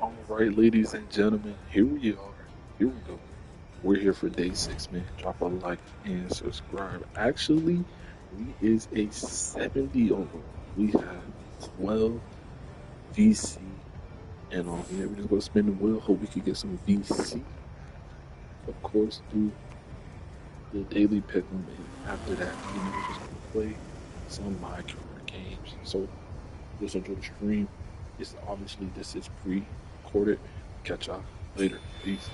All right, ladies and gentlemen, here we are. Here we go. We're here for day 6, man. Drop a like and subscribe. Actually, we is a 70 overall. We have 12 VC, and yeah, we're just gonna spin the wheel. Hope we could get some VC. Of course, do the daily pick 'em, and after that, we're just gonna play some MyCareer games. So just enjoy the stream. It's obviously this is pre-recorded. Catch y'all later. Peace.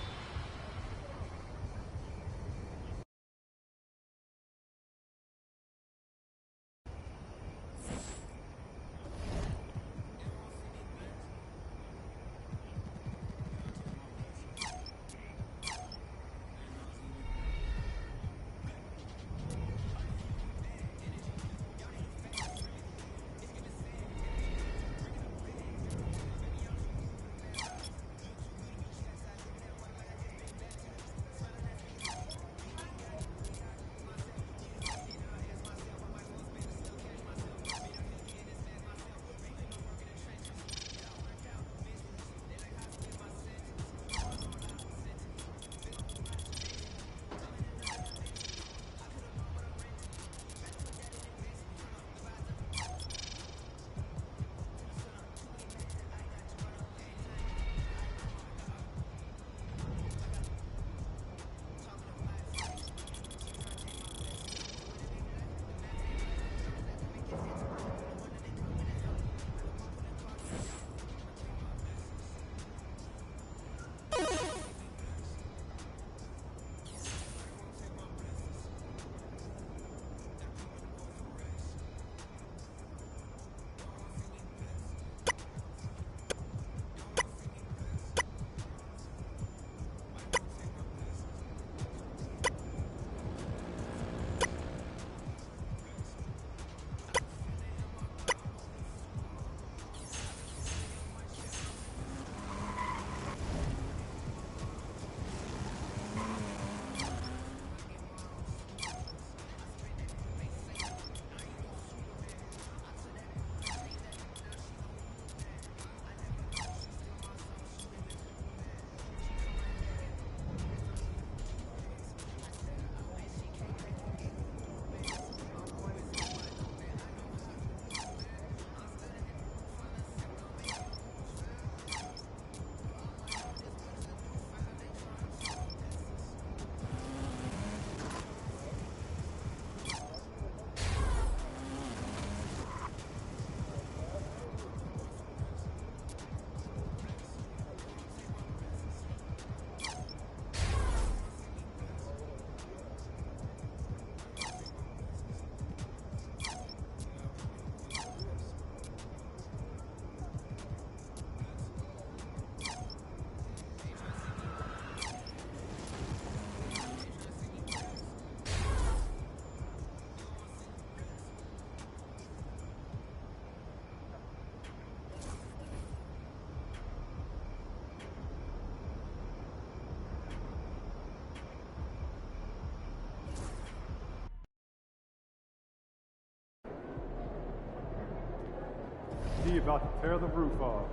He about to tear the roof off.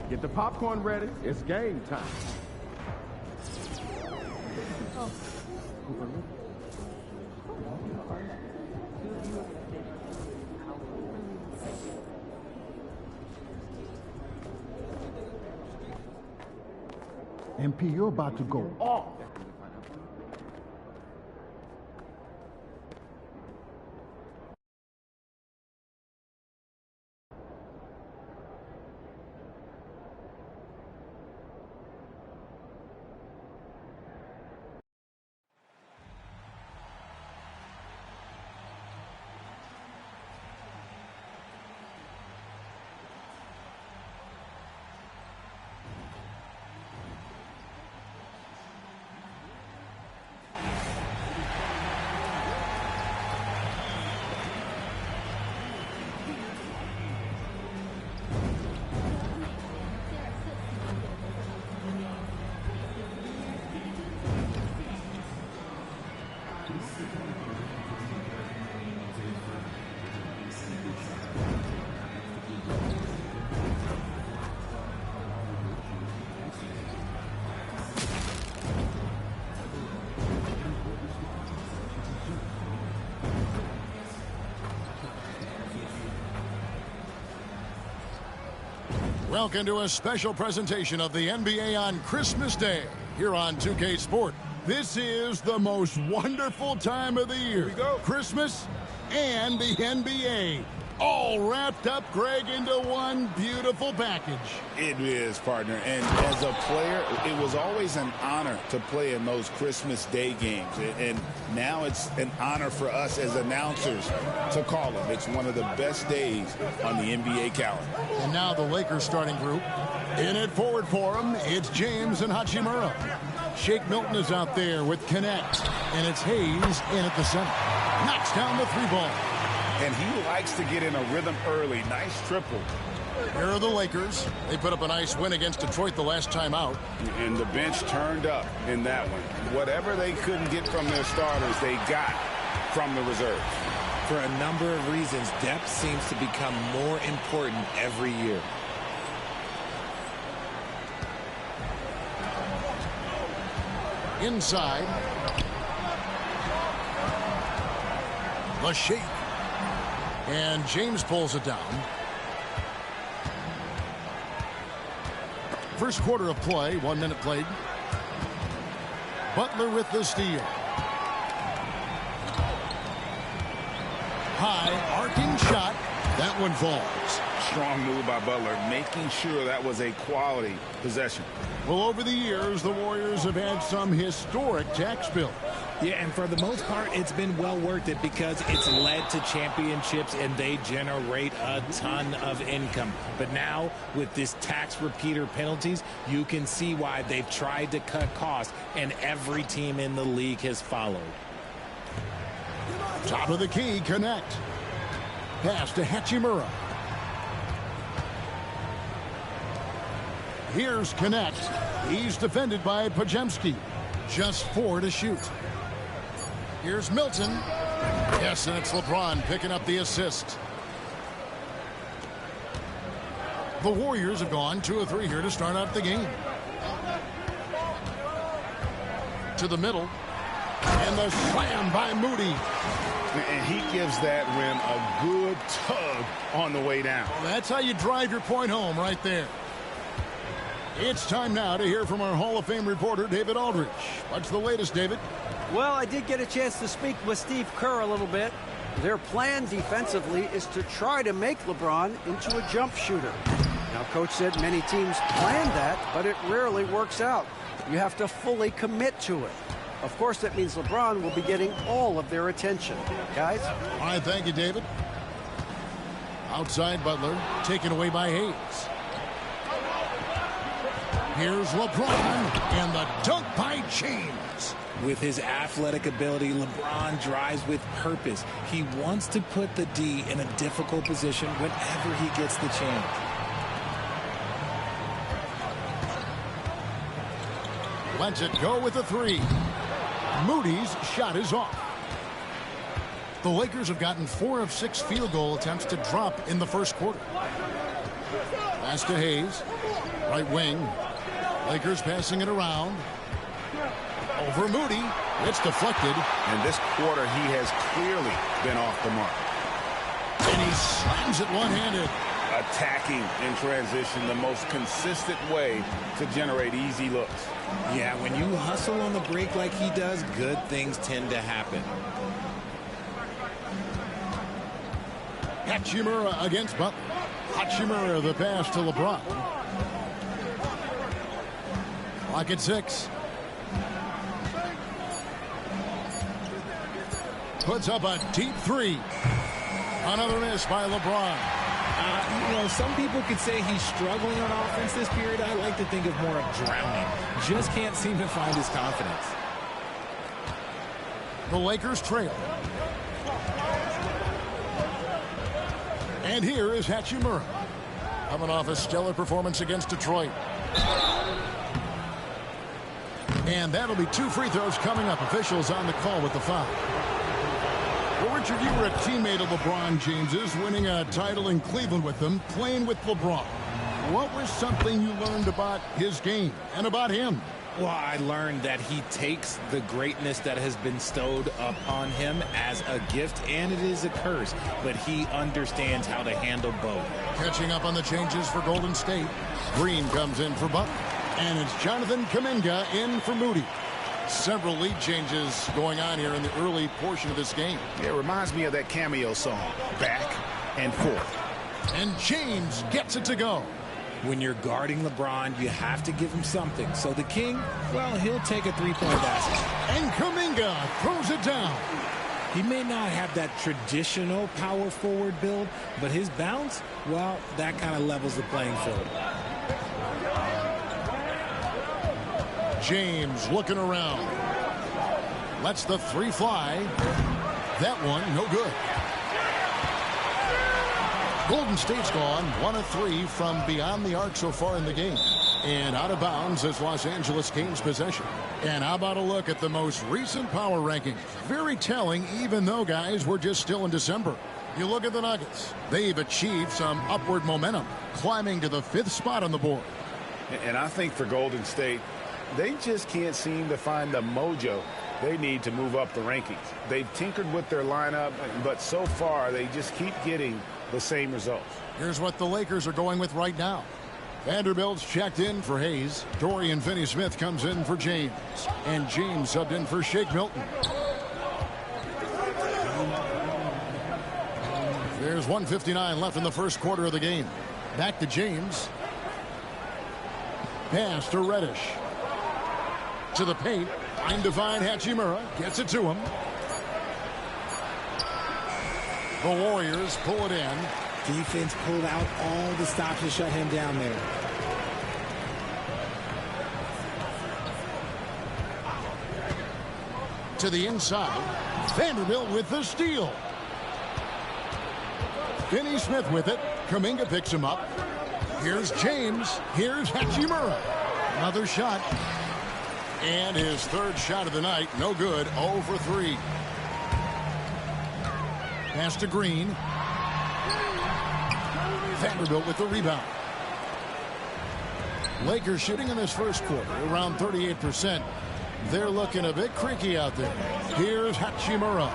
Get the popcorn ready. It's game time. MP, you're about to go off. Welcome to a special presentation of the NBA on Christmas Day here on 2K Sport. This is the most wonderful time of the year. Here we go. Christmas and the NBA. All wrapped up, Greg, into one beautiful package. It is, partner. And as a player, it was always an honor to play in those Christmas Day games. And now it's an honor for us as announcers to call them. It's one of the best days on the NBA calendar. And now the Lakers starting group. In it forward for them, it's James and Hachimura. Shake Milton is out there with Connect. And it's Hayes in at the center. Knocks down the three ball. And he likes to get in a rhythm early. Nice triple. Here are the Lakers. They put up a nice win against Detroit the last time out. And the bench turned up in that one. Whatever they couldn't get from their starters, they got from the reserves. For a number of reasons, depth seems to become more important every year. Inside. The shake. And James pulls it down. First quarter of play, 1 minute played. Butler with the steal. High, arcing shot. That one falls. Strong move by Butler, making sure that was a quality possession. Well, over the years, the Warriors have had some historic tax bills. Yeah, and for the most part, it's been well worth it because it's led to championships and they generate a ton of income. But now, with this tax repeater penalties, you can see why they've tried to cut costs, and every team in the league has followed. Top of the key, Connect. Pass to Hachimura. Here's Connect. He's defended by Pajemski. Just 4 to shoot. Here's Milton. Yes, and it's LeBron picking up the assist. The Warriors have gone 2 of 3 here to start out the game. To the middle. And the slam by Moody. And he gives that rim a good tug on the way down. Well, that's how you drive your point home right there. It's time now to hear from our Hall of Fame reporter, David Aldridge. What's the latest, David? Well, I did get a chance to speak with Steve Kerr a little bit. Their plan defensively is to try to make LeBron into a jump shooter. Now, Coach said many teams plan that, but it rarely works out. You have to fully commit to it. Of course, that means LeBron will be getting all of their attention. Guys? All right, thank you, David. Outside Butler, taken away by Hayes. Here's LeBron, and the dunk by James. With his athletic ability, LeBron drives with purpose. He wants to put the D in a difficult position whenever he gets the chance. Lets it go with a 3. Moody's shot is off. The Lakers have gotten 4 of 6 field goal attempts to drop in the first quarter. Pass to Hayes. Right wing. Lakers passing it around. Over Moody. It's deflected. And this quarter, he has clearly been off the mark. And he slams it one-handed. Attacking in transition, the most consistent way to generate easy looks. Yeah, when you hustle on the break like he does, good things tend to happen. Hachimura against Butler. Hachimura the pass to LeBron. Clock at 6. Puts up a deep 3. Another miss by LeBron. You know, some people could say he's struggling on offense this period. I like to think of more of drowning. Just can't seem to find his confidence. The Lakers trail. And here is Hachimura. Coming off a stellar performance against Detroit. And that'll be 2 free throws coming up. Officials on the call with the foul. Well, Richard, you were a teammate of LeBron James's, winning a title in Cleveland with them, playing with LeBron. What was something you learned about his game and about him? Well, I learned that he takes the greatness that has been bestowed upon him as a gift, and it is a curse, but he understands how to handle both. Catching up on the changes for Golden State. Green comes in for Butler, and it's Jonathan Kuminga in for Moody. Several lead changes going on here in the early portion of this game. It reminds me of that cameo song, Back and Forth. And James gets it to go. When you're guarding LeBron, you have to give him something. So the King, well, he'll take a three-point basket. And Kuminga throws it down. He may not have that traditional power forward build, but his bounce, well, that kind of levels the playing field. James looking around. Lets the 3 fly. That one, no good. Golden State's gone 1 of 3 from beyond the arc so far in the game. And out of bounds as Los Angeles gains possession. And how about a look at the most recent power rankings? Very telling, even though, guys, we're just still in December. You look at the Nuggets. They've achieved some upward momentum, climbing to the 5th spot on the board. And I think for Golden State, they just can't seem to find the mojo they need to move up the rankings. They've tinkered with their lineup, but so far they just keep getting the same results. Here's what the Lakers are going with right now. Vanderbilt's checked in for Hayes. Dorian Finney-Smith comes in for James. And James subbed in for Shake Milton. There's 1:59 left in the first quarter of the game. Back to James. Pass to Reddish. To the paint. Find Divine Hachimura. Gets it to him. The Warriors pull it in. Defense pulled out all the stops to shut him down there. To the inside. Vanderbilt with the steal. Finney-Smith with it. Kuminga picks him up. Here's James. Here's Hachimura. Another shot. And his 3rd shot of the night. No good. 0 for 3. Pass to Green. Vanderbilt with the rebound. Lakers shooting in this first quarter around 38%. They're looking a bit creaky out there. Here's Hachimura.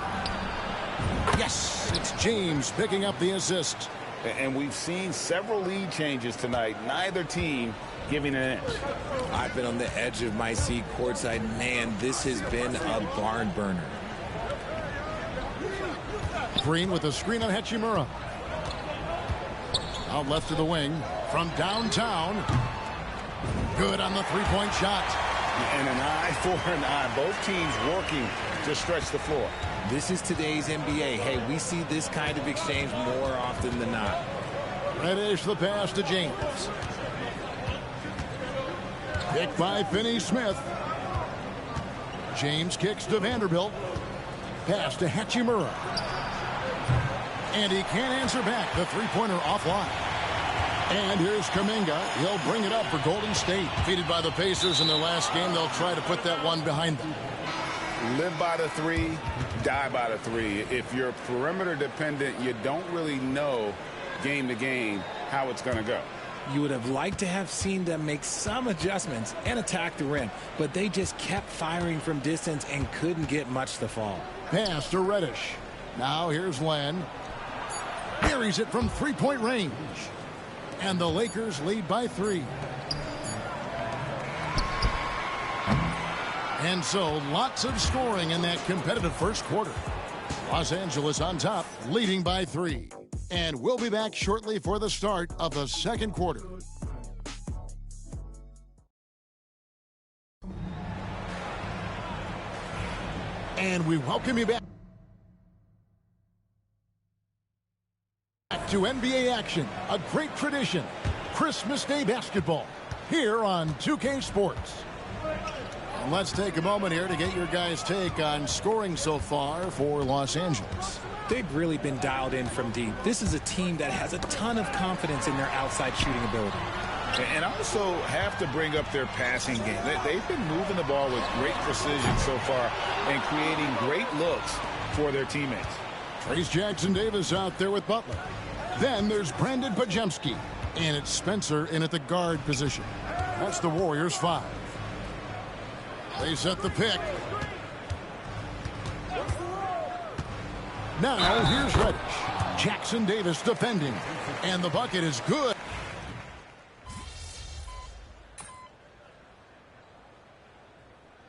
Yes, it's James picking up the assist. And we've seen several lead changes tonight. Neither team giving an inch. I've been on the edge of my seat courtside. Man, this has been a barn burner. Green with a screen on Hachimura. Out left to the wing. From downtown. Good on the 3-point shot. And an eye for an eye. Both teams working to stretch the floor. This is today's NBA. Hey, we see this kind of exchange more often than not. Reddish the pass to James. Picked by Finney-Smith. James kicks to Vanderbilt. Pass to Hachimura. And he can't answer back. The 3-pointer offline. And here's Kuminga. He'll bring it up for Golden State. Defeated by the Pacers in their last game. They'll try to put that one behind them. Live by the 3, die by the 3. If you're perimeter dependent, you don't really know game to game how it's going to go. You would have liked to have seen them make some adjustments and attack the rim, but they just kept firing from distance and couldn't get much to fall. Pass to Reddish. Now here's Len. Buries it from 3-point range. And the Lakers lead by 3. And so lots of scoring in that competitive first quarter. Los Angeles on top, leading by 3. And we'll be back shortly for the start of the second quarter. And we welcome you back to NBA action, a great tradition, Christmas Day basketball, here on 2K Sports. And let's take a moment here to get your guys' take on scoring so far for Los Angeles. They've really been dialed in from deep. This is a team that has a ton of confidence in their outside shooting ability. And also have to bring up their passing game. They've been moving the ball with great precision so far and creating great looks for their teammates. Trace Jackson-Davis out there with Butler. Then there's Brandon Pajemski. And it's Spencer in at the guard position. That's the Warriors 5. They set the pick. Now here's Reddish. Jackson-Davis defending. And the bucket is good.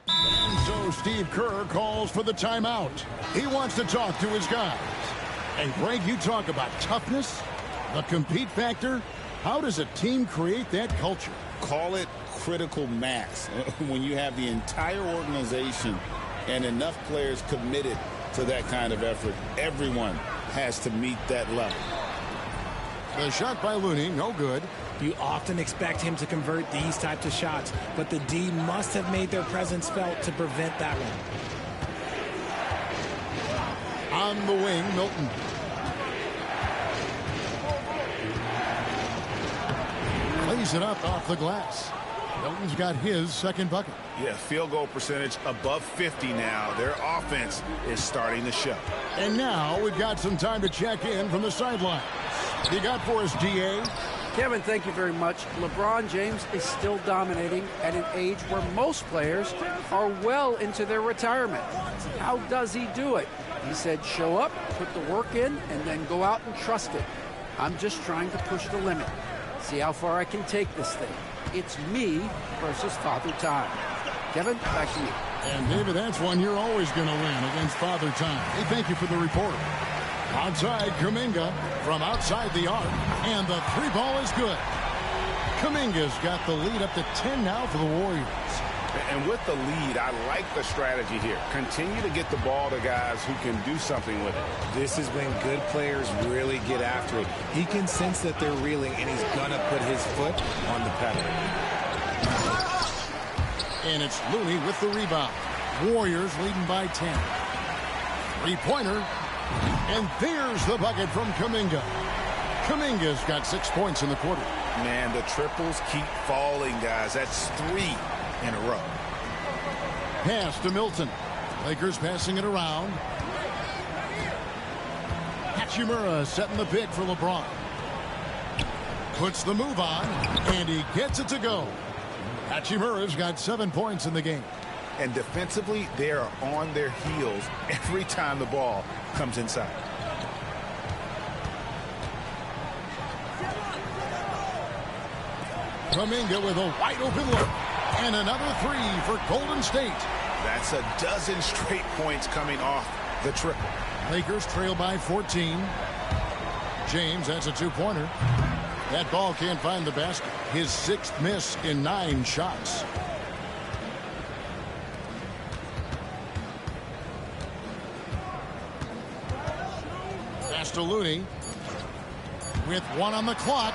And so Steve Kerr calls for the timeout. He wants to talk to his guys. And Greg, you talk about toughness, the compete factor. How does a team create that culture? Call it critical mass. When you have the entire organization and enough players committed to that kind of effort, everyone has to meet that level. The shot by Looney, no good. You often expect him to convert these types of shots, but the D must have made their presence felt to prevent that one. On the wing, Milton. Plays it up off the glass. Milton's got his second bucket. Yeah, field goal percentage above 50 now. Their offense is starting to show. And now we've got some time to check in from the sidelines. You got for us, DA? Kevin, thank you very much. LeBron James is still dominating at an age where most players are well into their retirement. How does he do it? He said, show up, put the work in, and then go out and trust it. I'm just trying to push the limit. See how far I can take this thing. It's me versus Father Time. Kevin, back to you. And David, that's one you're always going to win against Father Time. Hey, thank you for the report. Outside Kuminga from outside the arc, and the three ball is good. Kuminga's got the lead up to 10 now for the Warriors. And with the lead, I like the strategy here. Continue to get the ball to guys who can do something with it. This is when good players really get after it. He can sense that they're reeling, and he's going to put his foot on the pedal. And it's Looney with the rebound. Warriors leading by 10. Three-pointer. And there's the bucket from Kuminga. Kuminga's got 6 points in the quarter. Man, the triples keep falling, guys. That's 3 in a row. Pass to Milton. Lakers passing it around. Hachimura setting the pick for LeBron. Puts the move on, and he gets it to go. Hachimura's got 7 points in the game. And defensively, they are on their heels every time the ball comes inside. Kuminga with a wide open look. And another three for Golden State. That's a dozen straight points coming off the triple. Lakers trail by 14. James, that's a two-pointer. That ball can't find the basket. His 6th miss in 9 shots. Pass to Looney. With 1 on the clock.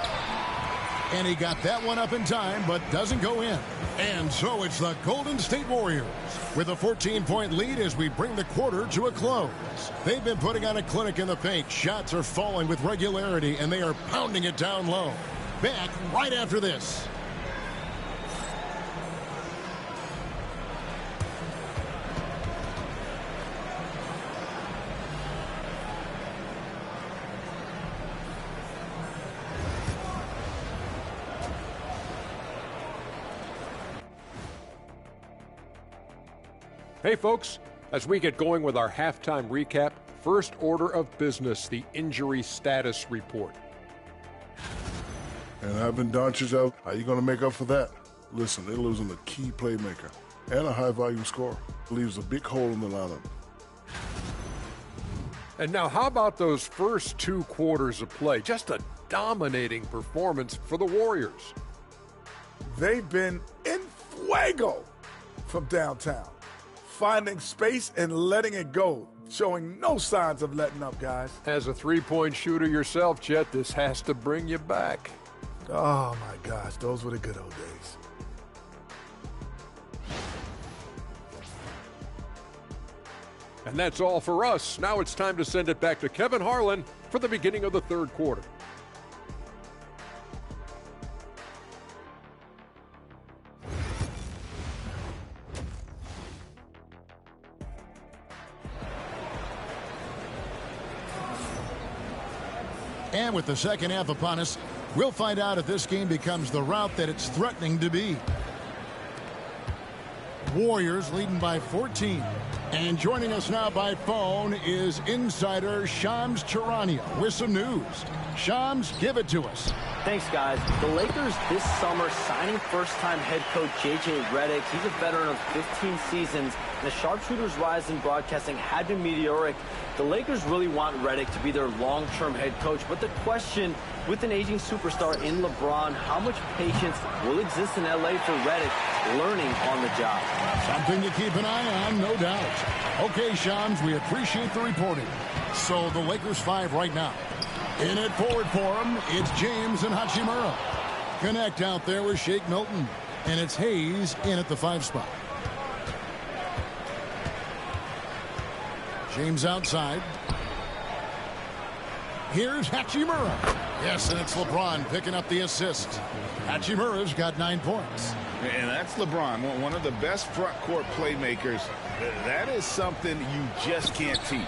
And he got that one up in time, but doesn't go in. And so it's the Golden State Warriors with a 14-point lead as we bring the quarter to a close. They've been putting on a clinic in the paint. Shots are falling with regularity, and they are pounding it down low. Back right after this. Hey folks, as we get going with our halftime recap, first order of business, the injury status report. And having Doncic out, how you going to make up for that? Listen, they're losing a key playmaker and a high-volume scorer. Leaves a big hole in the lineup. And now how about those first 2 quarters of play? Just a dominating performance for the Warriors. They've been in fuego from downtown. Finding space and letting it go, showing no signs of letting up, guys. As a three-point shooter yourself, Chet, this has to bring you back. Oh, my gosh, those were the good old days. And that's all for us. Now it's time to send it back to Kevin Harlan for the beginning of the third quarter. And with the second half upon us, we'll find out if this game becomes the rout that it's threatening to be. Warriors leading by 14. And joining us now by phone is insider Shams Charania with some news. Shams, give it to us. Thanks, guys. The Lakers this summer signing first-time head coach J.J. Redick. He's a veteran of 15 seasons. And the sharpshooter's rise in broadcasting had been meteoric. The Lakers really want Redick to be their long-term head coach. But the question, with an aging superstar in LeBron, how much patience will exist in L.A. for Redick learning on the job? Something to keep an eye on, no doubt. Okay, Shams, we appreciate the reporting. So the Lakers 5 right now. In at forward for him, it's James and Hachimura. Connect out there with Shake Milton. And it's Hayes in at the 5 spot. James outside. Here's Hachimura. Yes, and it's LeBron picking up the assist. Hachimura's got 9 points. And that's LeBron, one of the best front court playmakers. That is something you just can't teach.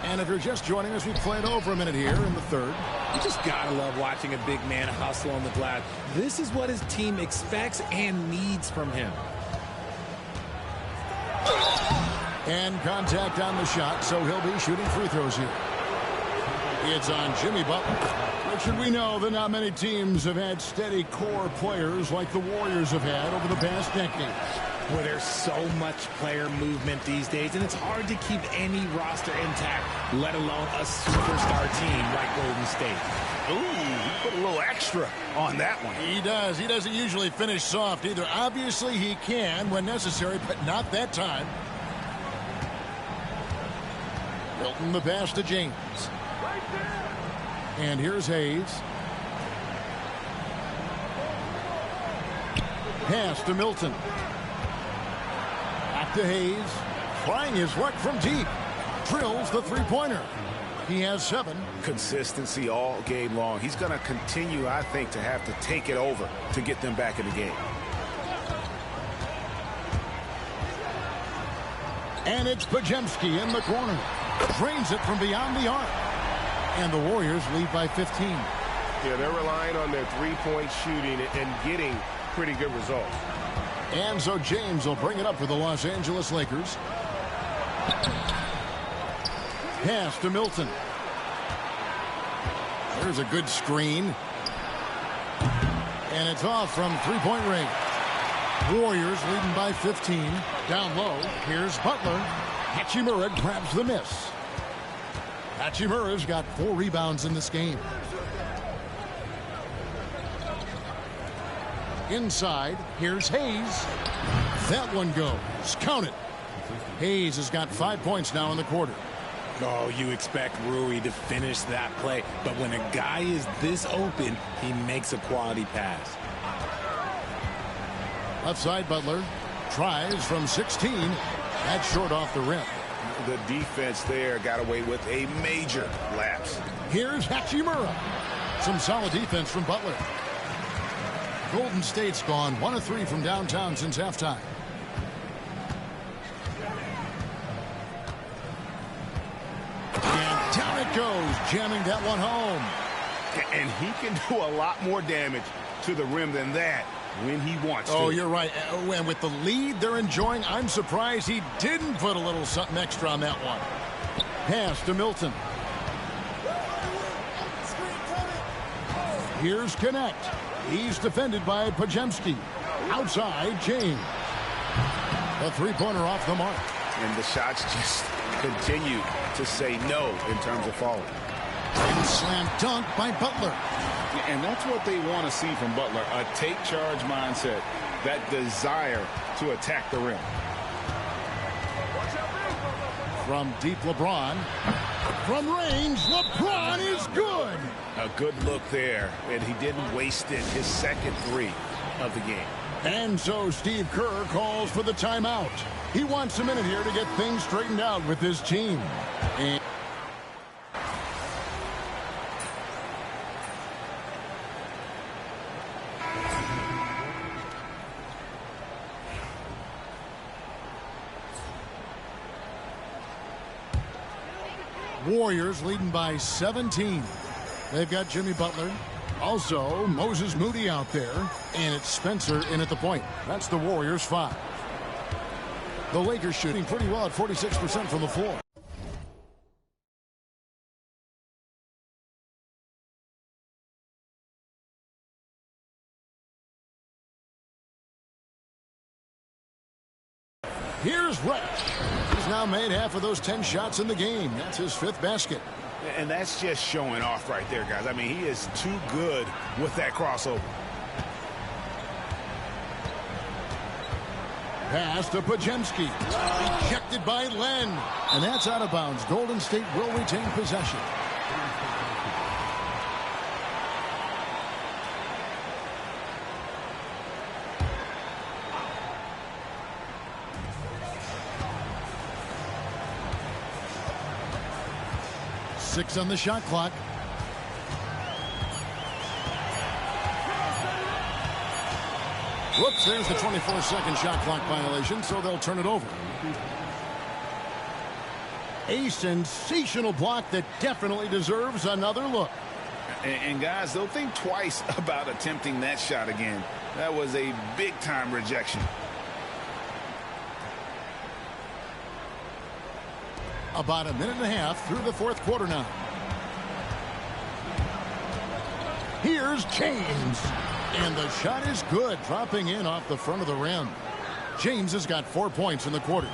And if you're just joining us, we've played over a minute here in the third. You just gotta love watching a big man hustle on the glass. This is what his team expects and needs from him. And contact on the shot, so he'll be shooting free throws here. It's on Jimmy Butler. Richard, we know that not many teams have had steady core players like the Warriors have had over the past decade. Well, there's so much player movement these days, and it's hard to keep any roster intact, let alone a superstar team like Golden State. Ooh, he put a little extra on that one. He does. He doesn't usually finish soft either. Obviously, he can when necessary, but not that time. Milton the pass to James. And here's Hayes. Pass to Milton. Back to Hayes. Trying his luck from deep. Drills the three-pointer. He has 7. Consistency all game long. He's going to continue, I think, to have to take it over to get them back in the game. And it's Pajemski in the corner. Drains it from beyond the arc. And the Warriors lead by 15. Yeah, they're relying on their three-point shooting and getting pretty good results. And so James will bring it up for the Los Angeles Lakers. Pass to Milton. There's a good screen. And it's off from three-point range. Warriors leading by 15. Down low, here's Butler. Hachimura grabs the miss. Hachimura's got 4 rebounds in this game. Inside, here's Hayes. That one goes. Count it. Hayes has got 5 points now in the quarter. Oh, you expect Rui to finish that play, but when a guy is this open, he makes a quality pass. Left side, Butler tries from 16. That's short off the rim. The defense there got away with a major lapse. Here's Hachimura. Some solid defense from Butler. Golden State's gone 1 of 3 from downtown since halftime. And down it goes, jamming that one home. And he can do a lot more damage to the rim than that when he wants to. Oh, you're right. And with the lead they're enjoying, I'm surprised he didn't put a little something extra on that one. Pass to Milton. Here's Connect. He's defended by Pajemski. Outside, James. A three-pointer off the mark. And the shots just continue to say no in terms of falling. And slam dunk by Butler. And that's what they want to see from Butler, a take-charge mindset, that desire to attack the rim. From deep, LeBron. From range, LeBron is good. A good look there, and he didn't waste it, his second 3 of the game. And so Steve Kerr calls for the timeout. He wants a minute here to get things straightened out with his team. And Warriors leading by 17. They've got Jimmy Butler. Also, Moses Moody out there. And it's Spencer in at the point. That's the Warriors' 5. The Lakers shooting pretty well at 46% from the floor. Here's Reddish. He's now made half of those 10 shots in the game. That's his 5th basket. And that's just showing off right there, guys. I mean, he is too good with that crossover. Pass to Pajemski. Ejected by Len. And that's out of bounds. Golden State will retain possession. Six on the shot clock. Whoops, there's the 24-second shot clock violation, so they'll turn it over. A sensational block that definitely deserves another look. And guys, they'll think twice about attempting that shot again. That was a big-time rejection. About a minute and a half through the 4th quarter now. Here's James. And the shot is good, dropping in off the front of the rim. James has got 4 points in the quarter.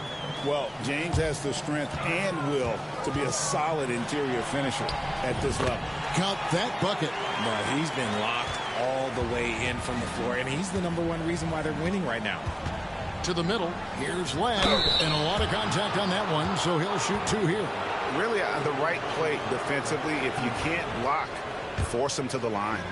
Well, James has the strength and will to be a solid interior finisher at this level. Count that bucket. But he's been locked all the way in from the floor, and he's the #1 reason why they're winning right now. To the middle. Here's Len. And a lot of contact on that one, so he'll shoot 2 here. Really, the right play defensively. If you can't block, force him to the line.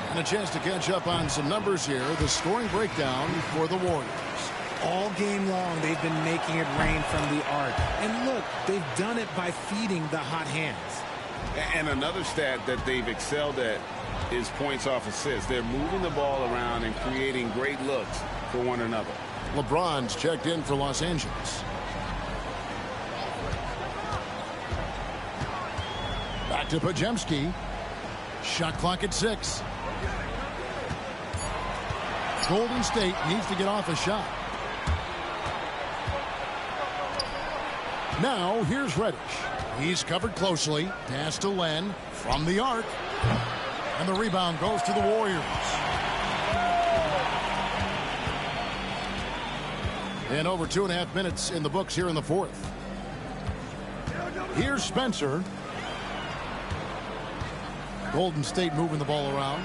And a chance to catch up on some numbers here. The scoring breakdown for the Warriors. All game long, they've been making it rain from the arc. And look, they've done it by feeding the hot hands. And another stat that they've excelled at is points off assists. They're moving the ball around and creating great looks for one another. LeBron's checked in for Los Angeles. Back to Pajemski. Shot clock at 6. Golden State needs to get off a shot. Now here's Reddish. He's covered closely. Pass to Len from the arc. And the rebound goes to the Warriors. And over 2.5 minutes in the books here in the 4th. Here's Spencer. Golden State moving the ball around.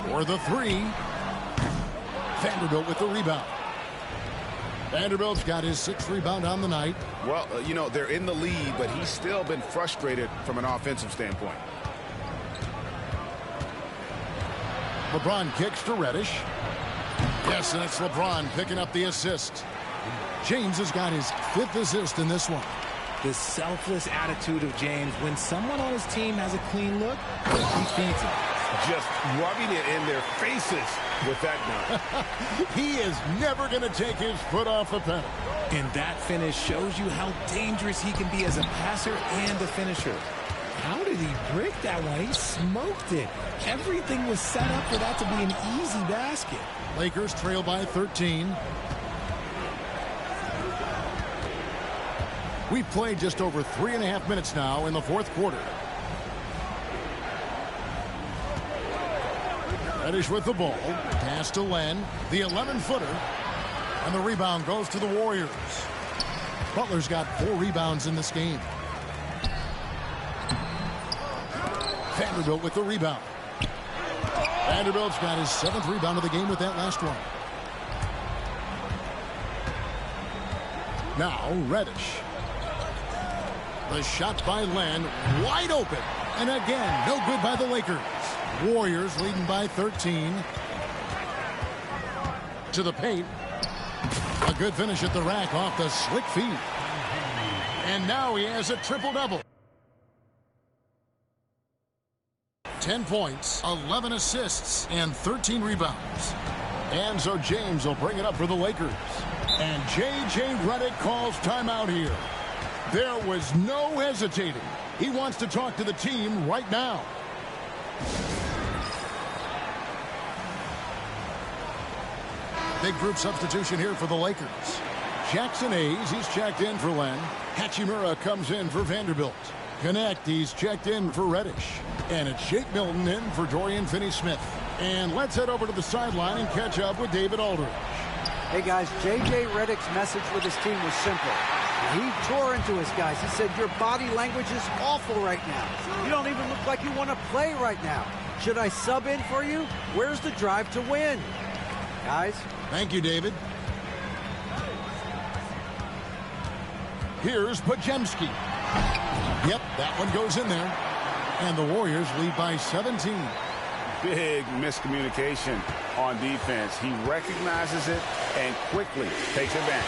For the 3. Vanderbilt with the rebound. Vanderbilt's got his 6th rebound on the night. Well, you know, they're in the lead, but he's still been frustrated from an offensive standpoint. LeBron kicks to Reddish. Yes, and it's LeBron picking up the assist. James has got his 5th assist in this one. The selfless attitude of James. When someone on his team has a clean look, he feeds it. Just rubbing it in their faces with that gun. He is never going to take his foot off the pedal. And that finish shows you how dangerous he can be as a passer and a finisher. How did he break that one? He smoked it. Everything was set up for that to be an easy basket. Lakers trail by 13. We've played just over 3.5 minutes now in the 4th quarter. Reddish with the ball. Pass to Len. The 11-footer. And the rebound goes to the Warriors. Butler's got 4 rebounds in this game. Vanderbilt with the rebound. Vanderbilt's got his 7th rebound of the game with that last one. Now Reddish. The shot by Len, wide open. And again, no good by the Lakers. Warriors leading by 13. To the paint. A good finish at the rack off the slick feed. And now he has a triple-double. 10 points, 11 assists, and 13 rebounds. And so James will bring it up for the Lakers. And J.J. Redick calls timeout here. There was no hesitating. He wants to talk to the team right now. Big group substitution here for the Lakers. Jackson Hayes, he's checked in for Len. Hachimura comes in for Vanderbilt. Connect, he's checked in for Reddish. And it's Shake Milton in for Dorian Finney-Smith. And let's head over to the sideline and catch up with David Aldridge. Hey, guys, J.J. Redick's message with his team was simple. He tore into his guys. He said, your body language is awful right now. You don't even look like you want to play right now. Should I sub in for you? Where's the drive to win? Guys? Thank you, David. Here's Pajemski. Yep, that one goes in there. And the Warriors lead by 17. Big miscommunication on defense. He recognizes it and quickly takes advantage.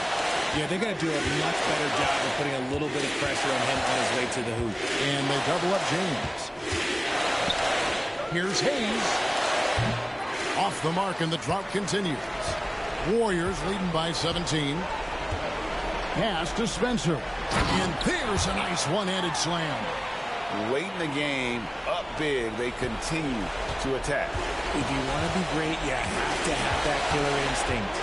Yeah, they're going to do a much better job of putting a little bit of pressure on him on his way to the hoop. And they double up James. Here's Hayes. Off the mark, and the drought continues. Warriors leading by 17. Pass to Spencer. And there's a nice one-handed slam. Late in the game, up big, they continue to attack. If you want to be great, you have to have that killer instinct.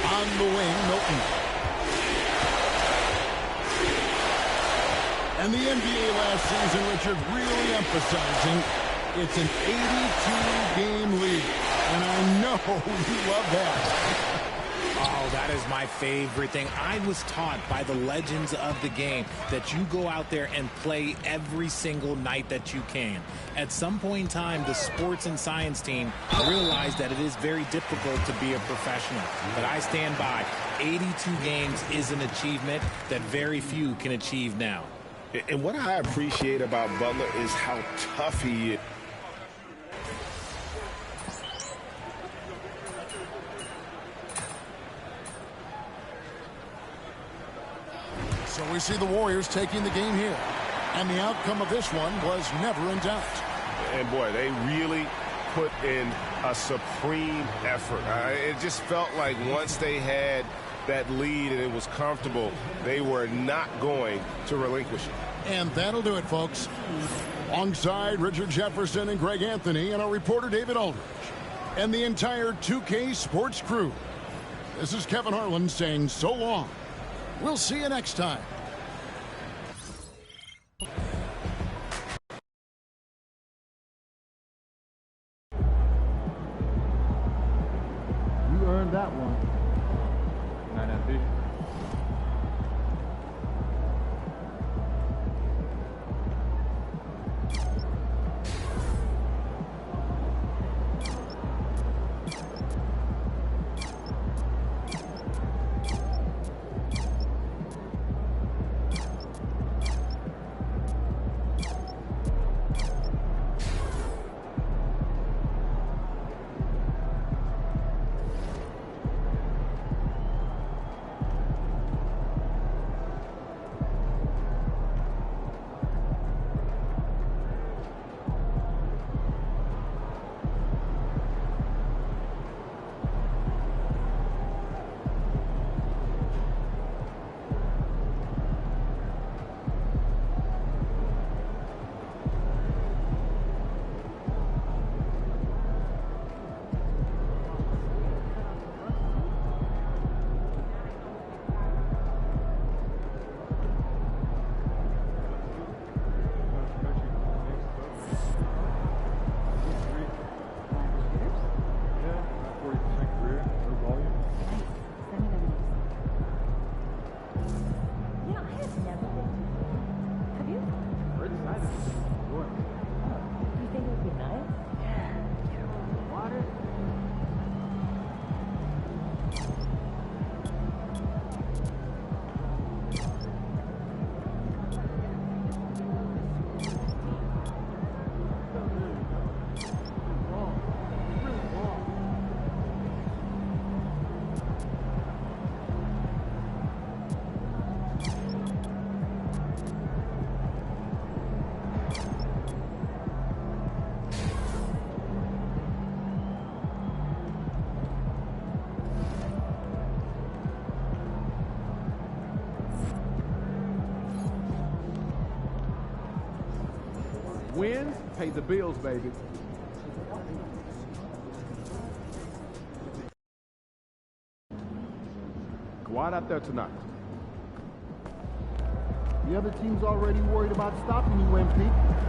On the wing, Milton. And the NBA last season, Richard, really emphasizing it's an 82-game league. And I know you love that. Oh, that is my favorite thing. I was taught by the legends of the game that you go out there and play every single night that you can. At some point in time, the sports and science team realized that it is very difficult to be a professional. But I stand by. 82 games is an achievement that very few can achieve now. And what I appreciate about Butler is how tough he is. So we see the Warriors taking the game here. And the outcome of this one was never in doubt. And boy, they really put in a supreme effort. It just felt like once they had that lead and it was comfortable, they were not going to relinquish it. And that'll do it, folks. Alongside Richard Jefferson and Greg Anthony and our reporter David Aldridge and the entire 2K Sports crew. This is Kevin Harlan saying so long. We'll see you next time. You earned that one. Not ambitious. wins pay the bills, baby. Kawhi out there tonight. The other team's already worried about stopping you, MP.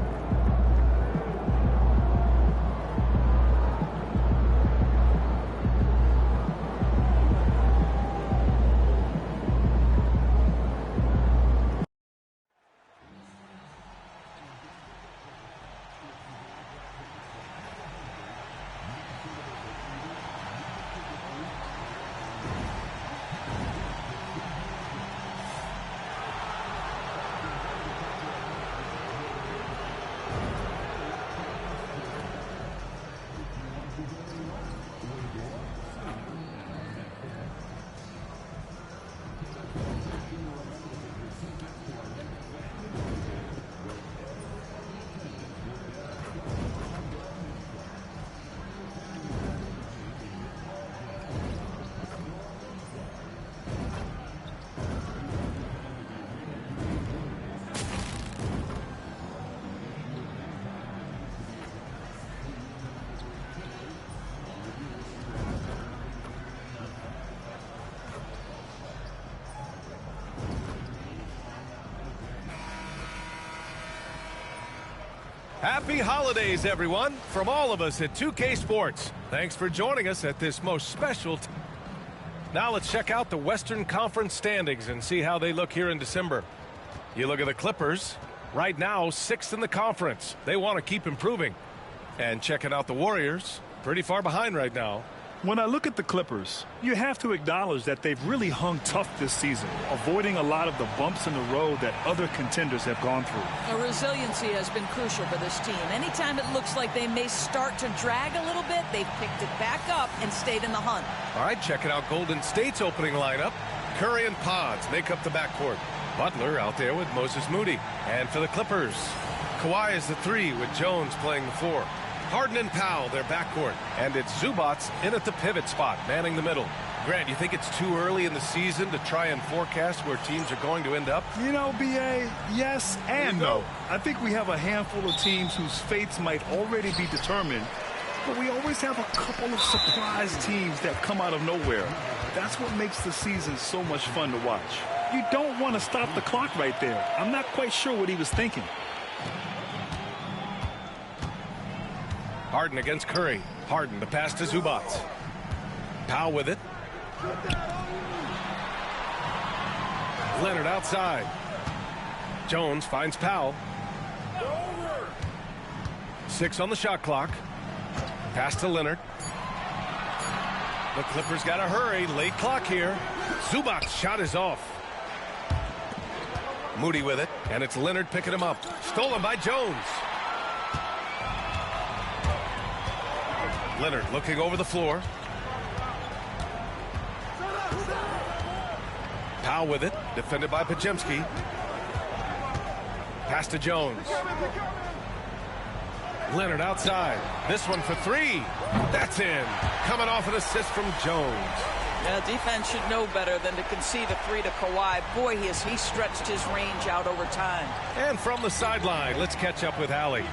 Happy holidays, everyone, from all of us at 2K Sports. Thanks for joining us at this most special time. Now let's check out the Western Conference standings and see how they look here in December. You look at the Clippers, right now 6th in the conference. They want to keep improving. And checking out the Warriors, pretty far behind right now. When I look at the Clippers, you have to acknowledge that they've really hung tough this season, avoiding a lot of the bumps in the road that other contenders have gone through. The resiliency has been crucial for this team. Anytime it looks like they may start to drag a little bit, they've picked it back up and stayed in the hunt. All right, checking out Golden State's opening lineup. Curry and Pods make up the backcourt. Butler out there with Moses Moody. And for the Clippers, Kawhi is the 3 with Jones playing the 4. Harden and Powell, their backcourt. And it's Zubats in at the pivot spot, manning the middle. Grant, you think it's too early in the season to try and forecast where teams are going to end up? You know, B.A., yes and no. I think we have a handful of teams whose fates might already be determined, but we always have a couple of surprise teams that come out of nowhere. That's what makes the season so much fun to watch. You don't want to stop the clock right there. I'm not quite sure what he was thinking. Harden against Curry. Harden, the pass to Zubats. Powell with it. Leonard outside. Jones finds Powell. 6 on the shot clock. Pass to Leonard. The Clippers got to hurry. Late clock here. Zubats' shot is off. Moody with it, and it's Leonard picking him up. Stolen by Jones. Leonard looking over the floor. Powell with it, defended by Pajemski. Pass to Jones. Leonard outside. This one for 3. That's in. Coming off an assist from Jones. Yeah, defense should know better than to concede a 3 to Kawhi. Boy, he stretched his range out over time. And from the sideline, let's catch up with Allie.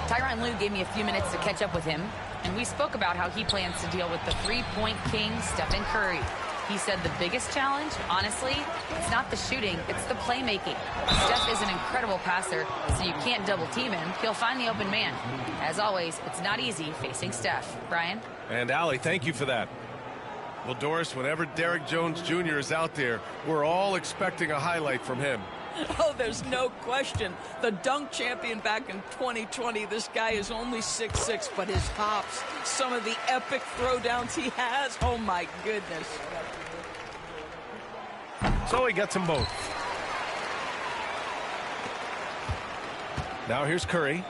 Tyronn Lue gave me a few minutes to catch up with him, and we spoke about how he plans to deal with the three-point king, Stephen Curry. He said the biggest challenge, honestly, it's not the shooting, it's the playmaking. Steph is an incredible passer, so you can't double-team him. He'll find the open man. As always, it's not easy facing Steph. Brian? And Allie, thank you for that. Well, Doris, whenever Derrick Jones Jr. is out there, we're all expecting a highlight from him. Oh, there's no question. The dunk champion back in 2020, this guy is only 6'6", but his hops, some of the epic throwdowns he has, oh my goodness. So he gets them both. Now here's Curry.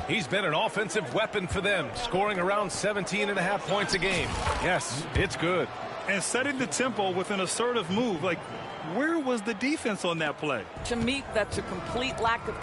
He's been an offensive weapon for them, scoring around 17.5 points a game. Yes, it's good. And setting the tempo with an assertive move, like, where was the defense on that play? To me, that's a complete lack of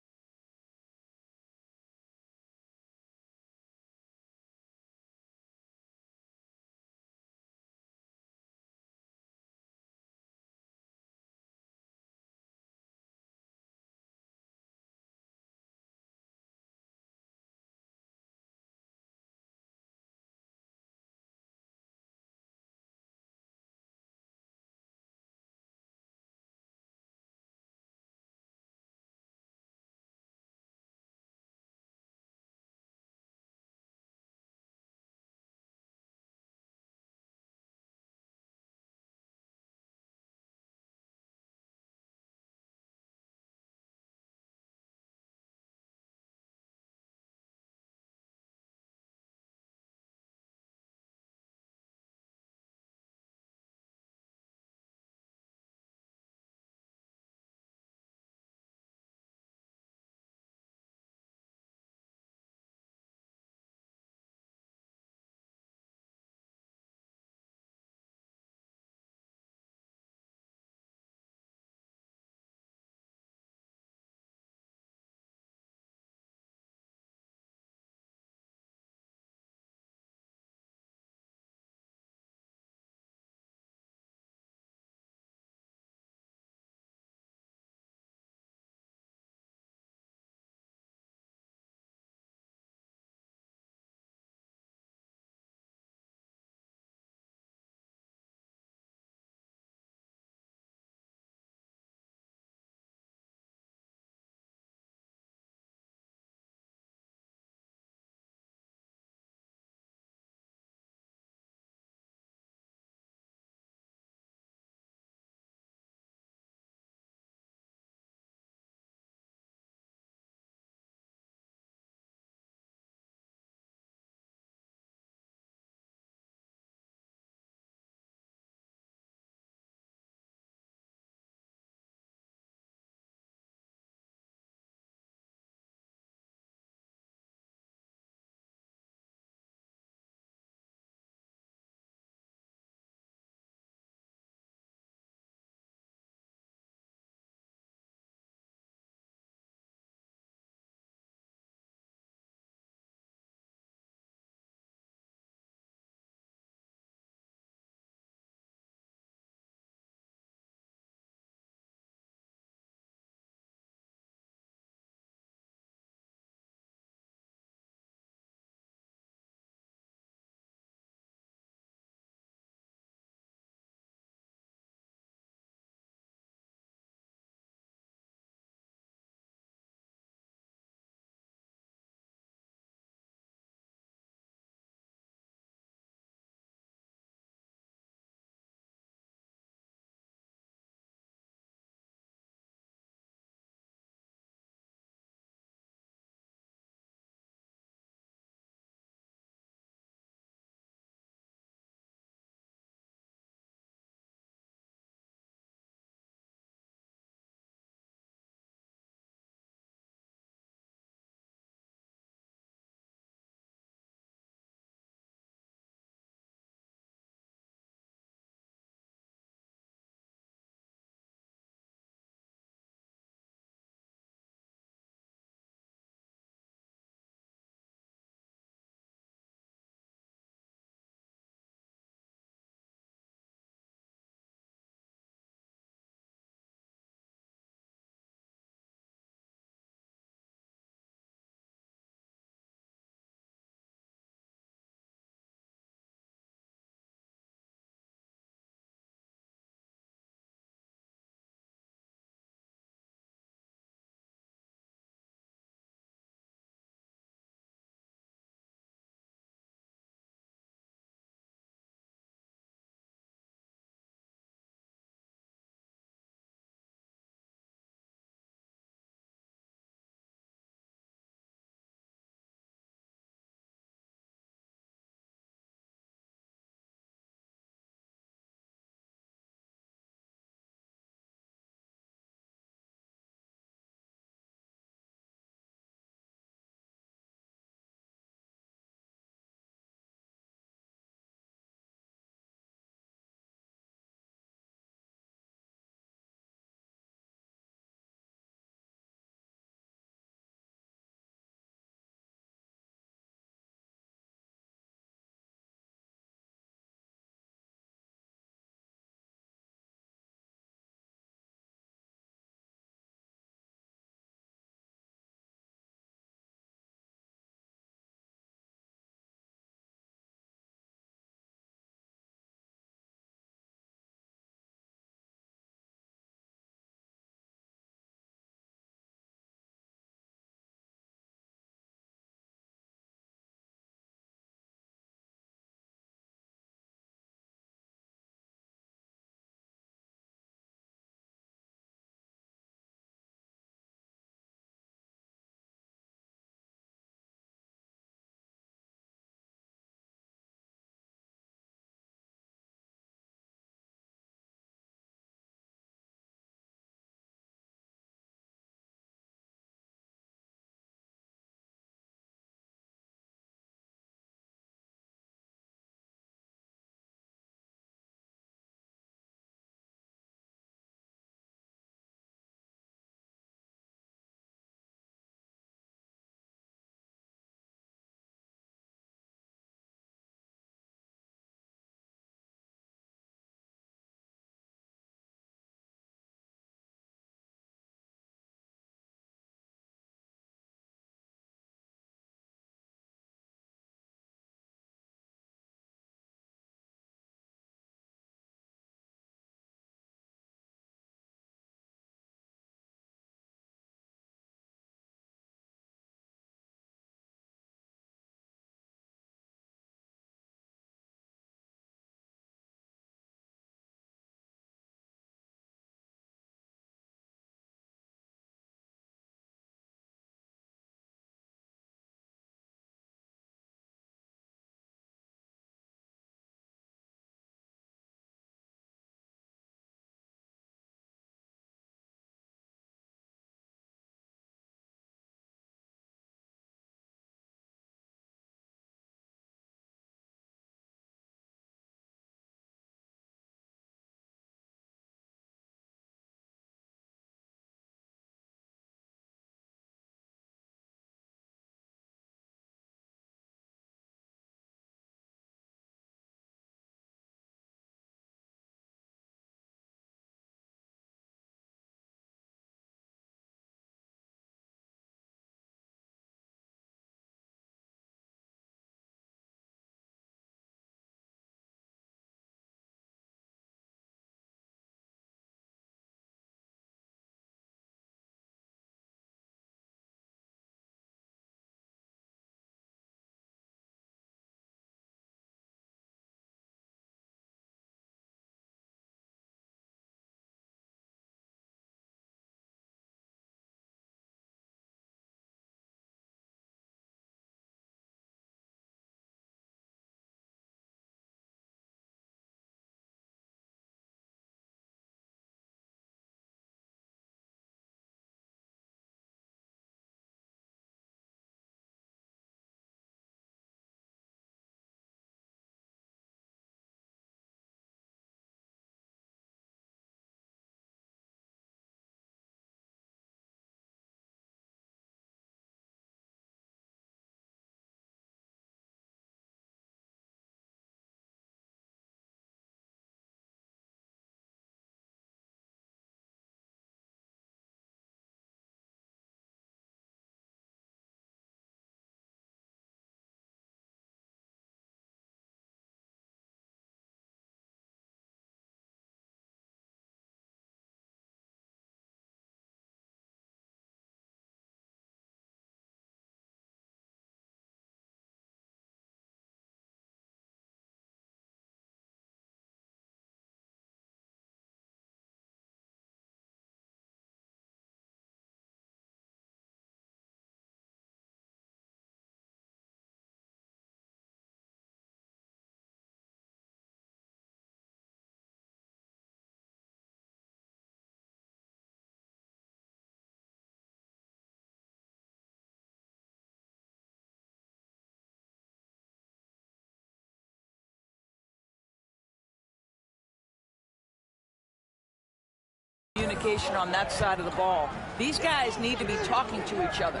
communication on that side of the ball. These guys need to be talking to each other.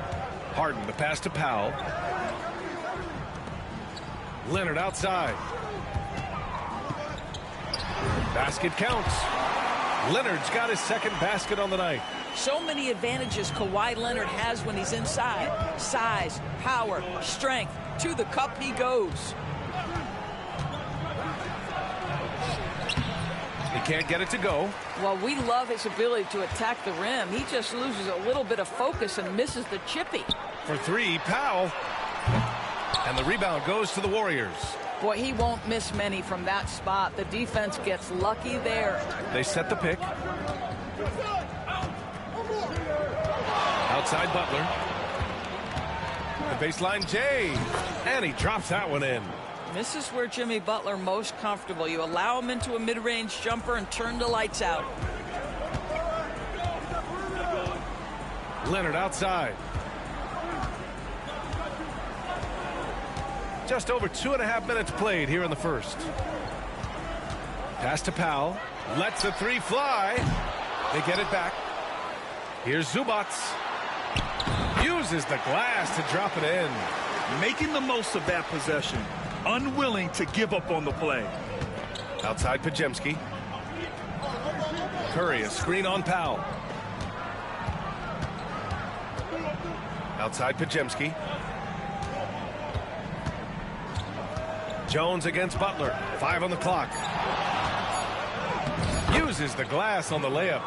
Harden, the pass to Powell. Leonard outside. Basket counts. Leonard's got his second basket on the night. So many advantages Kawhi Leonard has when he's inside. Size, power, strength. To the cup he goes. He can't get it to go. Well, we love his ability to attack the rim. He just loses a little bit of focus and misses the chippy. For three, Powell. And the rebound goes to the Warriors. Boy, he won't miss many from that spot. The defense gets lucky there. They set the pick. Outside Butler. The baseline Jay. And he drops that one in. This is where Jimmy Butler most comfortable. You allow him into a mid-range jumper and turn the lights out. Leonard outside. Just over 2.5 minutes played here in the first. Pass to Powell. Lets the three fly. They get it back. Here's Zubac. Uses the glass to drop it in. Making the most of that possession. Unwilling to give up on the play. Outside Pajemski. Curry, a screen on Powell. Outside Pajemski. Jones against Butler. 5 on the clock. Uses the glass on the layup.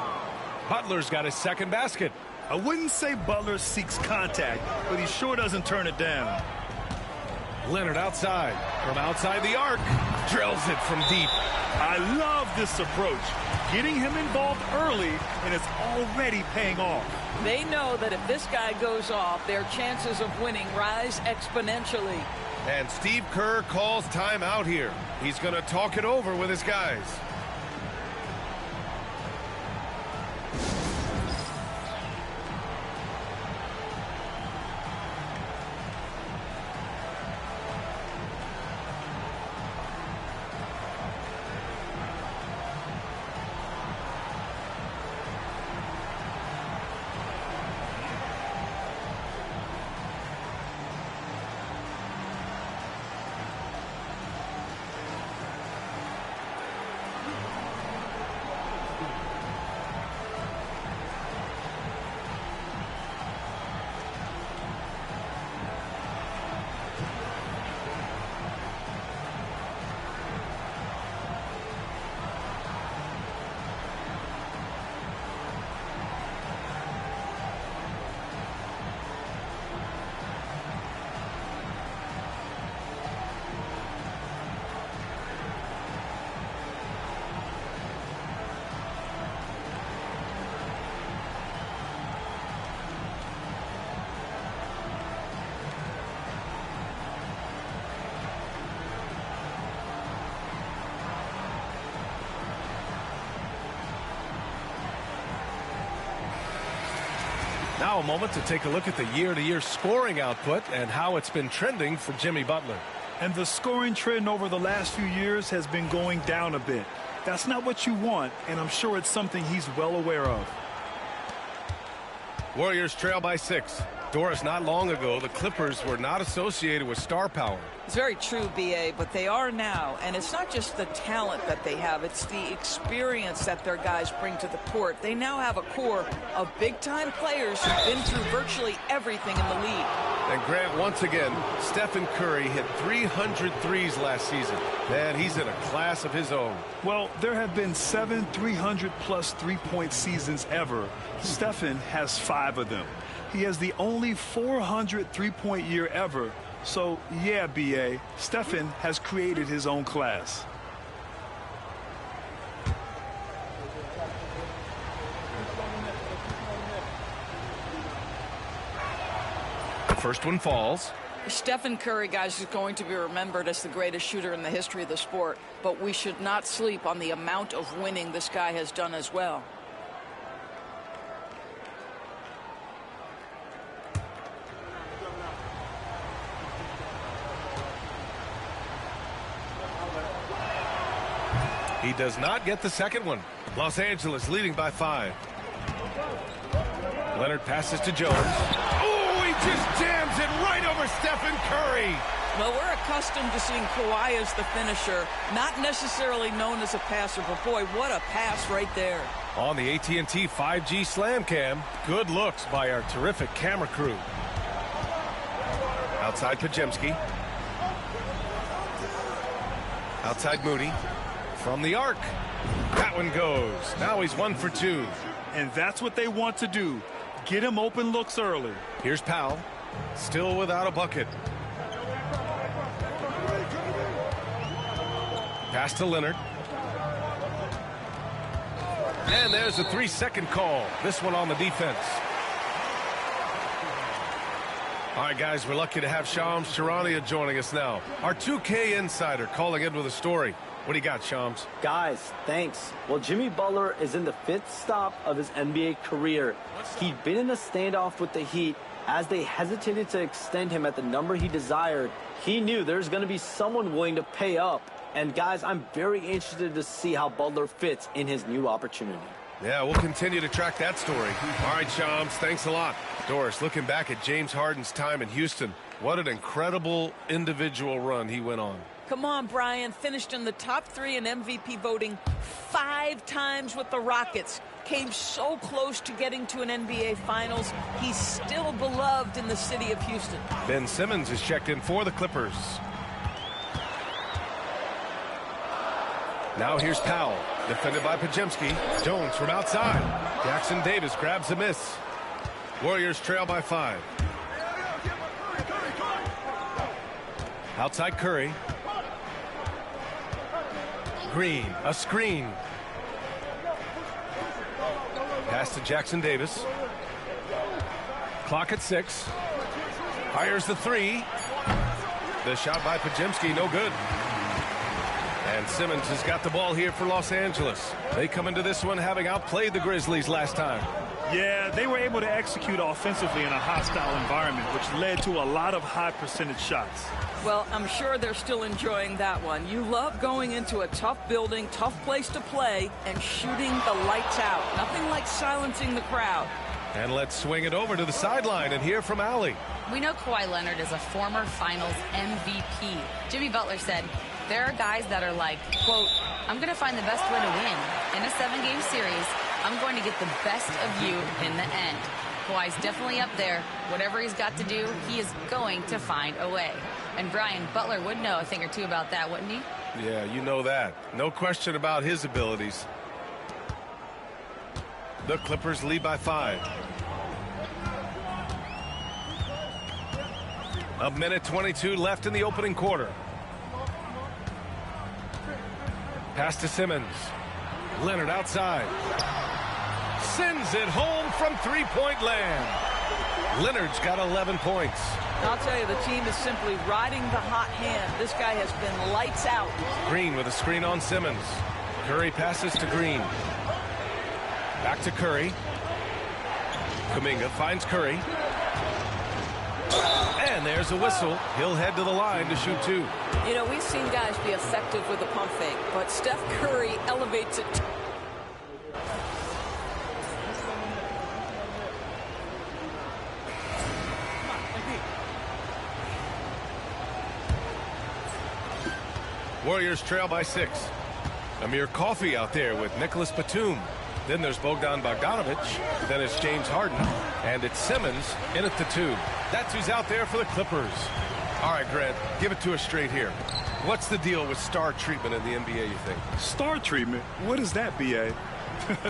Butler's got his second basket. I wouldn't say Butler seeks contact, but he sure doesn't turn it down. Leonard outside. From outside the arc. Drills it from deep. I love this approach. Getting him involved early, and it's already paying off. They know that if this guy goes off, their chances of winning rise exponentially. And Steve Kerr calls timeout here. He's going to talk it over with his guys. Now a moment to take a look at the year-to-year scoring output and how it's been trending for Jimmy Butler. And the scoring trend over the last few years has been going down a bit. That's not what you want, and I'm sure it's something he's well aware of. Warriors trail by 6. Doris, not long ago, the Clippers were not associated with star power. It's very true, B.A., but they are now. And it's not just the talent that they have. It's the experience that their guys bring to the court. They now have a core of big-time players who've been through virtually everything in the league. And Grant, once again, Stephen Curry hit 300 threes last season. Man, he's in a class of his own. Well, there have been 7 300-plus three-point seasons ever. Stephen has 5 of them. He has the only 400 three-point year ever. So, yeah, B.A., Stephen has created his own class. The first one falls. Stephen Curry, guys, is going to be remembered as the greatest shooter in the history of the sport. But we should not sleep on the amount of winning this guy has done as well. He does not get the second one. Los Angeles leading by 5. Leonard passes to Jones. Oh, he just jams it right over Stephen Curry. Well, we're accustomed to seeing Kawhi as the finisher, not necessarily known as a passer, but boy, what a pass right there. On the AT&T 5G Slam Cam, good looks by our terrific camera crew. Outside Pajemski. Outside Moody. From the arc. That one goes. Now he's 1 for 2. And that's what they want to do. Get him open looks early. Here's Powell. Still without a bucket. Pass to Leonard. And there's a 3-second call. This one on the defense. All right, guys, we're lucky to have Shams Charania joining us now. Our 2K insider calling in with a story. What do you got, Shams? Guys, thanks. Well, Jimmy Butler is in the 5th stop of his NBA career. He'd been in a standoff with the Heat. As they hesitated to extend him at the number he desired, he knew there's going to be someone willing to pay up. And, guys, I'm very interested to see how Butler fits in his new opportunity. Yeah, we'll continue to track that story. All right, Shams, thanks a lot. Doris, looking back at James Harden's time in Houston, what an incredible individual run he went on. Come on, Brian. Finished in the top 3 in MVP voting 5 times with the Rockets. Came so close to getting to an NBA Finals. He's still beloved in the city of Houston. Ben Simmons is checked in for the Clippers. Now here's Powell, defended by Pajemski. Jones from outside. Jackson Davis grabs a miss. Warriors trail by 5. Outside Curry. Green, a screen. Pass to Jackson Davis. Clock at 6. Fires the 3. The shot by Pajemski, no good. And Simmons has got the ball here for Los Angeles. They come into this one having outplayed the Grizzlies last time. Yeah, they were able to execute offensively in a hostile environment, which led to a lot of high percentage shots. Well, I'm sure they're still enjoying that one. You love going into a tough building, tough place to play, and shooting the lights out. Nothing like silencing the crowd. And let's swing it over to the sideline and hear from Allie. We know Kawhi Leonard is a former Finals MVP. Jimmy Butler said, there are guys that are like, quote, I'm going to find the best way to win. In a 7-game series, I'm going to get the best of you in the end. Kawhi's definitely up there. Whatever he's got to do, he is going to find a way. And Brian, Butler would know a thing or two about that, wouldn't he? Yeah, you know that. No question about his abilities. The Clippers lead by 5. A minute 22 left in the opening quarter. Pass to Simmons. Leonard outside. Sends it home from 3-point land. Leonard's got 11 points. I'll tell you, the team is simply riding the hot hand. This guy has been lights out. Green with a screen on Simmons. Curry passes to Green. Back to Curry. Kuminga finds Curry. And there's a whistle. He'll head to the line to shoot 2. You know, we've seen guys be effective with a pump fake, but Steph Curry elevates it. Warriors trail by 6. Amir Coffey out there with Nicholas Batum. Then there's Bogdan Bogdanovic. Then it's James Harden. And it's Simmons in at the 2. That's who's out there for the Clippers. All right, Grant, give it to us straight here. What's the deal with star treatment in the NBA, you think? Star treatment? What is that, B.A.?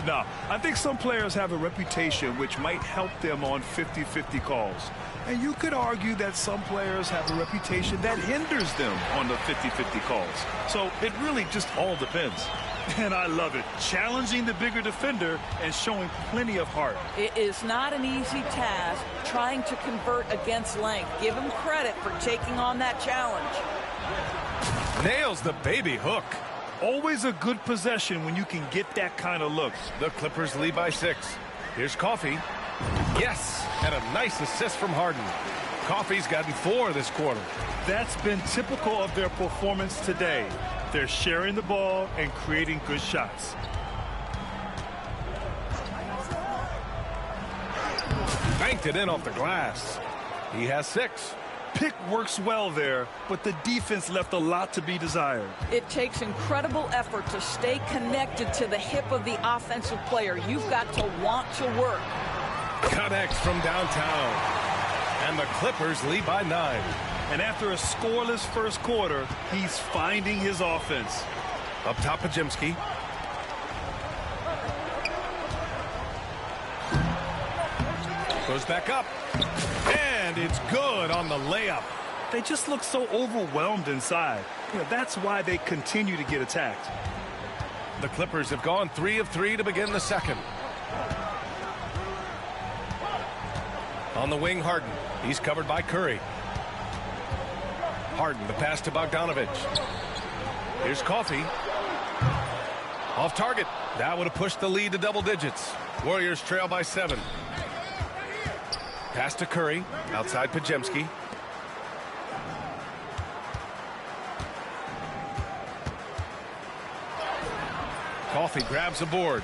No, I think some players have a reputation which might help them on 50-50 calls. And you could argue that some players have a reputation that hinders them on the 50-50 calls. So it really just all depends. And I love it. Challenging the bigger defender and showing plenty of heart. It is not an easy task trying to convert against length. Give him credit for taking on that challenge. Nails the baby hook. Always a good possession when you can get that kind of look. The Clippers lead by 6. Here's Coffey. Yes, and a nice assist from Harden. Coffey's gotten 4 this quarter. That's been typical of their performance today. They're sharing the ball and creating good shots. banked it in off the glass. He has 6. Pick works well there, but the defense left a lot to be desired. It takes incredible effort to stay connected to the hip of the offensive player. You've got to want to work. Connects from downtown. And the Clippers lead by 9. And after a scoreless first quarter, he's finding his offense. Up top, Pajemski. Goes back up. And it's good on the layup. They just look so overwhelmed inside. That's why they continue to get attacked. The Clippers have gone 3 of 3 to begin the second. On the wing, Harden. He's covered by Curry. Harden, the pass to Bogdanovich. Here's Coffey. Off target. That would have pushed the lead to double digits. Warriors trail by 7. Pass to Curry. Outside Pajemski. Coffey grabs a board.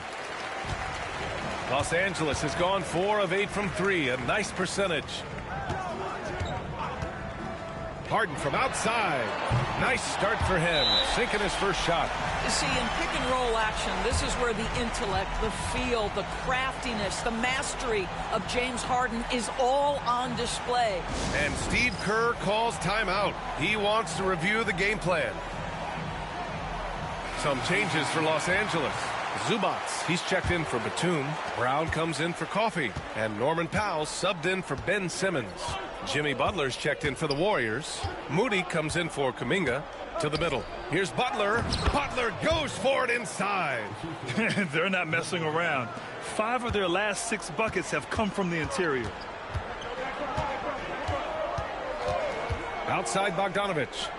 Los Angeles has gone 4 of 8 from 3. A nice percentage. Harden from outside. Nice start for him. Sinking his first shot. You see, in pick and roll action, this is where the intellect, the feel, the craftiness, the mastery of James Harden is all on display. And Steve Kerr calls timeout. He wants to review the game plan. Some changes for Los Angeles. Zubats, he's checked in for Batum. Brown comes in for Coffey. And Norman Powell subbed in for Ben Simmons. Jimmy Butler's checked in for the Warriors. Moody comes in for Kuminga. To the middle. Here's Butler. Butler goes for it inside. They're not messing around. 5 of their last 6 buckets have come from the interior. Outside Bogdanovich.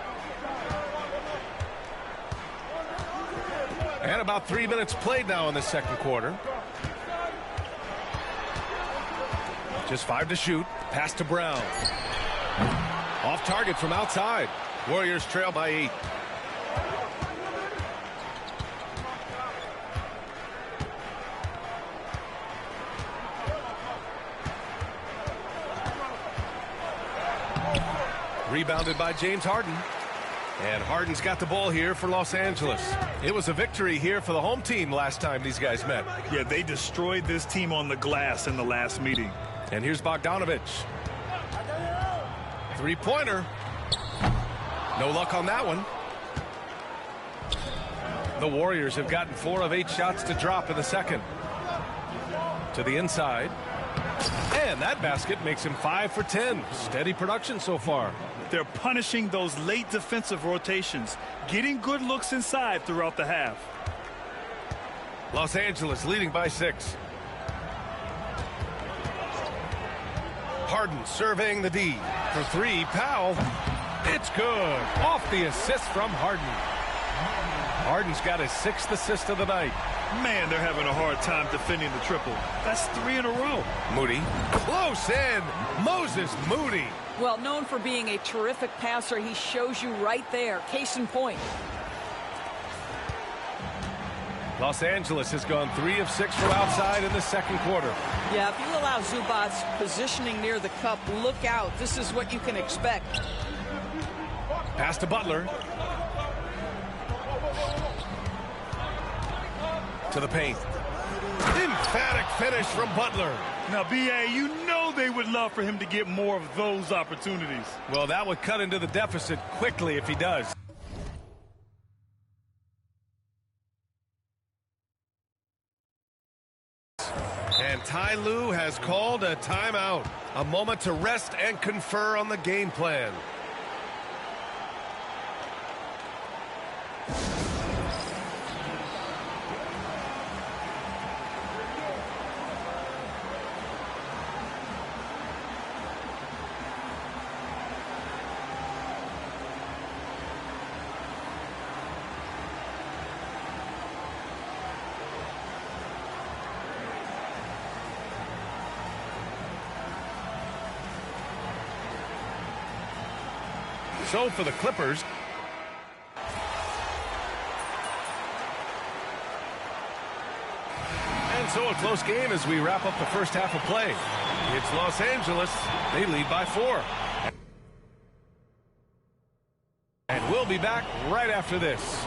And about 3 minutes played now in the second quarter. Just 5 to shoot. Pass to Brown. Off target from outside. Warriors trail by 8. Rebounded by James Harden. And Harden's got the ball here for Los Angeles. It was a victory here for the home team last time these guys met. Yeah, they destroyed this team on the glass in the last meeting. And here's Bogdanovich. Three-pointer. No luck on that one. The Warriors have gotten 4 of 8 shots to drop in the second. To the inside. And that basket makes him 5 for 10. Steady production so far. They're punishing those late defensive rotations, getting good looks inside throughout the half. Los Angeles leading by 6. Harden surveying the D. For 3, Powell. It's good. Off the assist from Harden. Harden's got his 6th assist of the night. Man, they're having a hard time defending the triple. That's 3 in a row. Moody. Close in. Moses Moody. Well, known for being a terrific passer, he shows you right there. Case in point. Los Angeles has gone 3 of 6 from outside in the second quarter. Yeah, if you allow Zubats positioning near the cup, look out. This is what you can expect. Pass to Butler. To the paint. Emphatic finish from Butler. Now, B.A., you know they would love for him to get more of those opportunities. Well, that would cut into the deficit quickly if he does. And Ty Lue has called a timeout. A moment to rest and confer on the game plan. So for the Clippers, and so a close game as we wrap up the first half of play. It's Los Angeles. They lead by 4. And we'll be back right after this.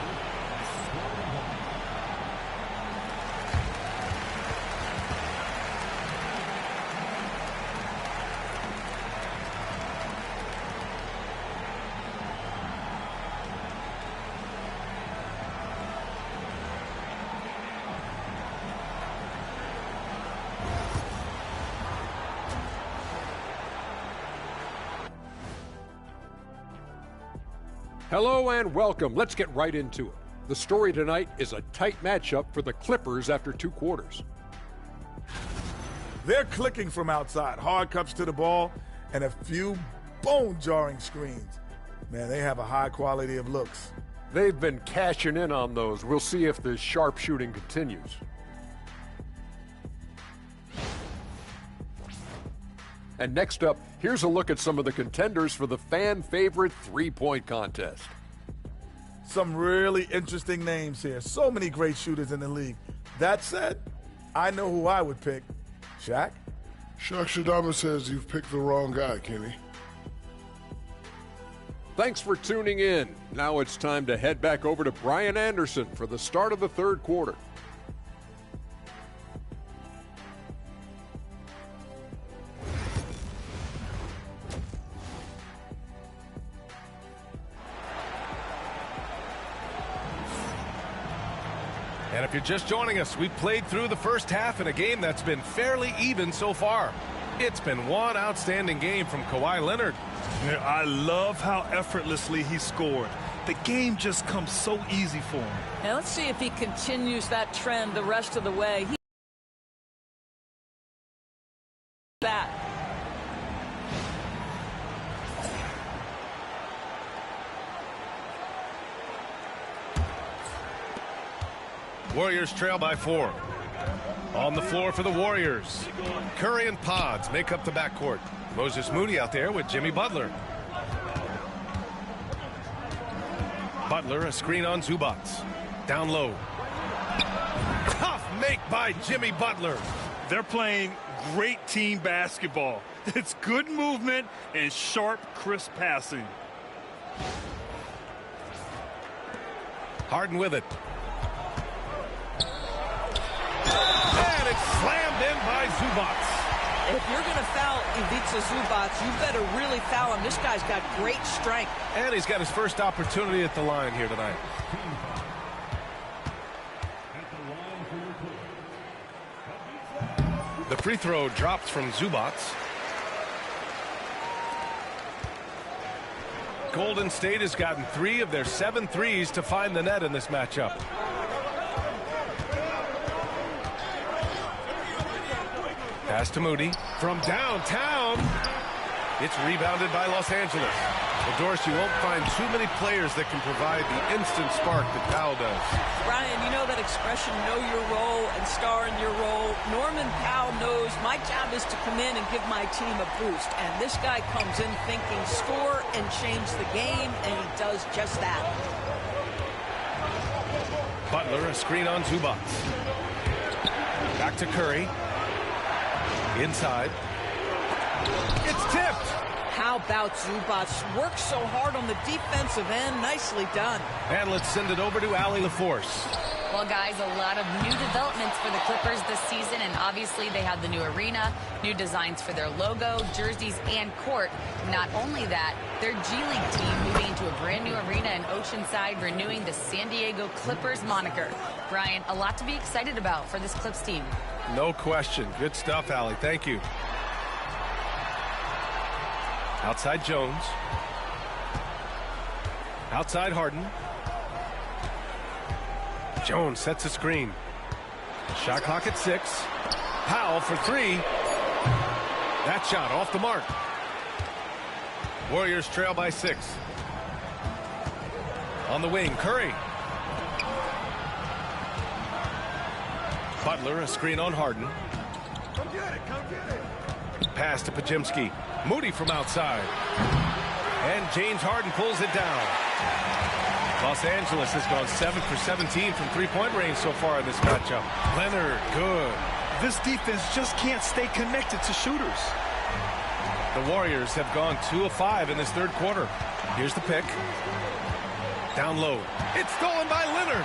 Hello and welcome. Let's get right into it. The story tonight is a tight matchup for the Clippers after 2 quarters. They're clicking from outside. Hard cuts to the ball and a few bone-jarring screens. Man, they have a high quality of looks. They've been cashing in on those. We'll see if the sharp shooting continues. And next up, here's a look at some of the contenders for the fan-favorite three-point contest. Some really interesting names here. So many great shooters in the league. That said, I know who I would pick. Shaq? Shaq Shadama says you've picked the wrong guy, Kenny. Thanks for tuning in. Now it's time to head back over to Brian Anderson for the start of the 3rd quarter. And if you're just joining us, we've played through the first half in a game that's been fairly even so far. It's been one outstanding game from Kawhi Leonard. Yeah, I love how effortlessly he scored. The game just comes so easy for him. Now let's see if he continues that trend the rest of the way. That. Warriors trail by 4. On the floor for the Warriors, Curry and Pods make up the backcourt. Moses Moody out there with Jimmy Butler. Butler, a screen on Zubats. Down low. Tough make by Jimmy Butler. They're playing great team basketball. It's good movement and sharp, crisp passing. Harden with it. And it's slammed in by Zubats. If you're going to foul Ivica Zubats, you better really foul him. This guy's got great strength. And he's got his first opportunity at the line here tonight. The free throw drops from Zubats. Golden State has gotten 3 of their 7 threes to find the net in this matchup. Pass to Moody from downtown. It's rebounded by Los Angeles. Well, Doris, you won't find too many players that can provide the instant spark that Powell does. Brian, you know that expression, know your role and star in your role. Norman Powell knows my job is to come in and give my team a boost. And this guy comes in thinking score and change the game, and he does just that. Butler, a screen on Zubats. Back to Curry. Inside. It's tipped. How about Zubats? Works so hard on the defensive end. Nicely done. And let's send it over to Allie LaForce. Well, guys, a lot of new developments for the Clippers this season, and obviously they have the new arena, new designs for their logo, jerseys, and court. Not only that, their G League team moving into a brand new arena in Oceanside, renewing the San Diego Clippers moniker. Brian, a lot to be excited about for this Clips team. No question. Good stuff, Allie. Thank you. Outside Jones. Outside Harden. Jones sets a screen. Shot clock at 6. Powell for 3. That shot off the mark. Warriors trail by 6. On the wing, Curry. Butler, a screen on Harden. Come get it, come get it. Pass to Pajimski. Moody from outside. And James Harden pulls it down. Los Angeles has gone 7 for 17 from three-point range so far in this matchup. Leonard, good. This defense just can't stay connected to shooters. The Warriors have gone 2 of 5 in this third quarter. Here's the pick. Down low. It's stolen by Leonard.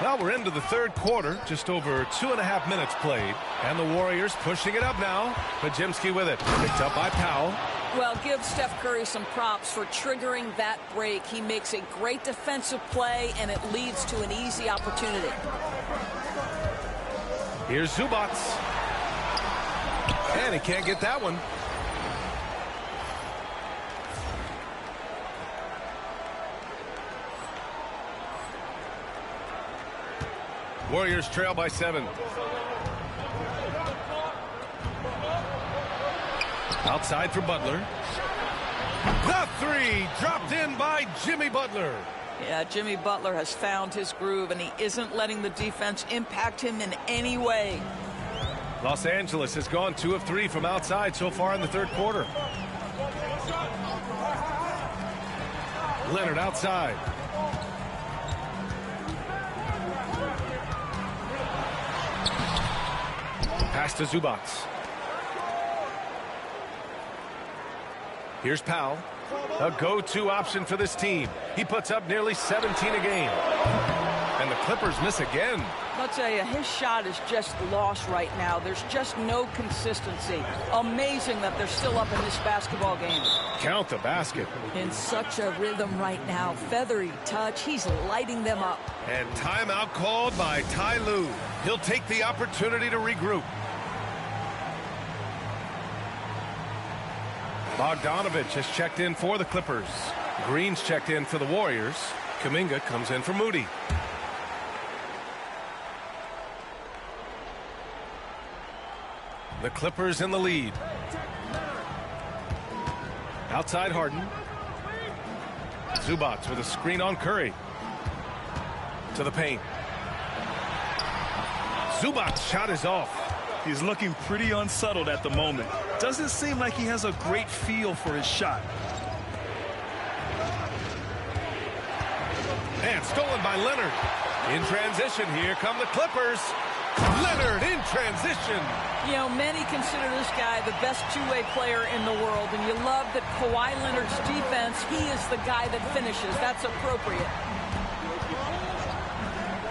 Well, we're into the third quarter, just over 2.5 minutes played. And the Warriors pushing it up now. Pajemski with it. Picked up by Powell. Well, give Steph Curry some props for triggering that break. He makes a great defensive play, and it leads to an easy opportunity. Here's Zubac. And he can't get that one. Warriors trail by 7. Outside for Butler. The 3 dropped in by Jimmy Butler. Yeah, Jimmy Butler has found his groove, and he isn't letting the defense impact him in any way. Los Angeles has gone 2 of 3 from outside so far in the third quarter. Leonard outside. Pass to Zubac. Here's Powell. A go-to option for this team. He puts up nearly 17 a game. And the Clippers miss again. I'll tell you, his shot is just lost right now. There's just no consistency. Amazing that they're still up in this basketball game. Count the basket. In such a rhythm right now. Feathery touch. He's lighting them up. And timeout called by Ty Lue. He'll take the opportunity to regroup. Bogdanovich has checked in for the Clippers. Green's checked in for the Warriors. Kuminga comes in for Moody. The Clippers in the lead. Outside Harden. Zubac with a screen on Curry. To the paint. Zubac's shot is off. He's looking pretty unsettled at the moment. Doesn't seem like he has a great feel for his shot. And stolen by Leonard. In transition, here come the Clippers. Leonard in transition. You know, many consider this guy the best two-way player in the world, and you love that Kawhi Leonard's defense, he is the guy that finishes. That's appropriate.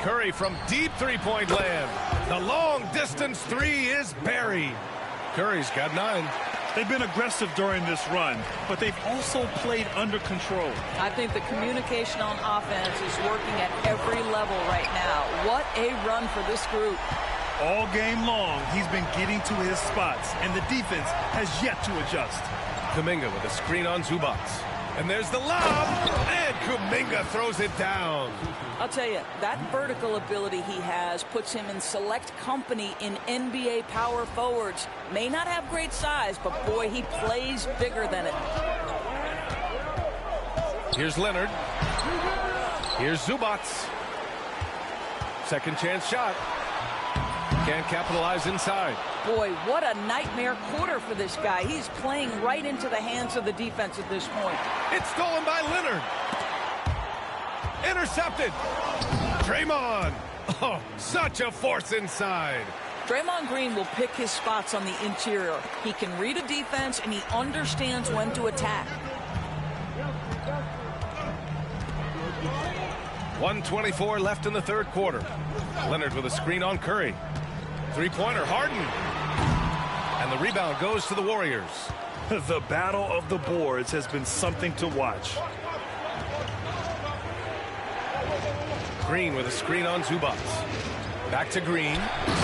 Curry from deep three-point land. The long-distance 3 is buried. Curry's got 9. They've been aggressive during this run, but they've also played under control. I think the communication on offense is working at every level right now. What a run for this group. All game long, he's been getting to his spots, and the defense has yet to adjust. Kuminga with a screen on Zubac. And there's the lob, and Kuminga throws it down. I'll tell you, that vertical ability he has puts him in select company in NBA power forwards. May not have great size, but boy, he plays bigger than it. Here's Leonard. Here's Zubac. Second chance shot. Can't capitalize inside. Boy, what a nightmare quarter for this guy. He's playing right into the hands of the defense at this point. It's stolen by Leonard. Intercepted. Draymond. Oh, such a force inside. Draymond Green will pick his spots on the interior. He can read a defense, and he understands when to attack. 1:24 left in the third quarter. Leonard with a screen on Curry. Three-pointer, Harden. And the rebound goes to the Warriors. The battle of the boards has been something to watch. Green with a screen on Zubac. Back to Green.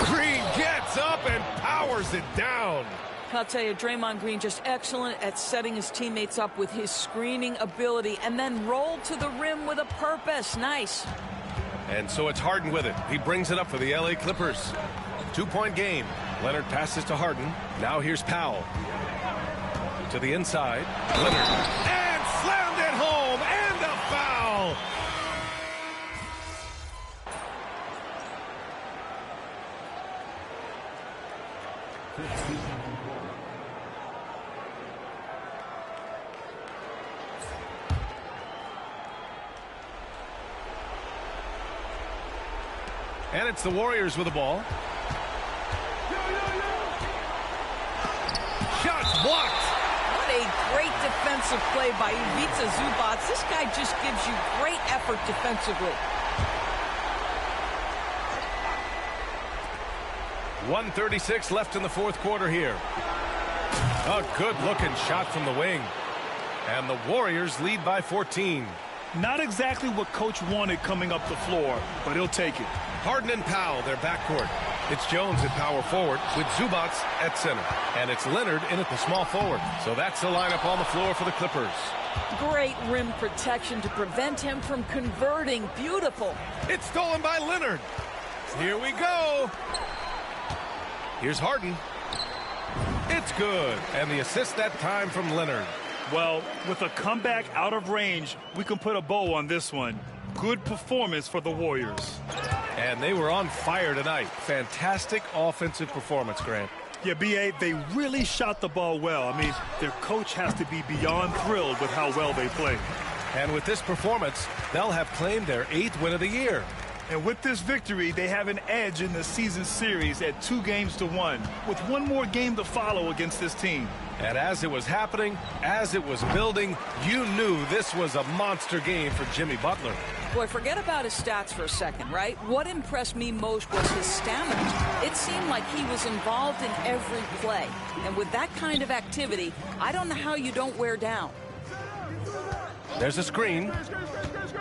Green gets up and powers it down. I'll tell you, Draymond Green just excellent at setting his teammates up with his screening ability and then roll to the rim with a purpose. Nice. And so it's Harden with it. He brings it up for the LA Clippers. 2-point game. Leonard passes to Harden. Now here's Powell. To the inside. Leonard. And slammed it home. And a foul. And it's the Warriors with the ball. Shots blocked. What a great defensive play by Ivica Zubac. This guy just gives you great effort defensively. 1:36 left in the fourth quarter here. A good-looking shot from the wing. And the Warriors lead by 14. Not exactly what Coach wanted coming up the floor, but he'll take it. Harden and Powell, their backcourt. It's Jones at power forward with Zubac at center. And it's Leonard in at the small forward. So that's the lineup on the floor for the Clippers. Great rim protection to prevent him from converting. Beautiful. It's stolen by Leonard. Here we go. Here's Harden. It's good. And the assist that time from Leonard. Well, with a comeback out of range, we can put a bow on this one. Good performance for the Warriors. And they were on fire tonight. Fantastic offensive performance, Grant. Yeah, B.A., they really shot the ball well. I mean, their coach has to be beyond thrilled with how well they played. And with this performance, they'll have claimed their 8th win of the year. And with this victory, they have an edge in the season series at 2-1, with one more game to follow against this team. And as it was happening, as it was building, you knew this was a monster game for Jimmy Butler. Boy, forget about his stats for a second, right? What impressed me most was his stamina. It seemed like he was involved in every play. And with that kind of activity, I don't know how you don't wear down. There's a screen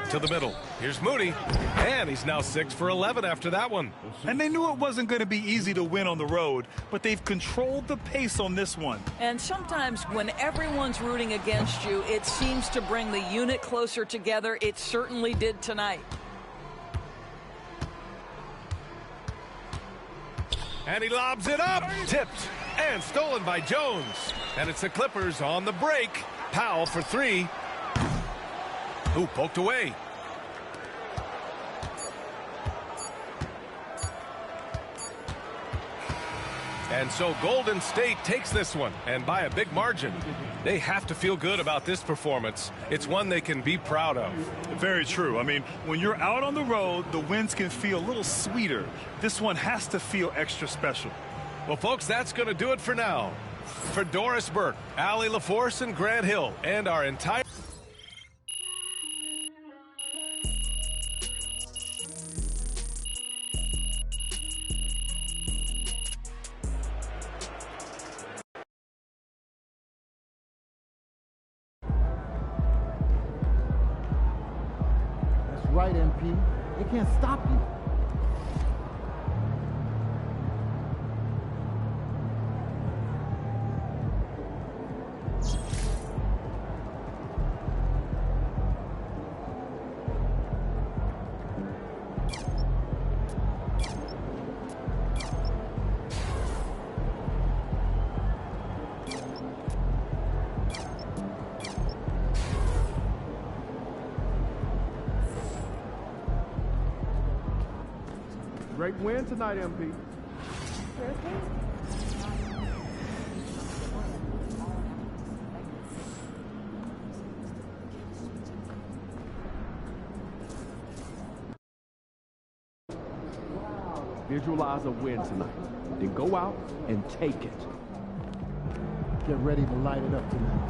to the middle. Here's Moody, and he's now 6 for 11 after that one. And they knew it wasn't going to be easy to win on the road, but they've controlled the pace on this one. And sometimes when everyone's rooting against you, it seems to bring the unit closer together. It certainly did tonight. And he lobs it up, tipped, and stolen by Jones. And it's the Clippers on the break. Powell for 3. Who poked away. And so Golden State takes this one, and by a big margin. They have to feel good about this performance. It's one they can be proud of. Very true. I mean, when you're out on the road, the wins can feel a little sweeter. This one has to feel extra special. Well, folks, that's going to do it for now. For Doris Burke, Allie LaForce, and Grant Hill, and our entire... Right, MP. They can't stop you. Great win tonight, MP. Visualize a win tonight. Then go out and take it. Get ready to light it up tonight.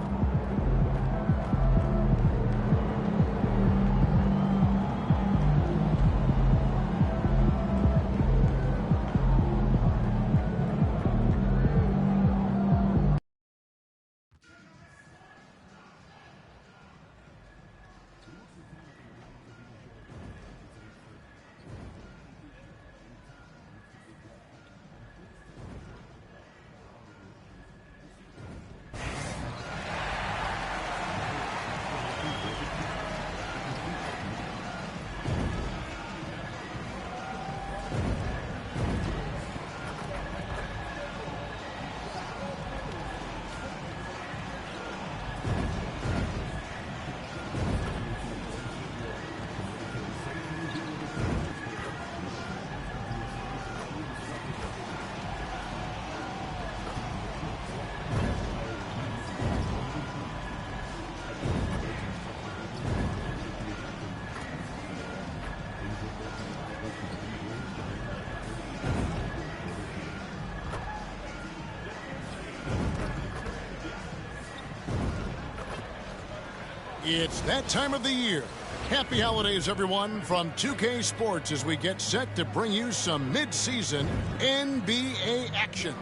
It's that time of the year. Happy holidays, everyone, from 2K Sports as we get set to bring you some mid-season NBA action.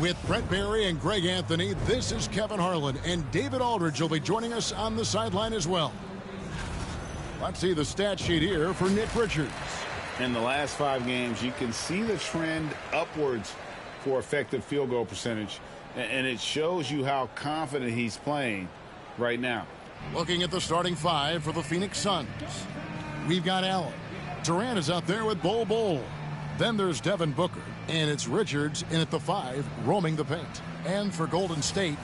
With Brett Barry and Greg Anthony, this is Kevin Harlan, and David Aldridge will be joining us on the sideline as well. Let's see the stat sheet here for Nick Richards. In the last 5 games, you can see the trend upwards for effective field goal percentage, and it shows you how confident he's playing right now. Looking at the starting 5 for the Phoenix Suns. We've got Allen. Durant is out there with Bol. Then there's Devin Booker, and it's Richards in at the 5, roaming the paint. And for Golden State,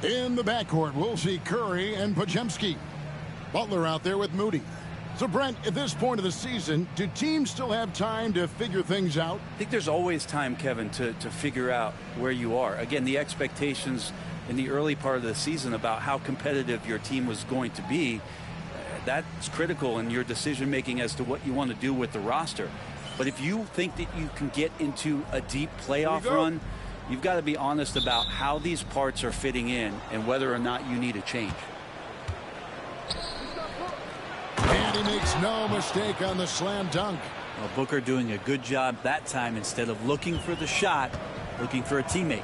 in the backcourt, we'll see Curry and Podziemski. Butler out there with Moody. So, Brent, at this point of the season, do teams still have time to figure things out? I think there's always time, Kevin, to figure out where you are. Again, the expectations in the early part of the season about how competitive your team was going to be, that's critical in your decision-making as to what you want to do with the roster. But if you think that you can get into a deep playoff run, you've got to be honest about how these parts are fitting in and whether or not you need a change. And he makes no mistake on the slam dunk. Well, Booker doing a good job that time instead of looking for the shot, looking for a teammate.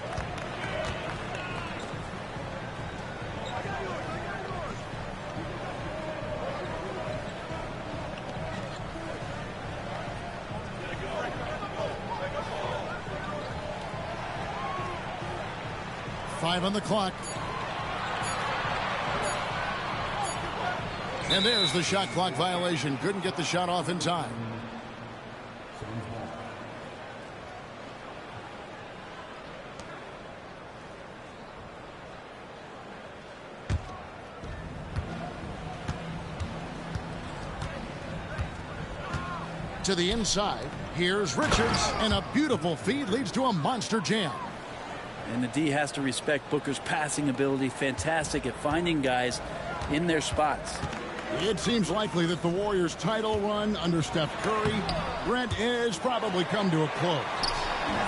Five on the clock. And there's the shot clock violation. Couldn't get the shot off in time. To the inside. Here's Richards. And a beautiful feed leads to a monster jam. And the D has to respect Booker's passing ability. Fantastic at finding guys in their spots. It seems likely that the Warriors' title run under Steph Curry, Brent, has probably come to a close.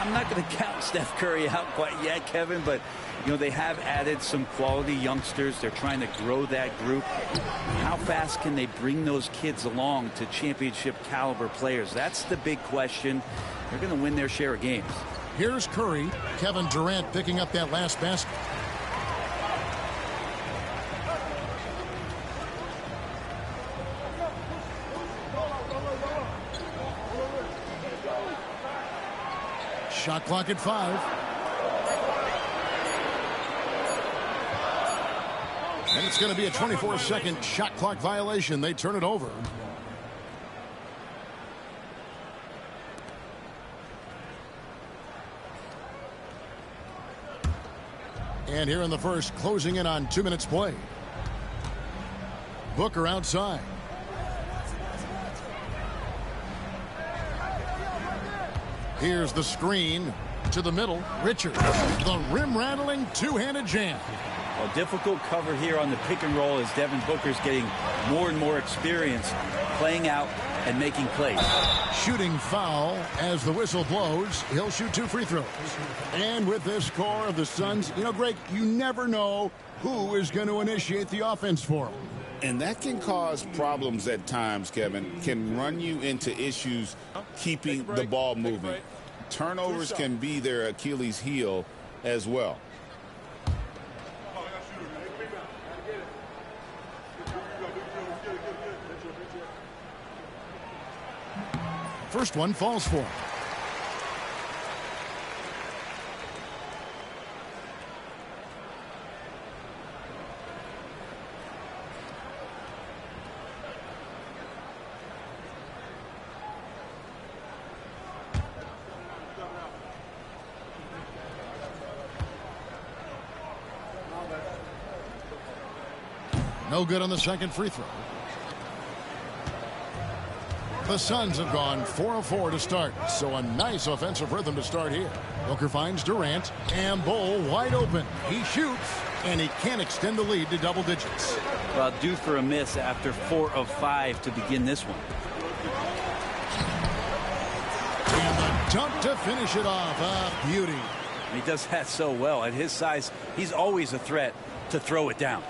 I'm not going to count Steph Curry out quite yet, Kevin, but you know they have added some quality youngsters. They're trying to grow that group. How fast can they bring those kids along to championship caliber players? That's the big question. They're going to win their share of games. Here's Curry. Kevin Durant picking up that last basket. Shot clock at 5. And it's going to be a 24-second shot clock violation. They turn it over. And here in the first, closing in on 2 minutes play. Booker outside. Here's the screen to the middle. Richards, the rim-rattling two-handed jam. A difficult cover here on the pick and roll as Devin Booker's getting more and more experience playing out and making plays. Shooting foul as the whistle blows. He'll shoot 2 free throws. And with this score of the Suns, you know, Greg, you never know who is going to initiate the offense for them. And that can cause problems at times, Kevin. Can run you into issues keeping the ball moving. Turnovers can be their Achilles heel as well. First one falls for him. No good on the second free throw. The Suns have gone 4 of 4 to start, so a nice offensive rhythm to start here. Booker finds Durant, and Bol wide open. He shoots, and he can't extend the lead to double digits. Well, due for a miss after 4 of 5 to begin this one. And the dunk to finish it off. A beauty. He does that so well. At his size, he's always a threat to throw it down.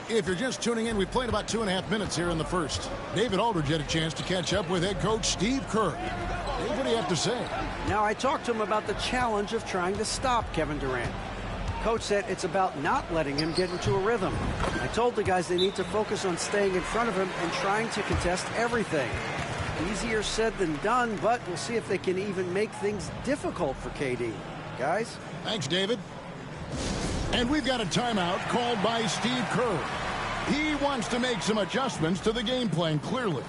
If you're just tuning in, we've played about 2.5 minutes here in the first. David Aldridge had a chance to catch up with head coach Steve Kerr. Dave, what do you have to say? Now, I talked to him about the challenge of trying to stop Kevin Durant. Coach said it's about not letting him get into a rhythm. I told the guys they need to focus on staying in front of him and trying to contest everything. Easier said than done, but we'll see if they can even make things difficult for KD. Guys? Thanks, David. And we've got a timeout called by Steve Kerr. He wants to make some adjustments to the game plan, clearly.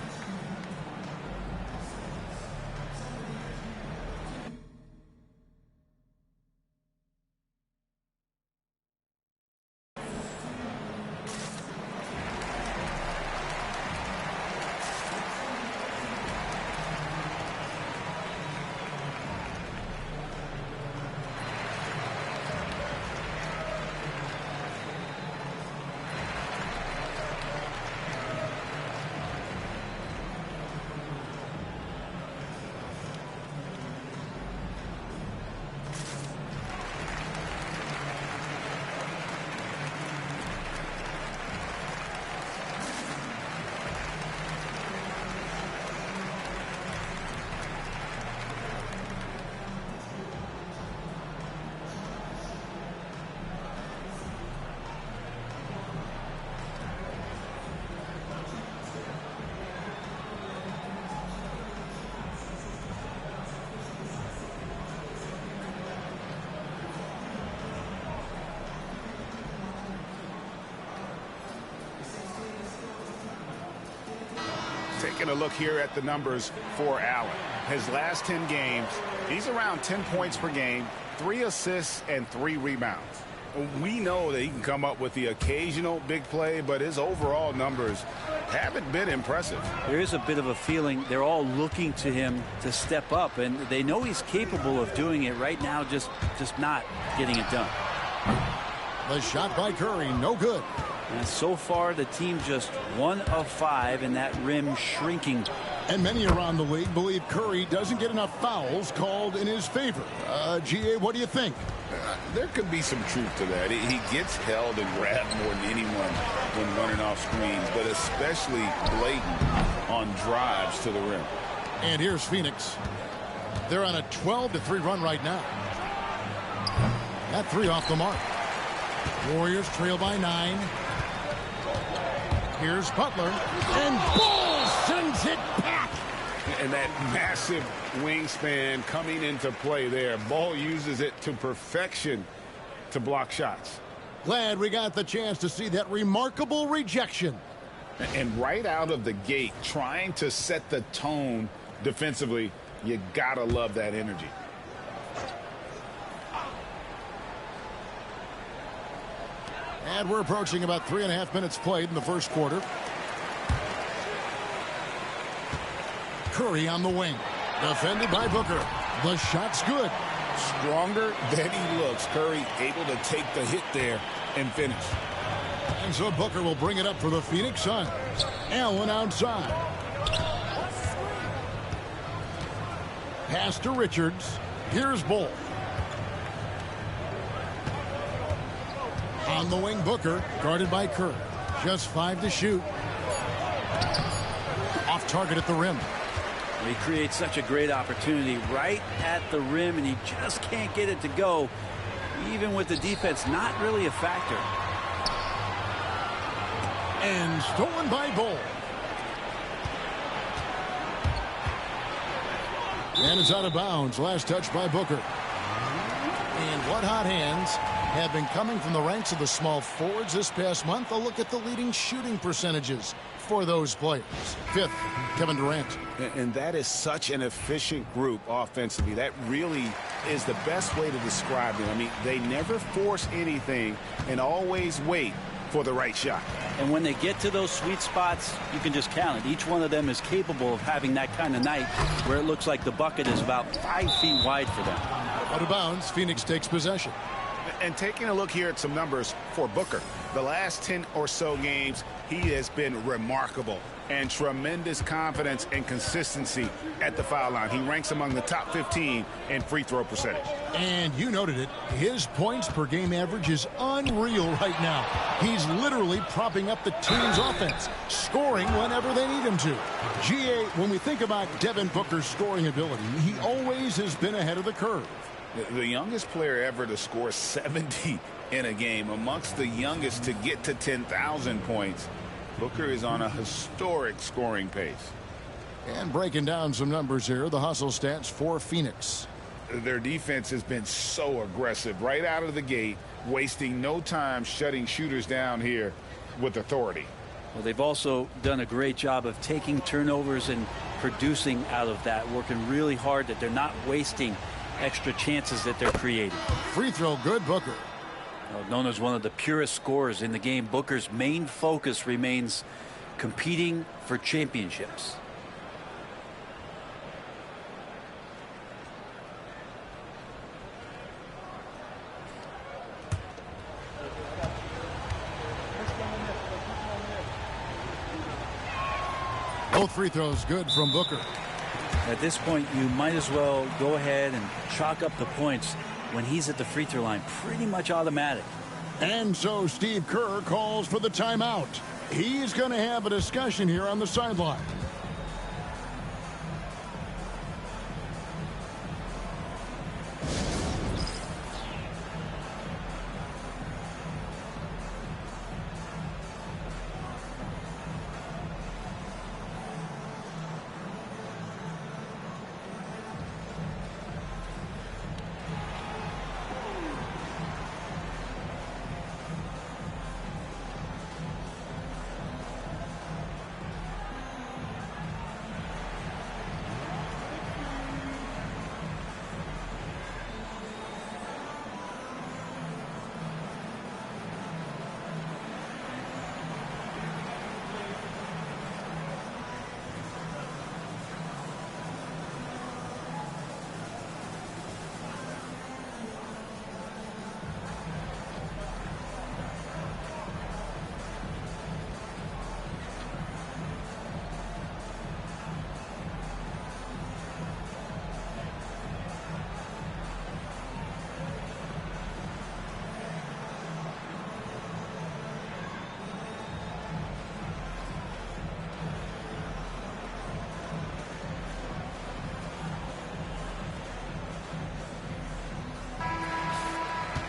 Taking a look here at the numbers for Allen. His last 10 games, he's around 10 points per game, 3 assists, and 3 rebounds. We know that he can come up with the occasional big play, but his overall numbers haven't been impressive. There is a bit of a feeling they're all looking to him to step up, and they know he's capable of doing it right now, just not getting it done. The shot by Curry, no good. And so far, the team just 1 of 5, and that rim shrinking. And many around the league believe Curry doesn't get enough fouls called in his favor. GA, what do you think? There could be some truth to that. He gets held and grabbed more than anyone when running off screens, but especially blatant on drives to the rim. And here's Phoenix. They're on a 12-3 run right now. That 3 off the mark. Warriors trail by 9. Here's Butler. And Ball sends it back. And that massive wingspan coming into play there. Ball uses it to perfection to block shots. Glad we got the chance to see that remarkable rejection. And right out of the gate, trying to set the tone defensively, you gotta love that energy. And we're approaching about 3.5 minutes played in the first quarter. Curry on the wing. Defended by Booker. The shot's good. Stronger than he looks. Curry able to take the hit there and finish. And so Booker will bring it up for the Phoenix Suns. Allen outside. Pass to Richards. Here's Bull. On the wing, Booker, guarded by Kerr. Just 5 to shoot. Off target at the rim. He creates such a great opportunity right at the rim, and he just can't get it to go. Even with the defense not really a factor. And stolen by Bull. And it's out of bounds. Last touch by Booker. And what hot hands have been coming from the ranks of the small forwards this past month. A look at the leading shooting percentages for those players. 5th, Kevin Durant. And that is such an efficient group offensively. That really is the best way to describe them. I mean, they never force anything and always wait for the right shot. And when they get to those sweet spots, you can just count it. Each one of them is capable of having that kind of night where it looks like the bucket is about 5 feet wide for them. Out of bounds, Phoenix takes possession. And taking a look here at some numbers for Booker, the last 10 or so games, he has been remarkable and tremendous confidence and consistency at the foul line. He ranks among the top 15 in free throw percentage. And you noted it. His points per game average is unreal right now. He's literally propping up the team's offense, scoring whenever they need him to. GA, when we think about Devin Booker's scoring ability, he always has been ahead of the curve. The youngest player ever to score 70 in a game, amongst the youngest to get to 10,000 points. Booker is on a historic scoring pace. And breaking down some numbers here, the hustle stats for Phoenix. Their defense has been so aggressive right out of the gate, wasting no time shutting shooters down here with authority. Well, they've also done a great job of taking turnovers and producing out of that, working really hard that they're not wasting extra chances that they're creating. Free throw good, Booker. Known as one of the purest scorers in the game, Booker's main focus remains competing for championships. Both free throws good from Booker. At this point, you might as well go ahead and chalk up the points when he's at the free throw line. Pretty much automatic. And so Steve Kerr calls for the timeout. He's going to have a discussion here on the sideline.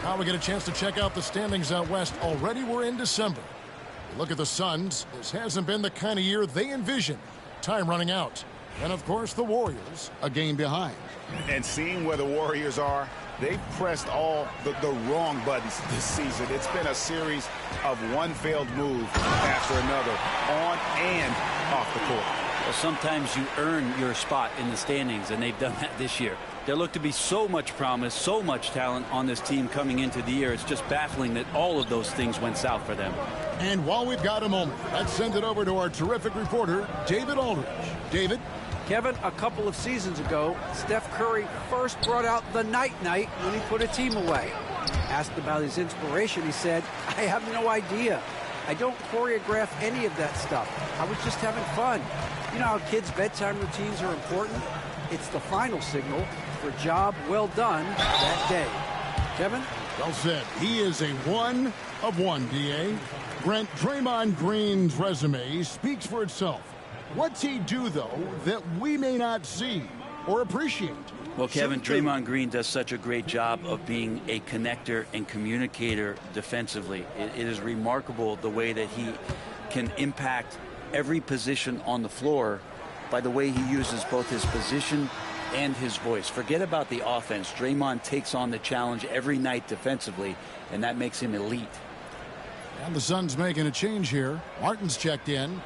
Now we get a chance to check out the standings out west. Already we're in December. Look at the Suns. This hasn't been the kind of year they envisioned. Time running out. And, of course, the Warriors, a game behind. And seeing where the Warriors are, they've pressed all the wrong buttons this season. It's been a series of one failed move after another, on and off the court. Well, sometimes you earn your spot in the standings, and they've done that this year. There looked to be so much promise, so much talent on this team coming into the year. It's just baffling that all of those things went south for them. And while we've got a moment, let's send it over to our terrific reporter, David Aldridge. David? Kevin, a couple of seasons ago, Steph Curry first brought out the night-night when he put a team away. Asked about his inspiration, he said, I have no idea. I don't choreograph any of that stuff. I was just having fun. You know how kids' bedtime routines are important? It's the final signal for a job well done that day. Kevin? Well said. He is a one of one, D.A. Brent, Draymond Green's resume speaks for itself. What's he do, though, that we may not see or appreciate? Well, Kevin, Draymond Green does such a great job of being a connector and communicator defensively. It is remarkable the way that he can impact every position on the floor by the way he uses both his position and his voice. Forget about the offense. Draymond takes on the challenge every night defensively, and that makes him elite. And the Suns making a change here. Martin's checked in.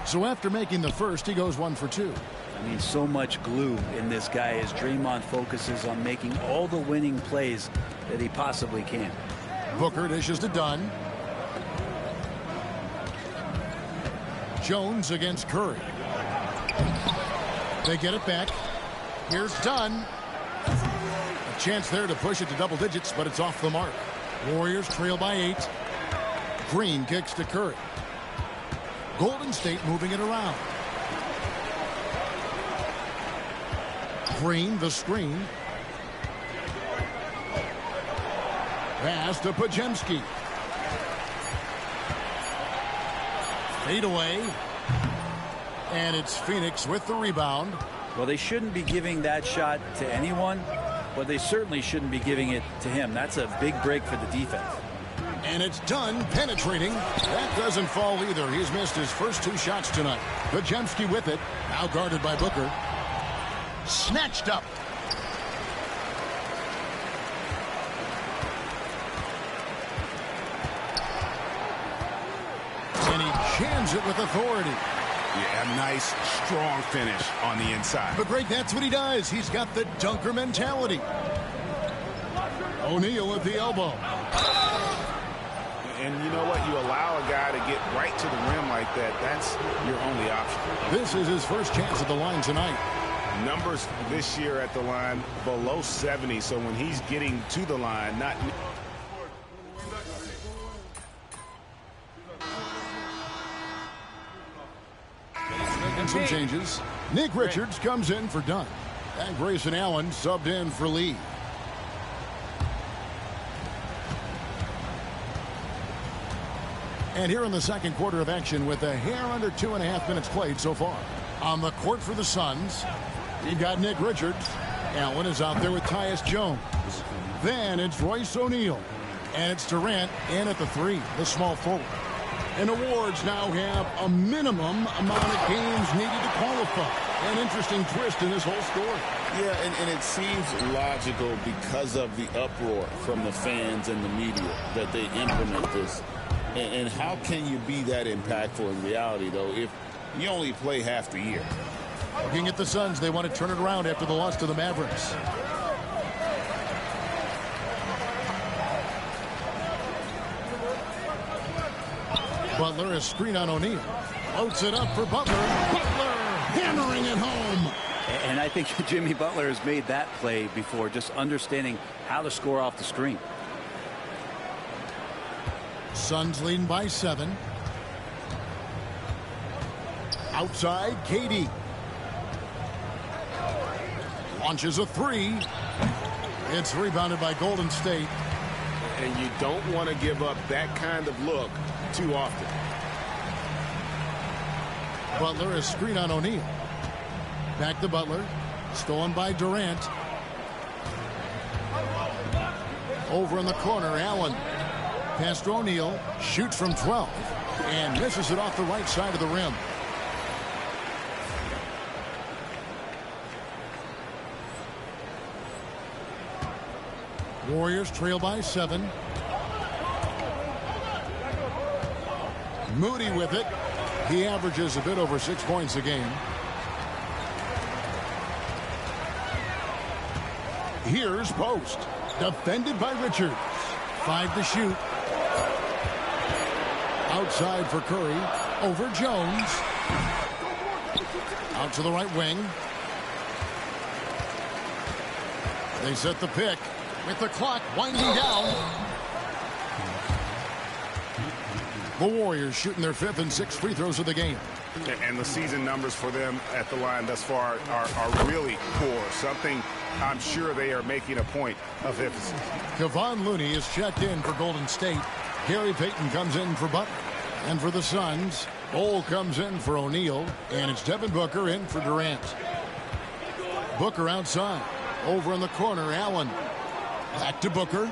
So after making the first, he goes 1 for 2. I mean, so much glue in this guy as Draymond focuses on making all the winning plays that he possibly can. Booker dishes to Dunn. Jones against Curry. They get it back. Here's Dunn. A chance there to push it to double digits, but it's off the mark. Warriors trail by 8. Green kicks to Curry. Golden State moving it around. Green, the screen. Pass to Pajemski. Fade away. And it's Phoenix with the rebound. Well, they shouldn't be giving that shot to anyone, but they certainly shouldn't be giving it to him. That's a big break for the defense. And it's Dunn penetrating. That doesn't fall either. He's missed his first 2 shots tonight. Pajemski with it. Now guarded by Booker. Snatched up. And he jams it with authority. Yeah, a nice, strong finish on the inside. But Greg, that's what he does. He's got the dunker mentality. O'Neal at the elbow. And you know what? You allow a guy to get right to the rim like that. That's your only option. This is his first chance at the line tonight. Numbers this year at the line below 70. So when he's getting to the line, not... Making some changes. Nick Richards comes in for Dunn. And Grayson Allen subbed in for Lee. And here in the second quarter of action with a hair under 2.5 minutes played so far. On the court for the Suns, you've got Nick Richards. Allen is out there with Tyus Jones. Then it's Royce O'Neal. And it's Durant in at the 3, the small forward. And awards now have a minimum amount of games needed to qualify. An interesting twist in this whole story. Yeah, and it seems logical because of the uproar from the fans and the media that they implement this. And how can you be that impactful in reality, though, if you only play half the year? Looking at the Suns, they want to turn it around after the loss to the Mavericks. Butler, a screen on O'Neal. Floats it up for Butler. Butler hammering it home. And I think Jimmy Butler has made that play before, just understanding how to score off the screen. Suns leading by 7. Outside, KD. Launches a 3. It's rebounded by Golden State. And you don't want to give up that kind of look too often. Butler, a screen on O'Neal. Back to Butler. Stolen by Durant. Over in the corner, Allen. Pass to O'Neal. Shoots from 12. And misses it off the right side of the rim. Warriors trail by 7. Moody with it. He averages a bit over 6 points a game. Here's Post. Defended by Richards. 5 to shoot. Outside for Curry. Over Jones. Out to the right wing. They set the pick with the clock winding down. The Warriors shooting their 5th and 6th free throws of the game. And the season numbers for them at the line thus far are really poor. Something I'm sure they are making a point of emphasis. Kevon Looney is checked in for Golden State. Gary Payton comes in for Butler. And for the Suns, Bol comes in for O'Neal. And it's Devin Booker in for Durant. Booker outside. Over in the corner, Allen. Back to Booker.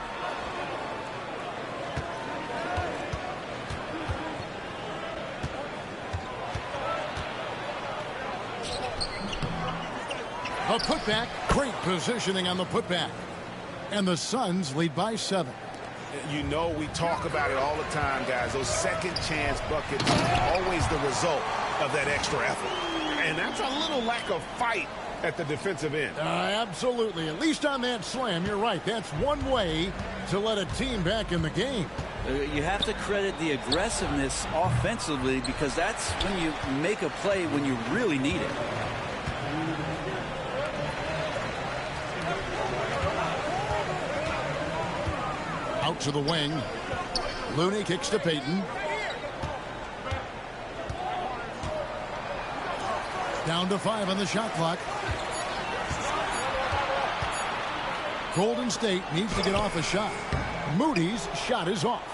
A putback. Great positioning on the putback. And the Suns lead by 7. You know, we talk about it all the time, guys. Those second chance buckets are always the result of that extra effort. And that's a little lack of fight at the defensive end. Absolutely. At least on that slam, you're right. That's one way to let a team back in the game. You have to credit the aggressiveness offensively, because that's when you make a play when you really need it. Out to the wing. Looney kicks to Payton. Down to 5 on the shot clock. Golden State needs to get off a shot. Moody's shot is off.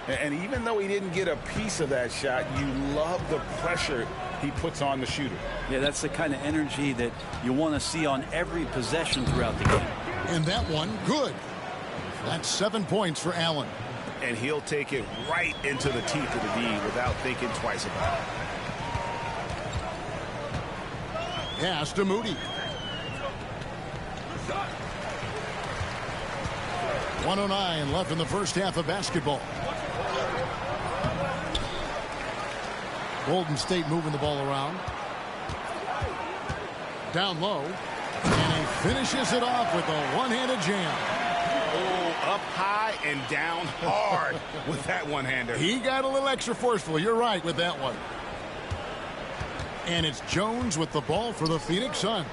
And even though he didn't get a piece of that shot, you love the pressure he puts on the shooter. Yeah, that's the kind of energy that you want to see on every possession throughout the game. And that one, good. That's 7 points for Allen. And he'll take it right into the teeth of the D without thinking twice about it. Pass to Moody. 1:09 left in the first half of basketball. Golden State moving the ball around. Down low. And he finishes it off with a one-handed jam. Oh, up high and down hard with that one-hander. He got a little extra forceful. You're right with that one. And it's Jones with the ball for the Phoenix Suns.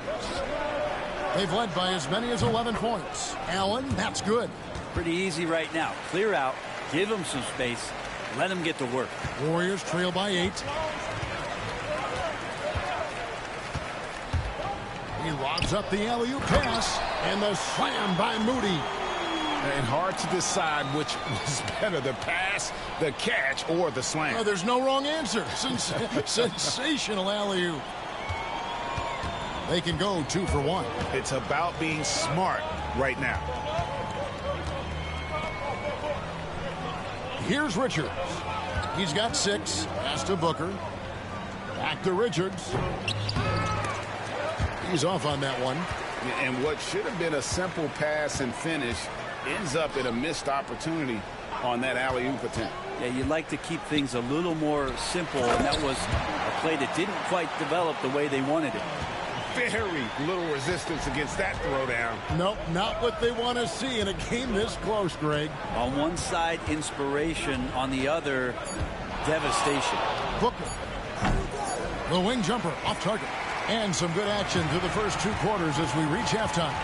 They've led by as many as 11 points. Allen, that's good. Pretty easy right now. Clear out, give him some space, let him get to work. Warriors trail by 8. He lobs up the alley-oop pass, and the slam by Moody. And hard to decide which was better, the pass, the catch, or the slam. Oh, there's no wrong answer. Sensational alley-oop. They can go 2 for 1. It's about being smart right now. Here's Richards. He's got 6. Pass to Booker. Back to Richards. He's off on that one. And what should have been a simple pass and finish ends up in a missed opportunity on that alley-oop attempt. Yeah, you'd like to keep things a little more simple, and that was a play that didn't quite develop the way they wanted it. Very little resistance against that throwdown. Nope, not what they want to see in a game this close, Greg. On one side, inspiration. On the other, devastation. Booker. The wing jumper off target. And some good action through the first 2 quarters as we reach halftime.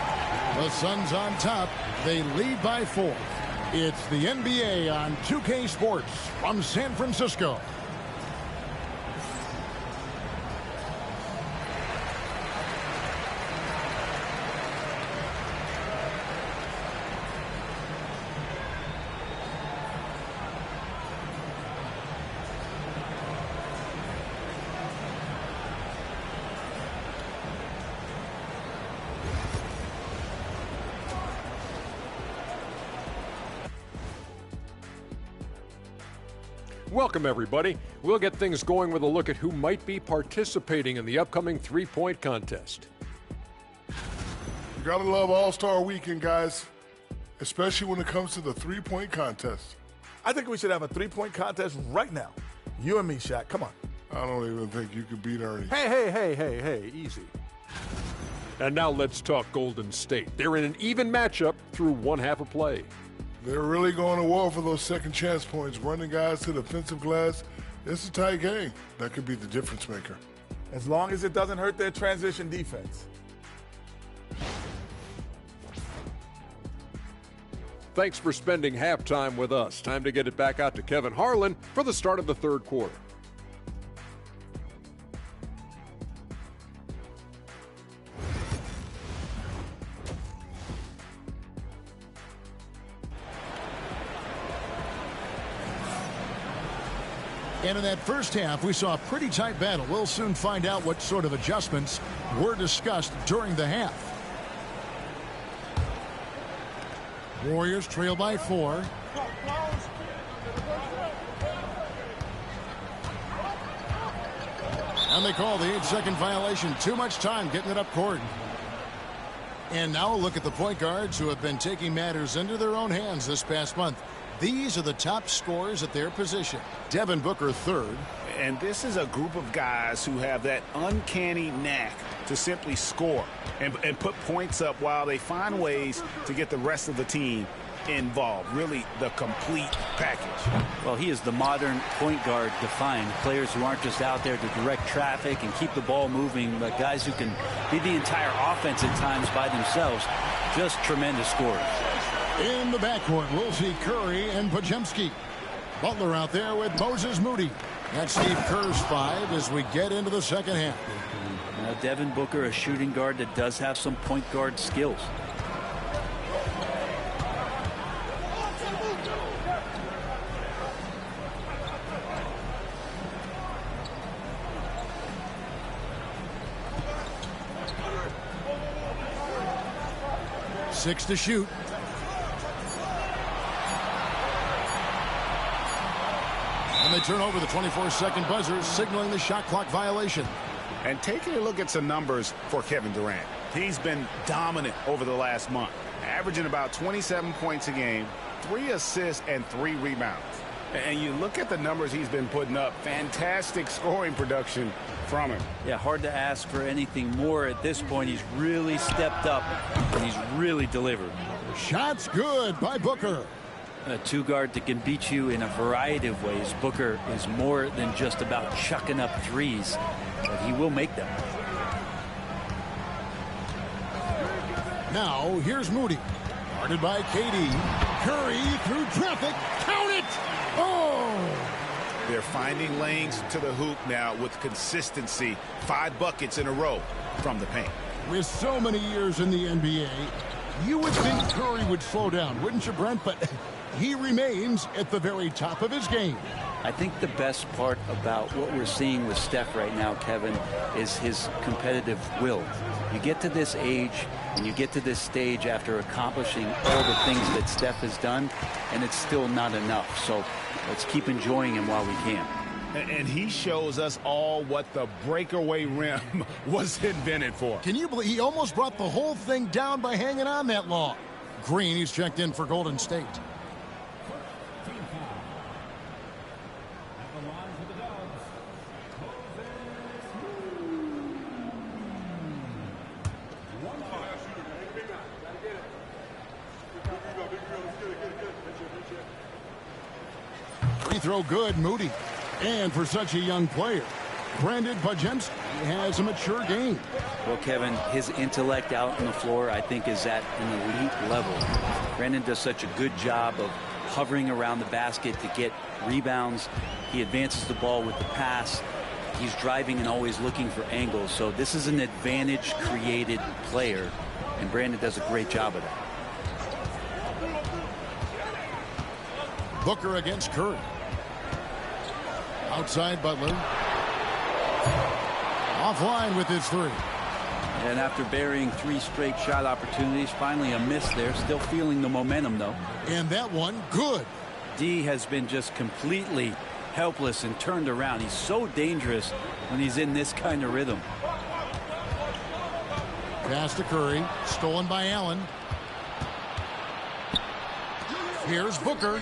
The Suns on top. They lead by 4. It's the NBA on 2K Sports from San Francisco. Welcome, everybody. We'll get things going with a look at who might be participating in the upcoming three-point contest. You gotta love All-Star Weekend, guys, especially when it comes to the three-point contest. I think we should have a three-point contest right now. You and me, Shaq. Come on. I don't even think you could beat Ernie. Hey, easy. And now let's talk Golden State. They're in an even matchup through one half of play. They're really going to war for those second chance points, running guys to the offensive glass. It's a tight game. That could be the difference maker. As long as it doesn't hurt their transition defense. Thanks for spending halftime with us. Time to get it back out to Kevin Harlan for the start of the third quarter. And in that first half, we saw a pretty tight battle. We'll soon find out what sort of adjustments were discussed during the half. Warriors trail by 4. And they call the 8-second violation. Too much time getting it up court. And now a look at the point guards who have been taking matters into their own hands this past month. These are the top scorers at their position. Devin Booker, 3rd. And this is a group of guys who have that uncanny knack to simply score and put points up while they find ways to get the rest of the team involved. Really the complete package. Well, he is the modern point guard defined. Players who aren't just out there to direct traffic and keep the ball moving, but guys who can be the entire offense at times by themselves. Just tremendous scorers. In the backcourt, we'll see Curry and Podziemski. Butler out there with Moses Moody. That's Steve Kerr's 5 as we get into the second half. Now, Devin Booker, a shooting guard that does have some point guard skills. Six to shoot. And they turn over the 24-second buzzer, signaling the shot clock violation. And taking a look at some numbers for Kevin Durant. He's been dominant over the last month, averaging about 27 points a game, 3 assists, and 3 rebounds. And you look at the numbers he's been putting up, fantastic scoring production from him. Yeah, hard to ask for anything more at this point. He's really stepped up, and he's really delivered. Shots good by Booker. A two guard that can beat you in a variety of ways. Booker is more than just about chucking up threes, but he will make them. Now, here's Moody. Guarded by KD. Curry through traffic. Count it! Oh! They're finding lanes to the hoop now with consistency. 5 buckets in a row from the paint. With so many years in the NBA, you would think Curry would slow down, wouldn't you, Brent? But he remains at the very top of his game. I think the best part about what we're seeing with Steph right now, Kevin, is his competitive will. You get to this age and you get to this stage after accomplishing all the things that Steph has done, and it's still not enough. So let's keep enjoying him while we can. And he shows us all what the breakaway rim was invented for. Can you believe he almost brought the whole thing down by hanging on that long? Green, he's checked in for Golden State. Free throw good, Moody. And for such a young player, Brandon Podziemski has a mature game. Well, Kevin, his intellect out on the floor, I think, is at an elite level. Brandon does such a good job of hovering around the basket to get rebounds. He advances the ball with the pass. He's driving and always looking for angles. So this is an advantage-created player, and Brandon does a great job of that. Booker against Curry. Outside Butler. Offline with his 3. And after burying 3 straight shot opportunities, finally a miss there. Still feeling the momentum, though. And that one, good. D has been just completely helpless and turned around. He's so dangerous when he's in this kind of rhythm. Pass to Curry. Stolen by Allen. Here's Booker.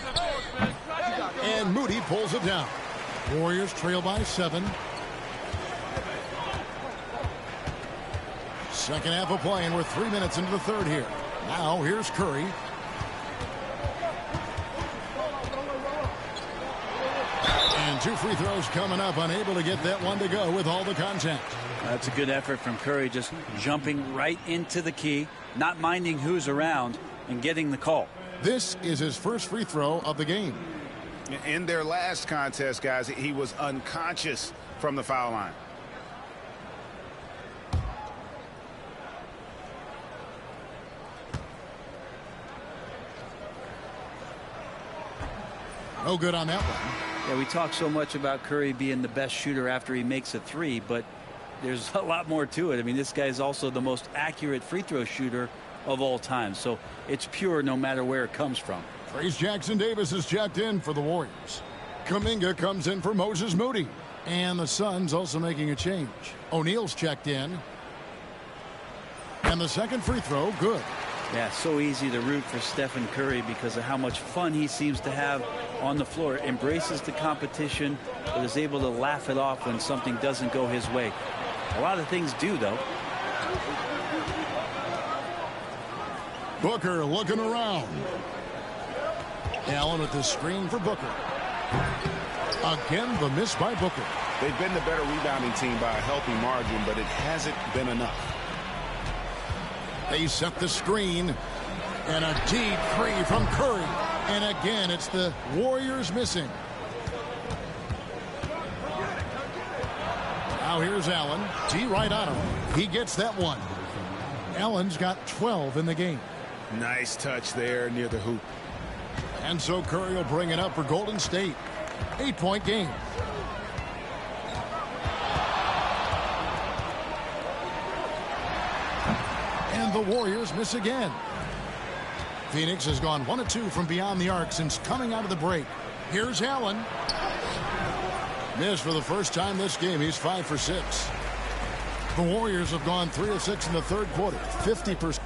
And Moody pulls it down. Warriors trail by 7. Second half of play, and we're 3 minutes into the third here. Now, here's Curry. And 2 free throws coming up, unable to get that one to go with all the contact. That's a good effort from Curry, just jumping right into the key, not minding who's around, and getting the call. This is his first free throw of the game. In their last contest, guys, he was unconscious from the foul line. No good on that one. Yeah, we talk so much about Curry being the best shooter after he makes a 3, but there's a lot more to it. I mean, this guy's also the most accurate free throw shooter of all time. So it's pure no matter where it comes from. Trace Jackson-Davis is checked in for the Warriors. Kuminga comes in for Moses Moody. And the Suns also making a change. O'Neal's checked in. And the second free throw, good. Yeah, so easy to root for Stephen Curry because of how much fun he seems to have on the floor. Embraces the competition, but is able to laugh it off when something doesn't go his way. A lot of things do, though. Booker looking around. Allen with the screen for Booker. Again, the miss by Booker. They've been the better rebounding team by a healthy margin, but it hasn't been enough. They set the screen. And a deep three from Curry. And again, it's the Warriors missing. Now here's Allen. T right on him. He gets that one. Allen's got 12 in the game. Nice touch there near the hoop. And so Curry will bring it up for Golden State. 8-point game. And the Warriors miss again. Phoenix has gone 1 of 2 from beyond the arc since coming out of the break. Here's Allen. Missed for the first time this game. He's 5 for 6. The Warriors have gone 3 of 6 in the third quarter. 50%.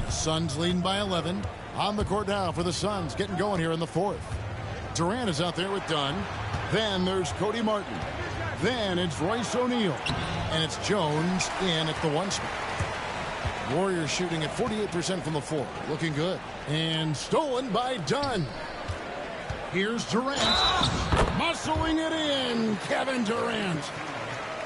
Suns leading by 11. On the court now for the Suns, getting going here in the fourth. Durant is out there with Dunn. Then there's Cody Martin. Then it's Royce O'Neal. And it's Jones in at the 1 spot. Warriors shooting at 48% from the floor. Looking good. And stolen by Dunn. Here's Durant. Muscling it in. Kevin Durant.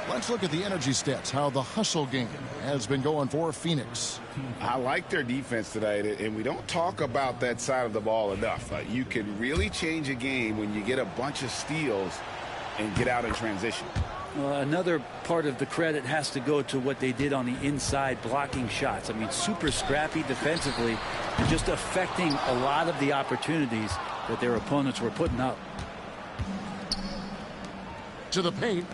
Let's look at the energy stats, how the hustle game has been going for Phoenix. I like their defense tonight, and we don't talk about that side of the ball enough. You can really change a game when you get a bunch of steals and get out in transition. Well, another part of the credit has to go to what they did on the inside, blocking shots. I mean, super scrappy defensively and just affecting a lot of the opportunities that their opponents were putting up. To the paint.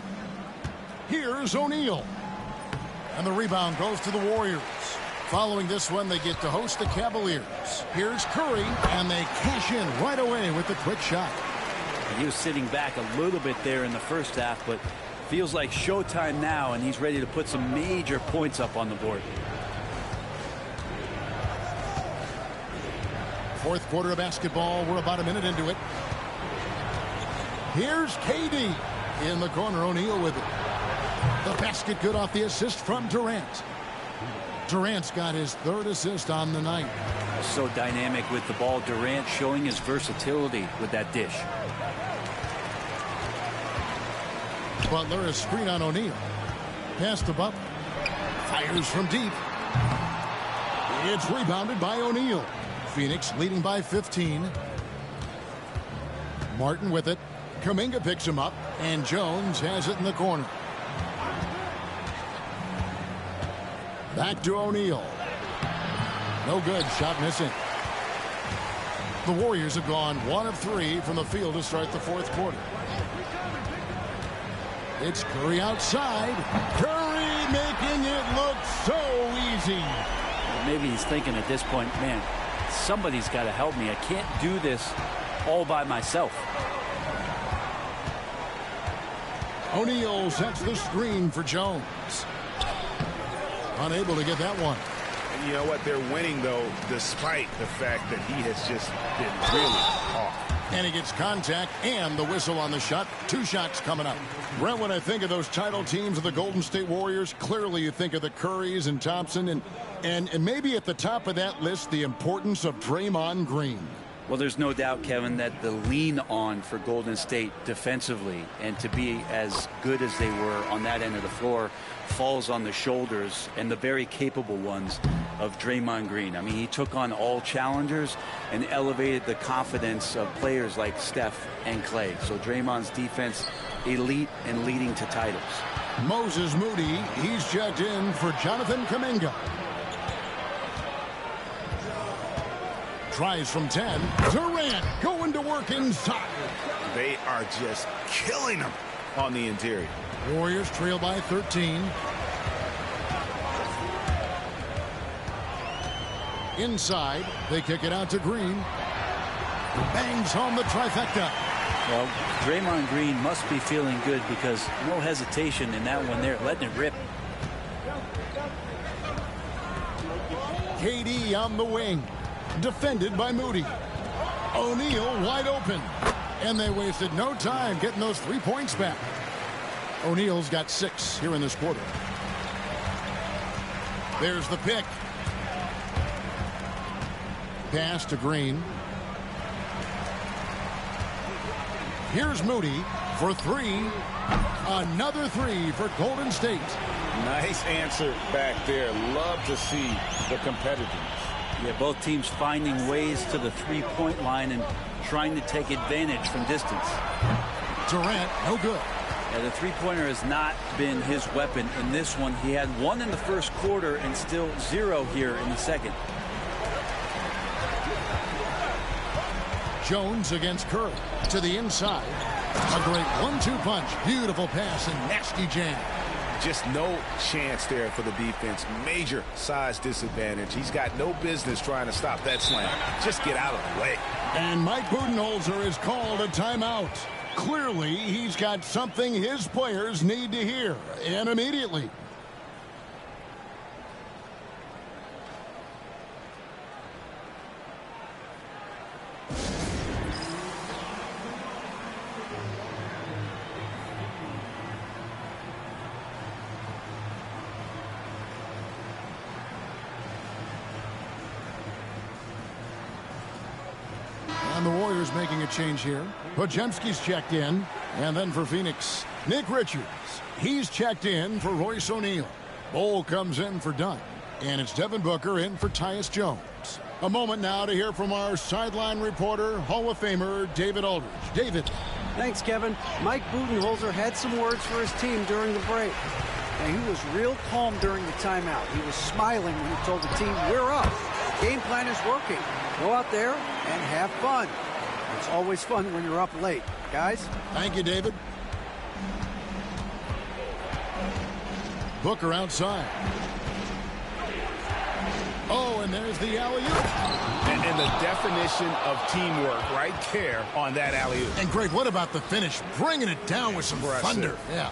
Here's O'Neal. And the rebound goes to the Warriors. Following this one, they get to host the Cavaliers. Here's Curry, and they cash in right away with the quick shot. He was sitting back a little bit there in the first half, but feels like showtime now, and he's ready to put some major points up on the board. Fourth quarter of basketball. We're about a minute into it. Here's KD. In the corner, O'Neal with it. The basket good off the assist from Durant. Durant's got his third assist on the night. So dynamic with the ball. Durant showing his versatility with that dish. Butler is screen on O'Neal. Pass to Butler. Fires from deep. It's rebounded by O'Neal. Phoenix leading by 15. Martin with it. Kuminga picks him up. And Jones has it in the corner. Back to O'Neal. No good. Shot missing. The Warriors have gone 1 of 3 from the field to start the fourth quarter. It's Curry outside. Curry making it look so easy. Maybe he's thinking at this point, man, somebody's got to help me. I can't do this all by myself. O'Neal sets the screen for Jones. Unable to get that one. And you know what? They're winning, though, despite the fact that he has just been really off. And he gets contact and the whistle on the shot. 2 shots coming up. Brent, when I think of those title teams of the Golden State Warriors, clearly you think of the Currys and Thompson and maybe at the top of that list, the importance of Draymond Green. Well, there's no doubt, Kevin, that the lean on for Golden State defensively and to be as good as they were on that end of the floor falls on the shoulders and the very capable ones of Draymond Green. I mean, he took on all challengers and elevated the confidence of players like Steph and Clay. So Draymond's defense elite and leading to titles. Moses Moody, he's checked in for Jonathan Kuminga. tries from 10. Durant going to work inside. They are just killing him on the interior. Warriors trail by 13. Inside, they kick it out to Green. Bangs home the trifecta. Well, Draymond Green must be feeling good because no hesitation in that one there, letting it rip. KD on the wing, defended by Moody. O'Neal wide open, and they wasted no time getting those 3 points back. O'Neal's got 6 here in this quarter. There's the pick. Pass to Green. Here's Moody for 3. Another 3 for Golden State. Nice answer back there. Love to see the competitiveness. Yeah, both teams finding ways to the three-point line and trying to take advantage from distance. Durant, no good. Yeah, the three-pointer has not been his weapon in this one. He had 1 in the first quarter and still 0 here in the second. Jones against Curry to the inside. A great 1-2 punch. Beautiful pass and nasty jam. Just no chance there for the defense. Major size disadvantage. He's got no business trying to stop that slam. Just get out of the way. And Mike Budenholzer is called a timeout. Clearly, he's got something his players need to hear, and immediately. And the Warriors making a change here. Podziemski's checked in. And then for Phoenix, Nick Richards. He's checked in for Royce O'Neal. Bol comes in for Dunn. And it's Devin Booker in for Tyus Jones. A moment now to hear from our sideline reporter, Hall of Famer David Aldridge. David. Thanks, Kevin. Mike Budenholzer had some words for his team during the break. And he was real calm during the timeout. He was smiling when he told the team, we're up. Game plan is working. Go out there and have fun. It's always fun when you're up late. Guys? Thank you, David. Booker outside. Oh, and there's the alley-oop. And the definition of teamwork right there on that alley-oop. And Greg, what about the finish? Bringing it down with some thunder. Yeah.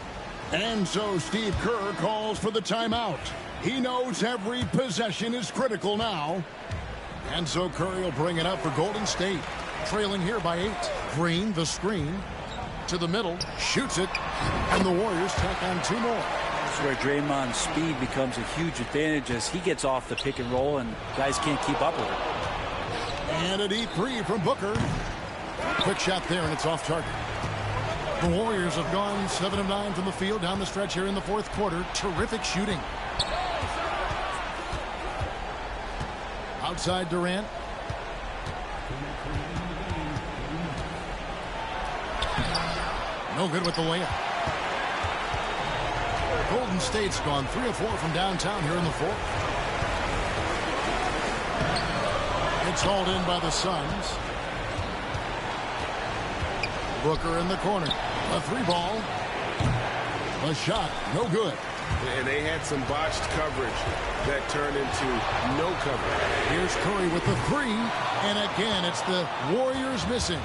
And so Steve Kerr calls for the timeout. He knows every possession is critical now. And so Curry will bring it up for Golden State. Trailing here by 8. Green, the screen. To the middle. Shoots it. And the Warriors tack on 2 more. That's where Draymond's speed becomes a huge advantage as he gets off the pick and roll and guys can't keep up with it. And a deep 3 from Booker. Quick shot there, and it's off target. The Warriors have gone 7 of 9 from the field down the stretch here in the 4th quarter. Terrific shooting. Outside Durant. No good with the layup. Golden State's gone 3 of 4 from downtown here in the 4th. It's hauled in by the Suns. Booker in the corner. A 3-ball. A shot. No good. And they had some botched coverage that turned into no coverage. Here's Curry with the 3. And again, it's the Warriors missing.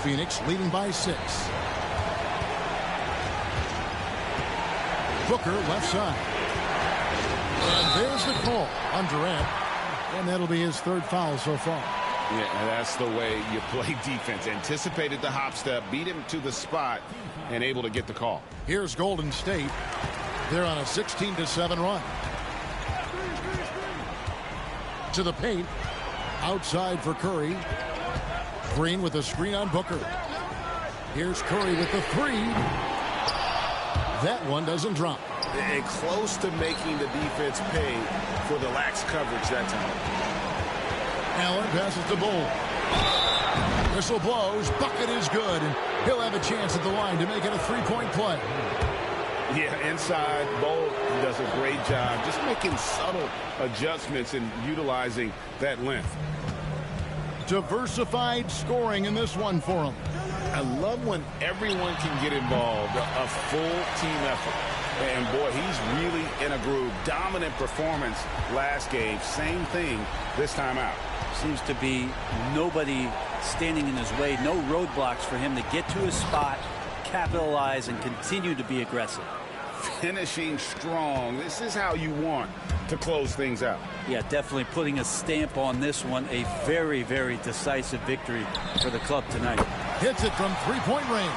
Phoenix leading by 6. Booker left side. And there's the call on Durant. And that'll be his 3rd foul so far. Yeah, that's the way you play defense. Anticipated the hop step, beat him to the spot, and able to get the call. Here's Golden State. They're on a 16-7 run. To the paint. Outside for Curry. Green with a screen on Booker. Here's Curry with the 3. That one doesn't drop. And close to making the defense pay for the lax coverage that time. Allen passes to Bol. Whistle blows. Bucket is good. And he'll have a chance at the line to make it a 3-point play. Yeah, inside, Bol does a great job just making subtle adjustments and utilizing that length. Diversified scoring in this one for him. I love when everyone can get involved, a full team effort. And boy, he's really in a groove. Dominant performance last game. Same thing this time out. Seems to be nobody standing in his way. No roadblocks for him to get to his spot, capitalize, and continue to be aggressive. Finishing strong. This is how you want to close things out. Yeah, definitely putting a stamp on this one. A very, very decisive victory for the club tonight. Hits it from three-point range.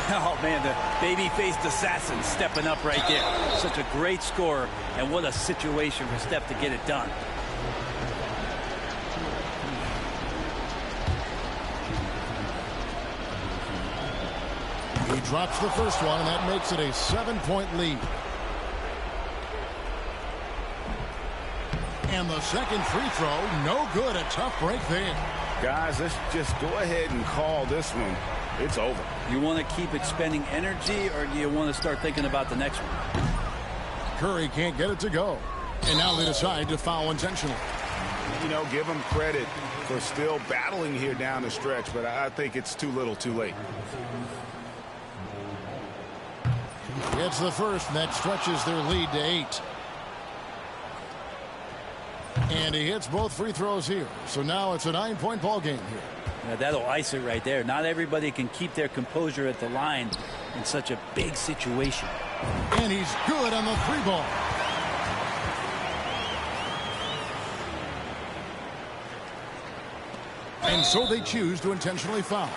Oh, man, the baby-faced assassin stepping up right there. Such a great scorer, and what a situation for Steph to get it done. He drops the first one, and that makes it a 7-point lead. And the second free throw, no good. A tough break there. Guys, let's just go ahead and call this one. It's over. You want to keep expending energy, or do you want to start thinking about the next one? Curry can't get it to go. And now they decide to foul intentionally. You know, give him credit for still battling here down the stretch, but I think it's too little too late. It's the first, and that stretches their lead to 8. And he hits both free throws here. So now it's a 9-point ball game here. Yeah, that'll ice it right there. Not everybody can keep their composure at the line in such a big situation. And he's good on the 3-ball. And so they choose to intentionally foul.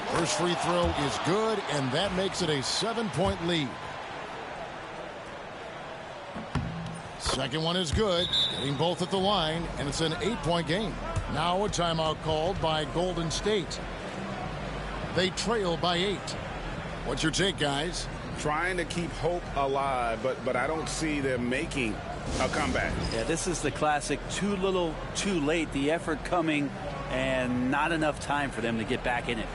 First free throw is good, and that makes it a 7-point lead. Second one is good, getting both at the line, and it's an 8-point game. Now a timeout called by Golden State. They trail by 8. What's your take, guys? Trying to keep hope alive, but I don't see them making a comeback. Yeah, this is the classic too little, too late. The effort coming and not enough time for them to get back in it.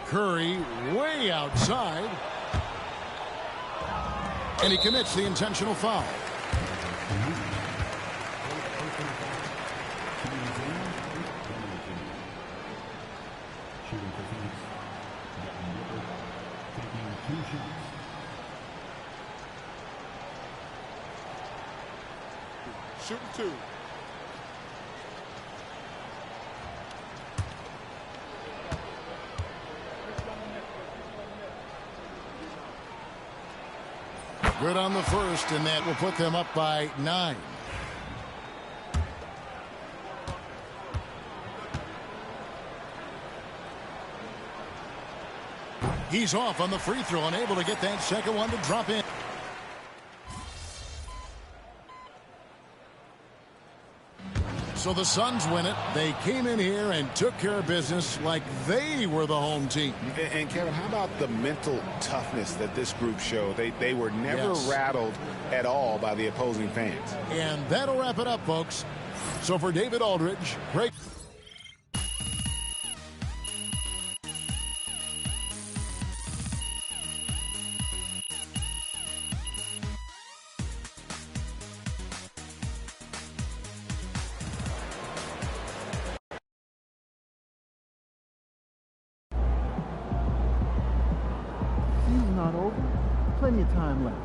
Curry way outside. And he commits the intentional foul. Shooting 2. Good on the first, and that will put them up by 9. He's off on the free throw, unable to get that second one to drop in. So the Suns win it. They came in here and took care of business like they were the home team. And Kevin, how about the mental toughness that this group showed? They were never rattled at all by the opposing fans. And that'll wrap it up, folks. So for David Aldridge, great. Season's not over. Plenty of time left.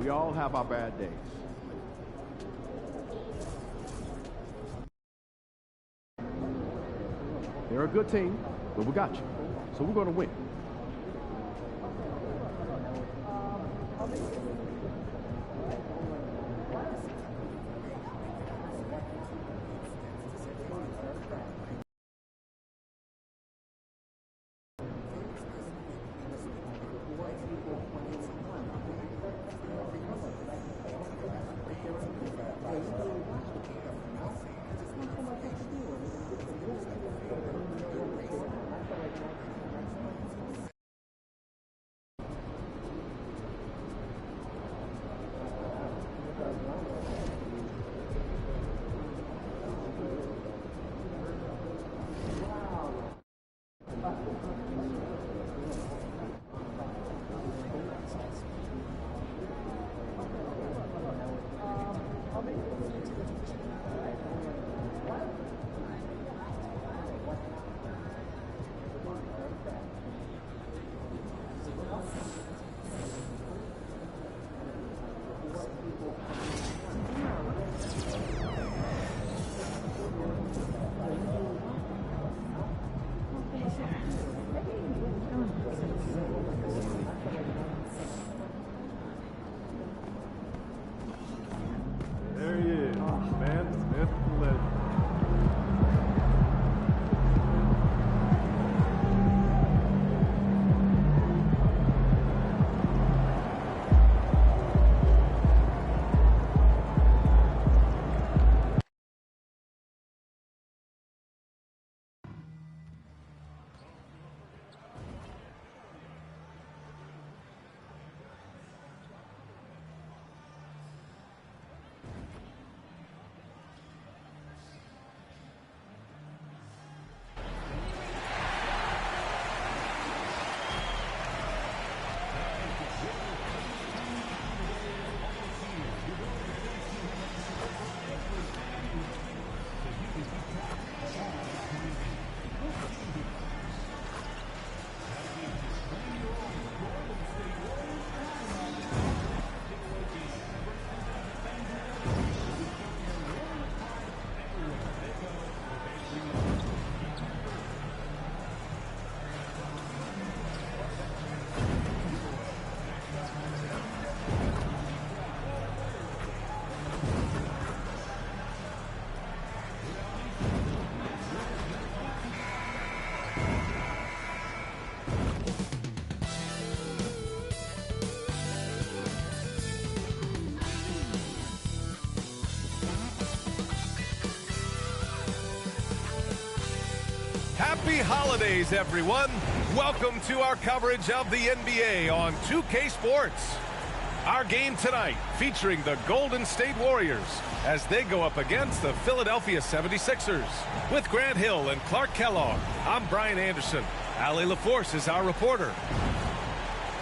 We all have our bad days. They're a good team, but we got you. So we're going to win. There he is, man, Smith, the legend. Happy holidays, everyone. Welcome to our coverage of the NBA on 2K Sports. Our game tonight featuring the Golden State Warriors as they go up against the Philadelphia 76ers. With Grant Hill and Clark Kellogg, I'm Brian Anderson. Ali LaForce is our reporter.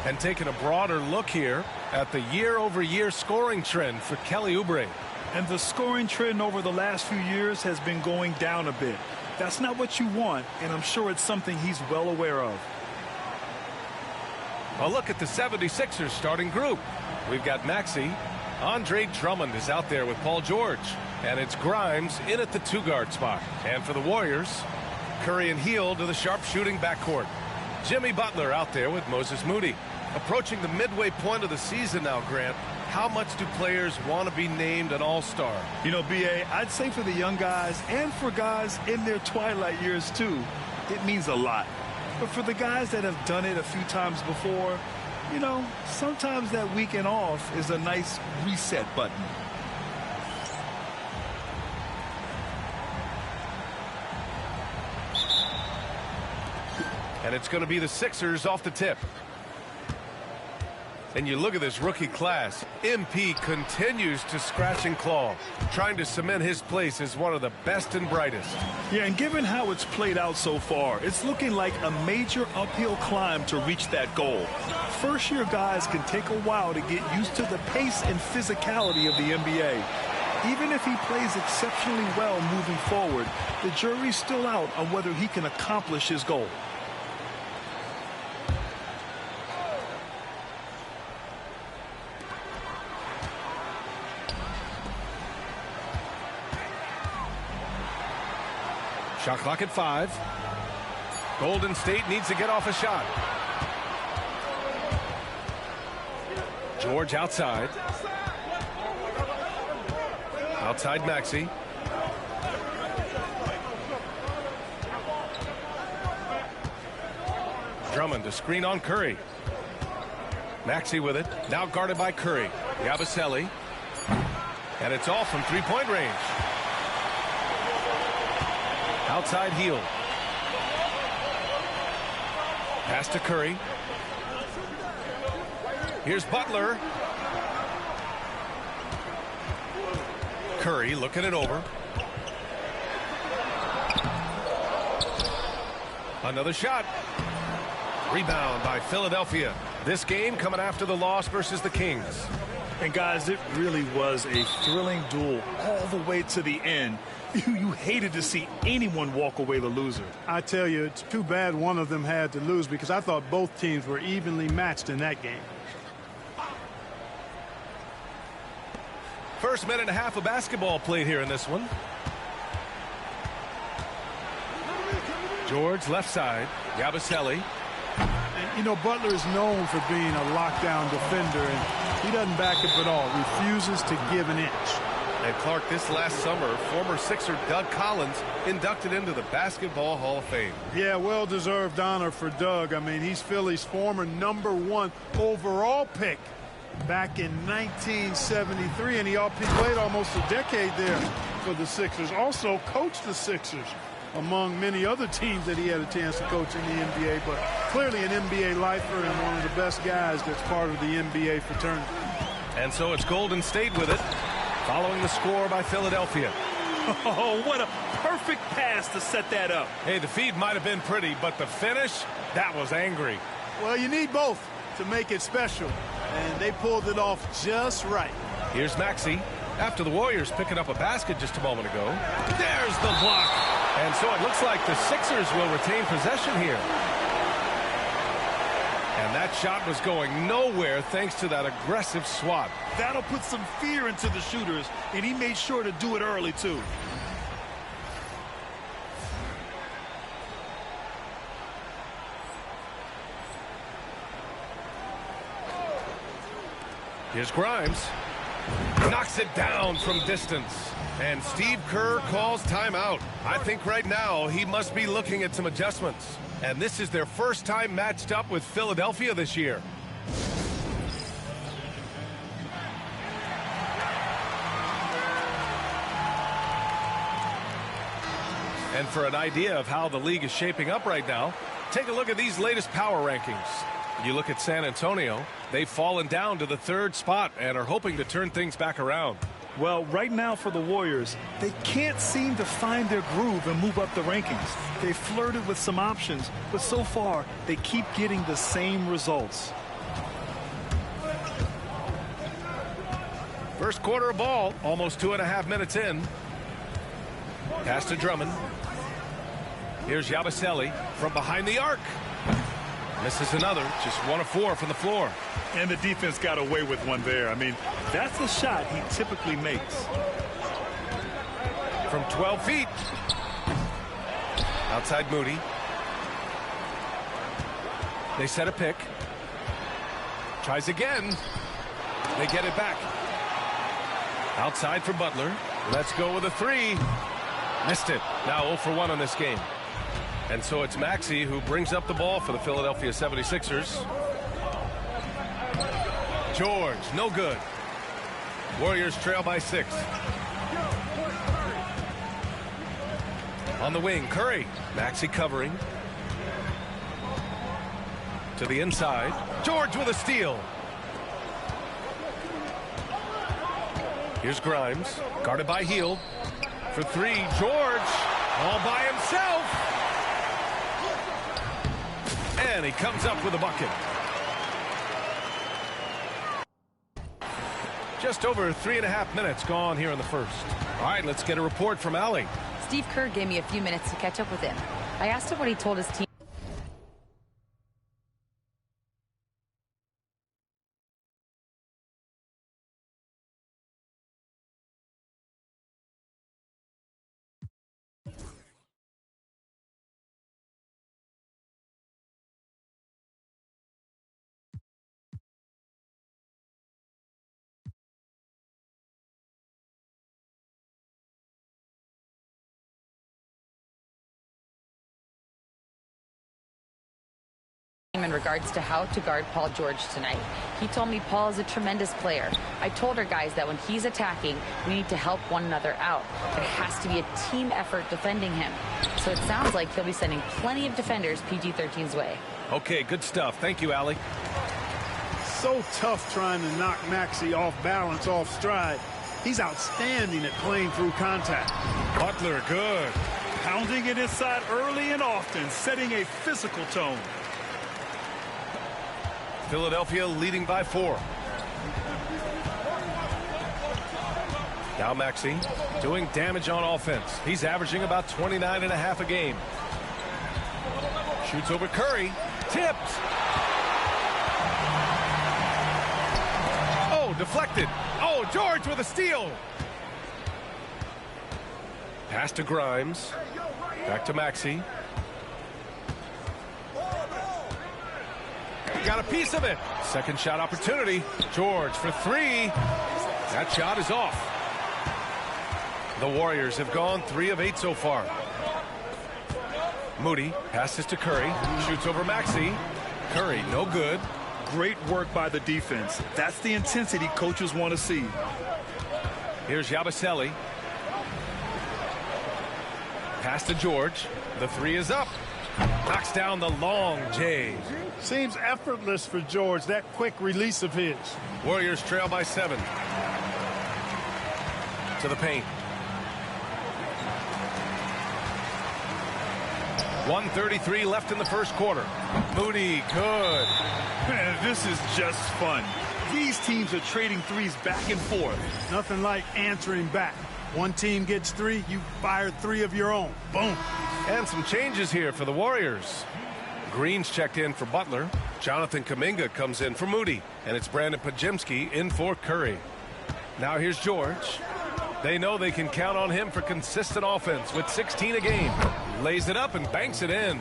And taking a broader look here at the year-over-year scoring trend for Kelly Oubre. And the scoring trend over the last few years has been going down a bit. That's not what you want, and I'm sure it's something he's well aware of. A look at the 76ers starting group. We've got Maxey. Andre Drummond is out there with Paul George. And it's Grimes in at the 2-guard spot. And for the Warriors, Curry and Hill to the sharpshooting backcourt. Jimmy Butler out there with Moses Moody. Approaching the midway point of the season now, Grant. How much do players want to be named an all-star? You know, B.A., I'd say for the young guys and for guys in their twilight years, too, it means a lot. But for the guys that have done it a few times before, you know, sometimes that weekend off is a nice reset button. And it's going to be the Sixers off the tip. And you look at this rookie class. MP continues to scratch and claw, trying to cement his place as one of the best and brightest. Yeah, and given how it's played out so far, it's looking like a major uphill climb to reach that goal. First-year guys can take a while to get used to the pace and physicality of the NBA. Even if he plays exceptionally well moving forward, the jury's still out on whether he can accomplish his goal. Shot clock at 5. Golden State needs to get off a shot. George outside. Outside Maxey. Drummond to screen on Curry. Maxey with it. Now guarded by Curry. Yabusele. And it's all from three-point range. Outside Hill. Pass to Curry. Here's Butler. Curry looking it over. Another shot. Rebound by Philadelphia. This game coming after the loss versus the Kings. And guys, it really was a thrilling duel all the way to the end. You hated to see anyone walk away the loser. I tell you, it's too bad one of them had to lose because I thought both teams were evenly matched in that game. First minute and a half of basketball played here in this one. George left side. Yabusele. And, you know, Butler is known for being a lockdown defender, and he doesn't back up at all. Refuses to give an inch. And Clark, this last summer, former Sixer Doug Collins inducted into the Basketball Hall of Fame. Yeah, well-deserved honor for Doug. I mean, he's Philly's former #1 overall pick back in 1973, and he played almost a decade there for the Sixers. Also coached the Sixers, among many other teams that he had a chance to coach in the NBA, but clearly an NBA lifer and one of the best guys that's part of the NBA fraternity. And so it's Golden State with it, following the score by Philadelphia. Oh, what a perfect pass to set that up. Hey, the feed might have been pretty, but the finish, that was angry. Well, you need both to make it special, and they pulled it off just right. Here's Maxey. After the Warriors picking up a basket just a moment ago. There's the block. And so it looks like the Sixers will retain possession here. And that shot was going nowhere thanks to that aggressive swat. That'll put some fear into the shooters, and he made sure to do it early, too. Here's Grimes. Knocks it down from distance. And Steve Kerr calls timeout. I think right now he must be looking at some adjustments. And this is their first time matched up with Philadelphia this year. And for an idea of how the league is shaping up right now, Take a look at these latest power rankings. You look at San Antonio, they've fallen down to the 3rd spot and are hoping to turn things back around. Well, right now for the Warriors, they can't seem to find their groove and move up the rankings. They flirted with some options, but so far they keep getting the same results. First quarter of ball, almost 2.5 minutes in. Pass to Drummond. Here's Yabusele from behind the arc. Misses another, just 1 of 4 from the floor. And the defense got away with one there. I mean, that's a shot he typically makes. From 12 feet. Outside Moody. They set a pick. Tries again. They get it back. Outside for Butler. Let's go with a 3. Missed it. Now 0 for 1 on this game. And so it's Maxey who brings up the ball for the Philadelphia 76ers. George, no good. Warriors trail by 6. On the wing, Curry. Maxey covering. To the inside. George with a steal. Here's Grimes. Guarded by Hield. For 3, George. All by himself. And he comes up with a bucket. Just over 3.5 minutes gone here in the first. All right, let's get a report from Allie. Steve Kerr gave me a few minutes to catch up with him. I asked him what he told his team. In regards to how to guard Paul George tonight. He told me Paul is a tremendous player. I told our guys that when he's attacking, we need to help one another out. It has to be a team effort defending him. So it sounds like he'll be sending plenty of defenders PG-13's way. Okay, good stuff. Thank you, Allie. So tough trying to knock Maxey off balance, off stride. He's outstanding at playing through contact. Butler, good. Pounding it inside early and often, setting a physical tone. Philadelphia leading by 4. Now Maxey doing damage on offense. He's averaging about 29.5 a game. Shoots over Curry. Tipped. Oh, deflected. Oh, George with a steal. Pass to Grimes. Back to Maxey. Got a piece of it. Second shot opportunity. George for 3. That shot is off. The Warriors have gone 3 of 8 so far. Moody passes to Curry. Shoots over Maxey. Curry, no good. Great work by the defense. That's the intensity coaches want to see. Here's Yabusele. Pass to George. The 3 is up. Knocks down the long J. Seems effortless for George, that quick release of his. Warriors trail by 7. To the paint. 1:33 left in the first quarter. Moody, good. Man, this is just fun. These teams are trading threes back and forth. Nothing like answering back. One team gets 3, you fire 3 of your own. Boom. And some changes here for the Warriors. Green's checked in for Butler. Jonathan Kuminga comes in for Moody. And it's Brandon Podziemski in for Curry. Now here's George. They know they can count on him for consistent offense with 16 a game. Lays it up and banks it in.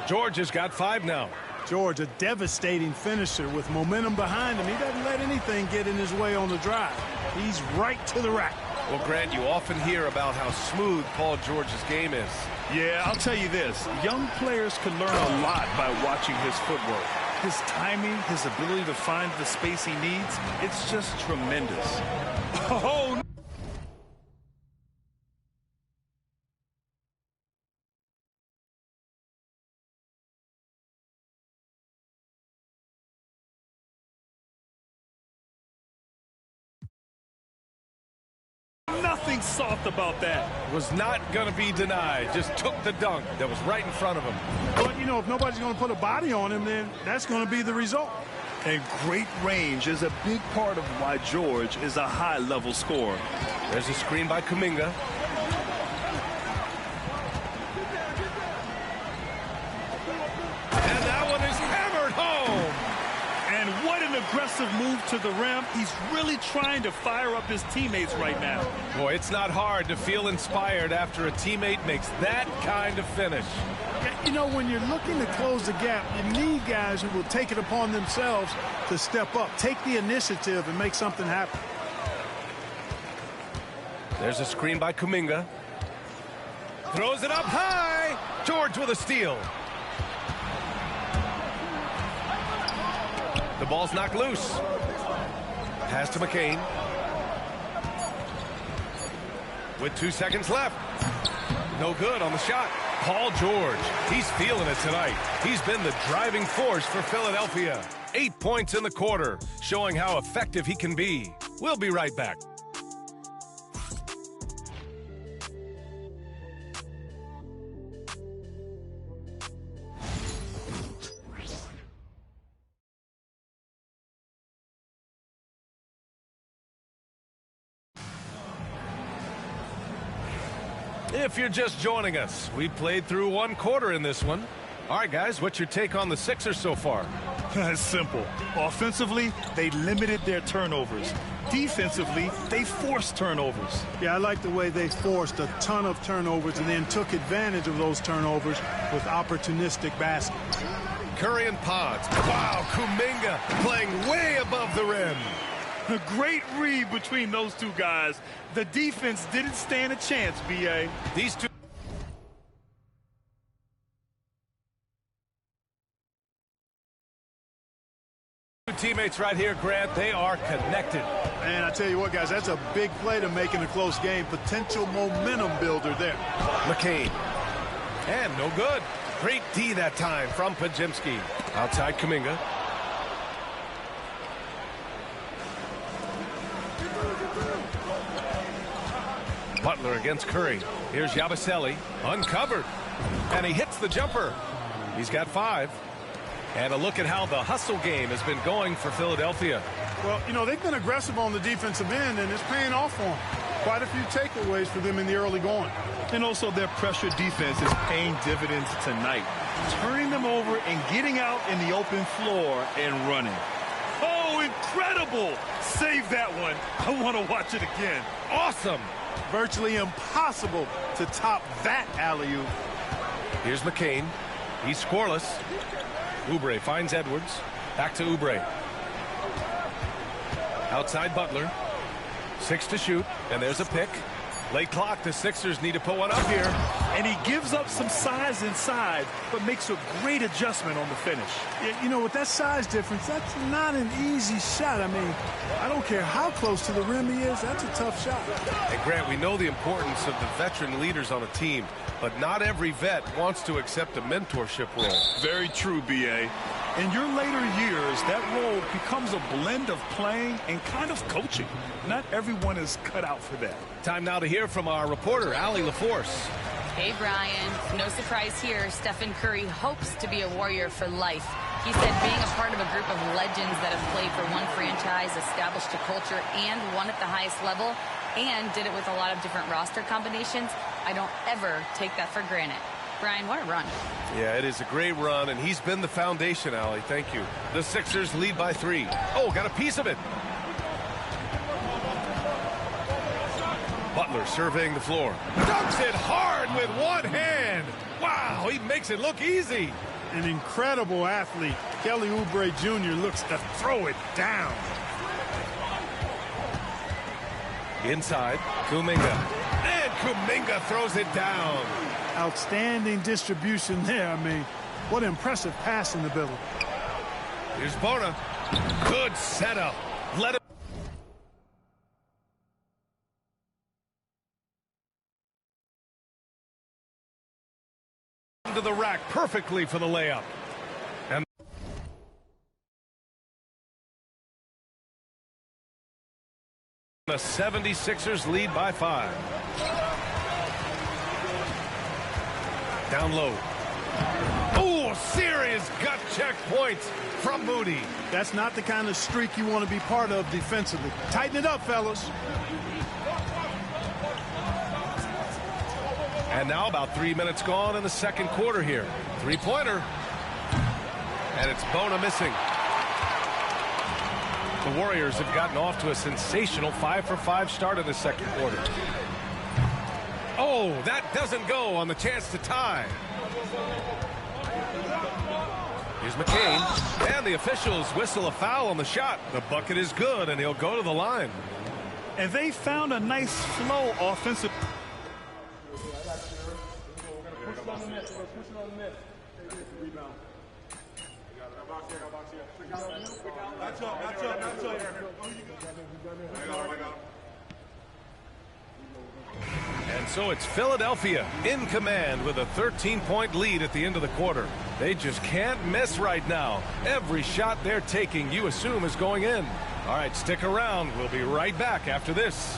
George has got 5 now. George, a devastating finisher with momentum behind him. He doesn't let anything get in his way on the drive. He's right to the rack. Well, Grant, you often hear about how smooth Paul George's game is. Yeah, I'll tell you this. Young players can learn a lot by watching his footwork. His timing, his ability to find the space he needs, it's just tremendous. Oh, nothing soft about that. Was not going to be denied. Just took the dunk that was right in front of him. But, you know, if nobody's going to put a body on him, then that's going to be the result. And great range is a big part of why George is a high-level scorer. There's a screen by Kuminga. And that one is hammered home. And what an aggressive move to the rim. He's really trying to fire up his teammates right now. Boy, it's not hard to feel inspired after a teammate makes that kind of finish. You know, when you're looking to close the gap, you need guys who will take it upon themselves to step up, take the initiative, and make something happen. There's a screen by Kuminga. Throws it up high. George with a steal. The ball's knocked loose. Pass to McCain. With 2 seconds left. No good on the shot. Paul George, he's feeling it tonight. He's been the driving force for Philadelphia. 8 points in the quarter, showing how effective he can be. We'll be right back. If you're just joining us, we played through 1 quarter in this one. All right, guys, what's your take on the Sixers so far? It's simple. Offensively, they limited their turnovers. Defensively, they forced turnovers. Yeah, I like the way they forced a ton of turnovers and then took advantage of those turnovers with opportunistic baskets. Curry and Pods. Wow, Kuminga playing way above the rim. A great read between those two guys. The defense didn't stand a chance, B.A. These two teammates right here, Grant, they are connected. And I tell you what, guys, that's a big play to make in a close game. Potential momentum builder there. McCain. And no good. Great D that time from Podziemski. Outside Kuminga. Butler against Curry. Here's Yabusele, uncovered, and he hits the jumper. He's got 5. And a look at how the hustle game has been going for Philadelphia. Well, you know, they've been aggressive on the defensive end, and it's paying off for them. Quite a few takeaways for them in the early going. And also their pressure defense is paying dividends tonight. Turning them over and getting out in the open floor and running. Oh, incredible! Save that one. I want to watch it again. Awesome! Virtually impossible to top that alley-oop. Here's McCain. He's scoreless. Oubre finds Edwards. Back to Oubre. Outside Butler. 6 to shoot. And there's a pick. Late clock. The Sixers need to put one up here. And he gives up some size inside, but makes a great adjustment on the finish. You know, with that size difference, that's not an easy shot. I mean, I don't care how close to the rim he is. That's a tough shot. And Grant, we know the importance of the veteran leaders on a team, but not every vet wants to accept a mentorship role. Very true, B.A. In your later years, that role becomes a blend of playing and kind of coaching. Not everyone is cut out for that. Time now to hear from our reporter, Allie LaForce. Hey, Brian. No surprise here. Stephen Curry hopes to be a Warrior for life. He said being a part of a group of legends that have played for one franchise, established a culture, and won at the highest level, and did it with a lot of different roster combinations, I don't ever take that for granted. Brian, what a run. Yeah, it is a great run, and he's been the foundation, Allie. Thank you. The Sixers lead by 3. Oh, got a piece of it. Butler surveying the floor. Dunks it hard with one hand. Wow, he makes it look easy. An incredible athlete. Kelly Oubre Jr. looks to throw it down. Inside, Kuminga. And Kuminga throws it down. Outstanding distribution there. I mean, what impressive passing ability. Here's Bona. Good setup. Let it. To the rack perfectly for the layup. The 76ers lead by 5. Down low. Oh, serious gut check points from Moody. That's not the kind of streak you want to be part of defensively. Tighten it up, fellas. And now about 3 minutes gone in the second quarter here. Three-pointer. And it's Bona missing. The Warriors have gotten off to a sensational 5-for-5 start in the second quarter. Oh, that doesn't go on the chance to tie. Here's McCain, and the officials whistle a foul on the shot. The bucket is good, and he'll go to the line. And they found a nice flow offensive. And so it's Philadelphia in command with a 13-point lead at the end of the quarter. They just can't miss right now. Every shot they're taking, you assume, is going in. All right, stick around. We'll be right back after this.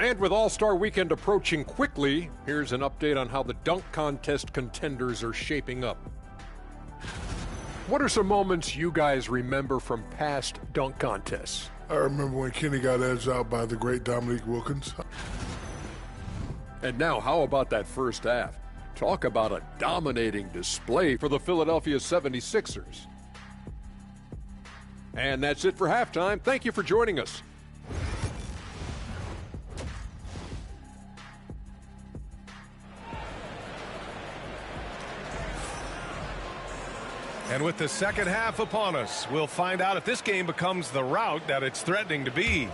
And with All-Star Weekend approaching quickly, here's an update on how the dunk contest contenders are shaping up. What are some moments you guys remember from past dunk contests? I remember when Kenny got edged out by the great Dominique Wilkins. And now, how about that first half? Talk about a dominating display for the Philadelphia 76ers. And that's it for halftime. Thank you for joining us. And with the second half upon us, we'll find out if this game becomes the rout that it's threatening to be.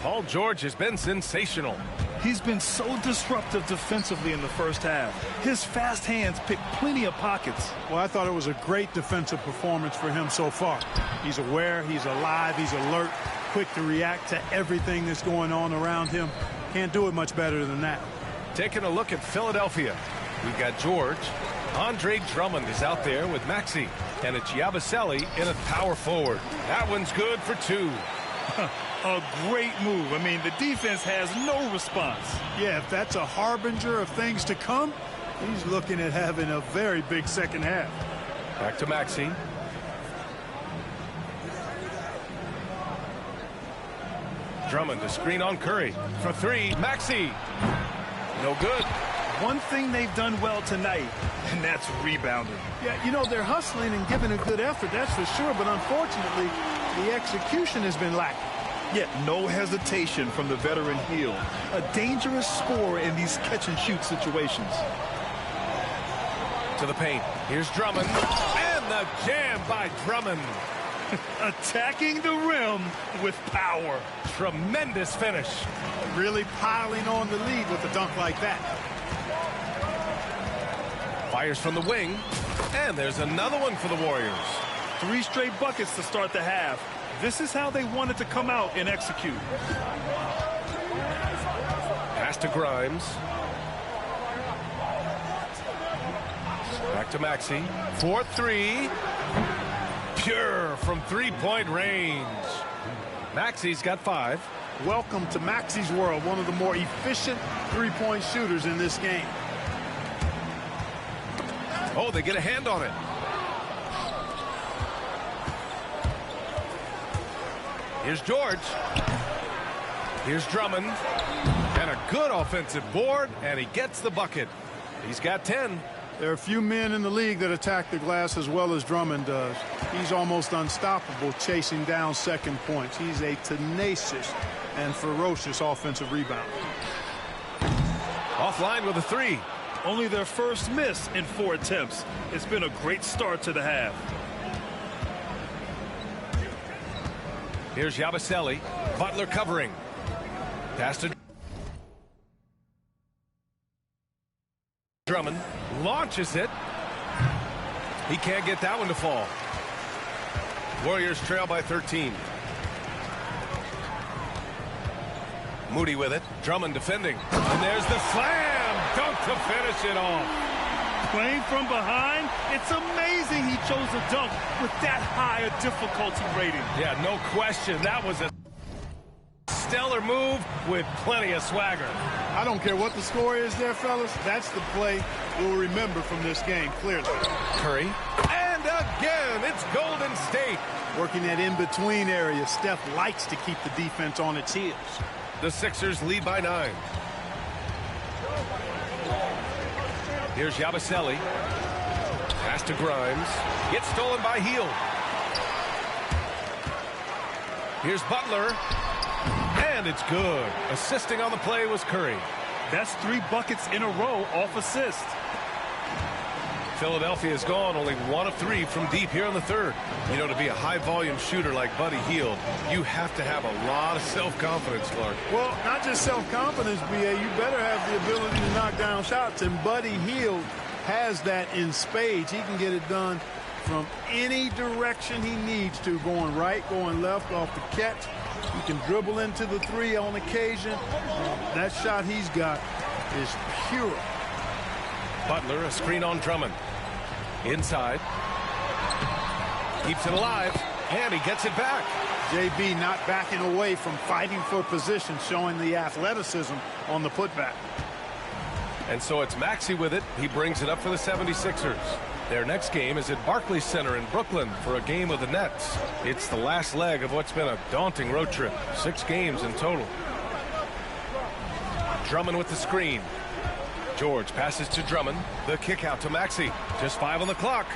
Paul George has been sensational. He's been so disruptive defensively in the first half. His fast hands pick plenty of pockets. Well, I thought it was a great defensive performance for him so far. He's aware, he's alive, he's alert, quick to react to everything that's going on around him. Can't do it much better than that. Taking a look at Philadelphia, we've got George. Andre Drummond is out there with Maxey, and it's Yabusele in a power forward. That one's good for 2. A great move. I mean, the defense has no response. Yeah, if that's a harbinger of things to come, he's looking at having a very big second half. Back to Maxey. Drummond to screen on Curry. For 3, Maxey. No good. One thing they've done well tonight, and that's rebounding. Yeah, you know, they're hustling and giving a good effort, that's for sure, but unfortunately, the execution has been lacking. Yet no hesitation from the veteran Hill. A dangerous scorer in these catch-and-shoot situations. To the paint. Here's Drummond. And the jam by Drummond. Attacking the rim with power. Tremendous finish. Really piling on the lead with a dunk like that. Fires from the wing. And there's another one for the Warriors. 3 straight buckets to start the half. This is how they wanted to come out and execute. Pass to Grimes. Back to Maxey. 4-3. Pure from 3-point range. Maxey's got 5. Welcome to Maxey's world, one of the more efficient three-point shooters in this game. Oh, they get a hand on it. Here's George. Here's Drummond. And a good offensive board, and he gets the bucket. He's got 10. There are a few men in the league that attack the glass as well as Drummond does. He's almost unstoppable chasing down second points. He's a tenacious and ferocious offensive rebounder. Offline with a 3. Only their first miss in 4 attempts. It's been a great start to the half. Here's Yabusele. Butler covering. Pass to... launches it. He can't get that one to fall. Warriors trail by 13. Moody with it. Drummond defending. And there's the slam dunk to finish it off. Playing from behind, it's amazing he chose a dunk with that high a difficulty rating. Yeah, no question. That was a stellar move with plenty of swagger. I don't care what the score is there, fellas. That's the play we'll remember from this game, clearly. Curry. And again, it's Golden State. Working that in-between area, Steph likes to keep the defense on its heels. The Sixers lead by 9. Here's Yabusele. Pass to Grimes. Gets stolen by Hield. Here's Butler. And it's good. Assisting on the play was Curry. That's 3 buckets in a row off assist. Philadelphia is gone only 1 of 3 from deep here in the third. You know, to be a high-volume shooter like Buddy Hield, you have to have a lot of self-confidence, Clark. Well, not just self-confidence, B.A. You better have the ability to knock down shots, and Buddy Hield has that in spades. He can get it done from any direction he needs to, going right, going left, off the catch. He can dribble into the 3 on occasion. That shot he's got is pure. Butler, a screen on Drummond. Inside. Keeps it alive, and he gets it back. JB not backing away from fighting for position, showing the athleticism on the putback. And so it's Maxey with it. He brings it up for the 76ers. Their next game is at Barclays Center in Brooklyn for a game with the Nets. It's the last leg of what's been a daunting road trip. 6 games in total. Drummond with the screen. George passes to Drummond. The kick out to Maxey. Just 5 on the clock.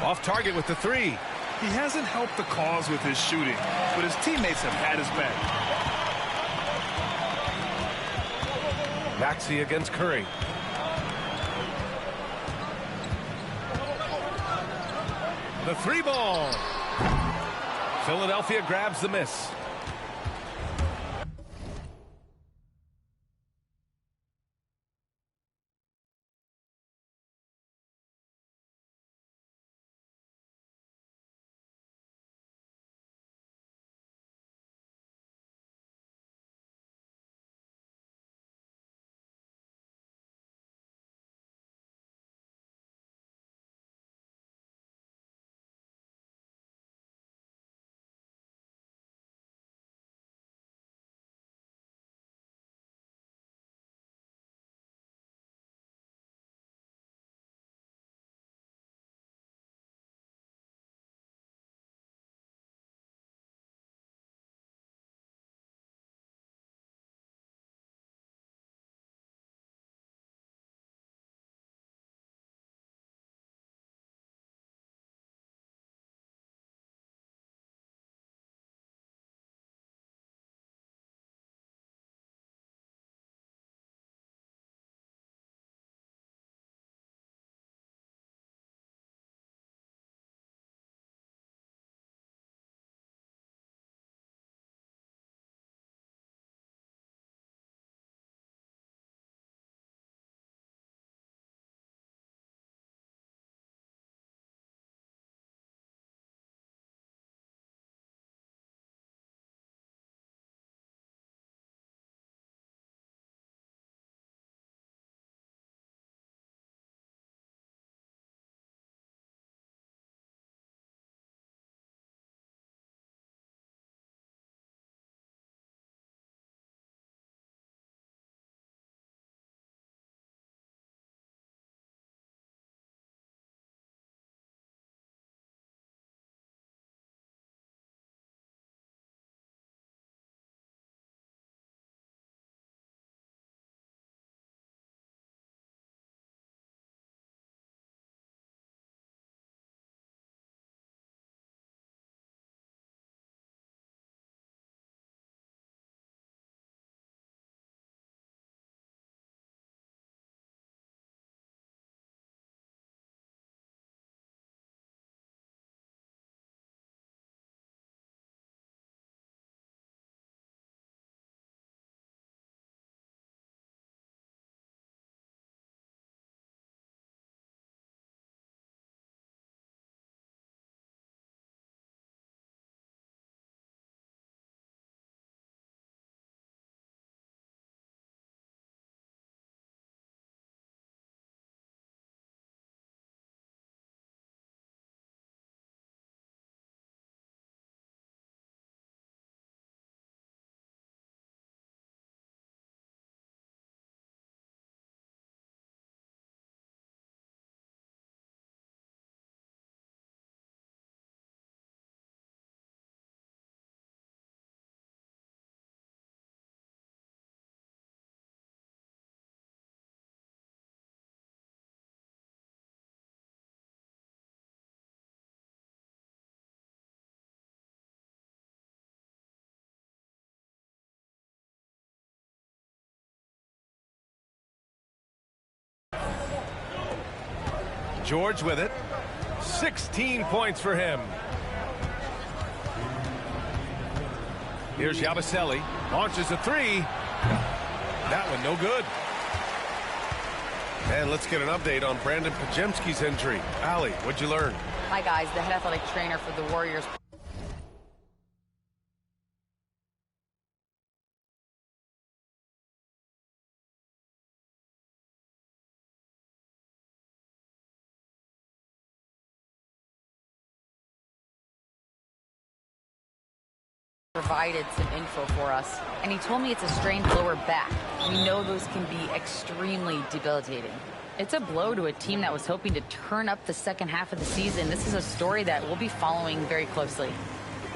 Off target with the 3. He hasn't helped the cause with his shooting, but his teammates have had his back. Maxey against Curry. The 3 ball. Philadelphia grabs the miss. George with it. 16 points for him. Here's Yabusele. Launches a three. That one no good. And let's get an update on Brandon Pajemski's injury. Allie, what'd you learn? Hi, guys. The head athletic trainer for the Warriors provided some info for us, and he told me it's a strained lower back. We know those can be extremely debilitating. It's a blow to a team that was hoping to turn up the second half of the season. This is a story that we'll be following very closely.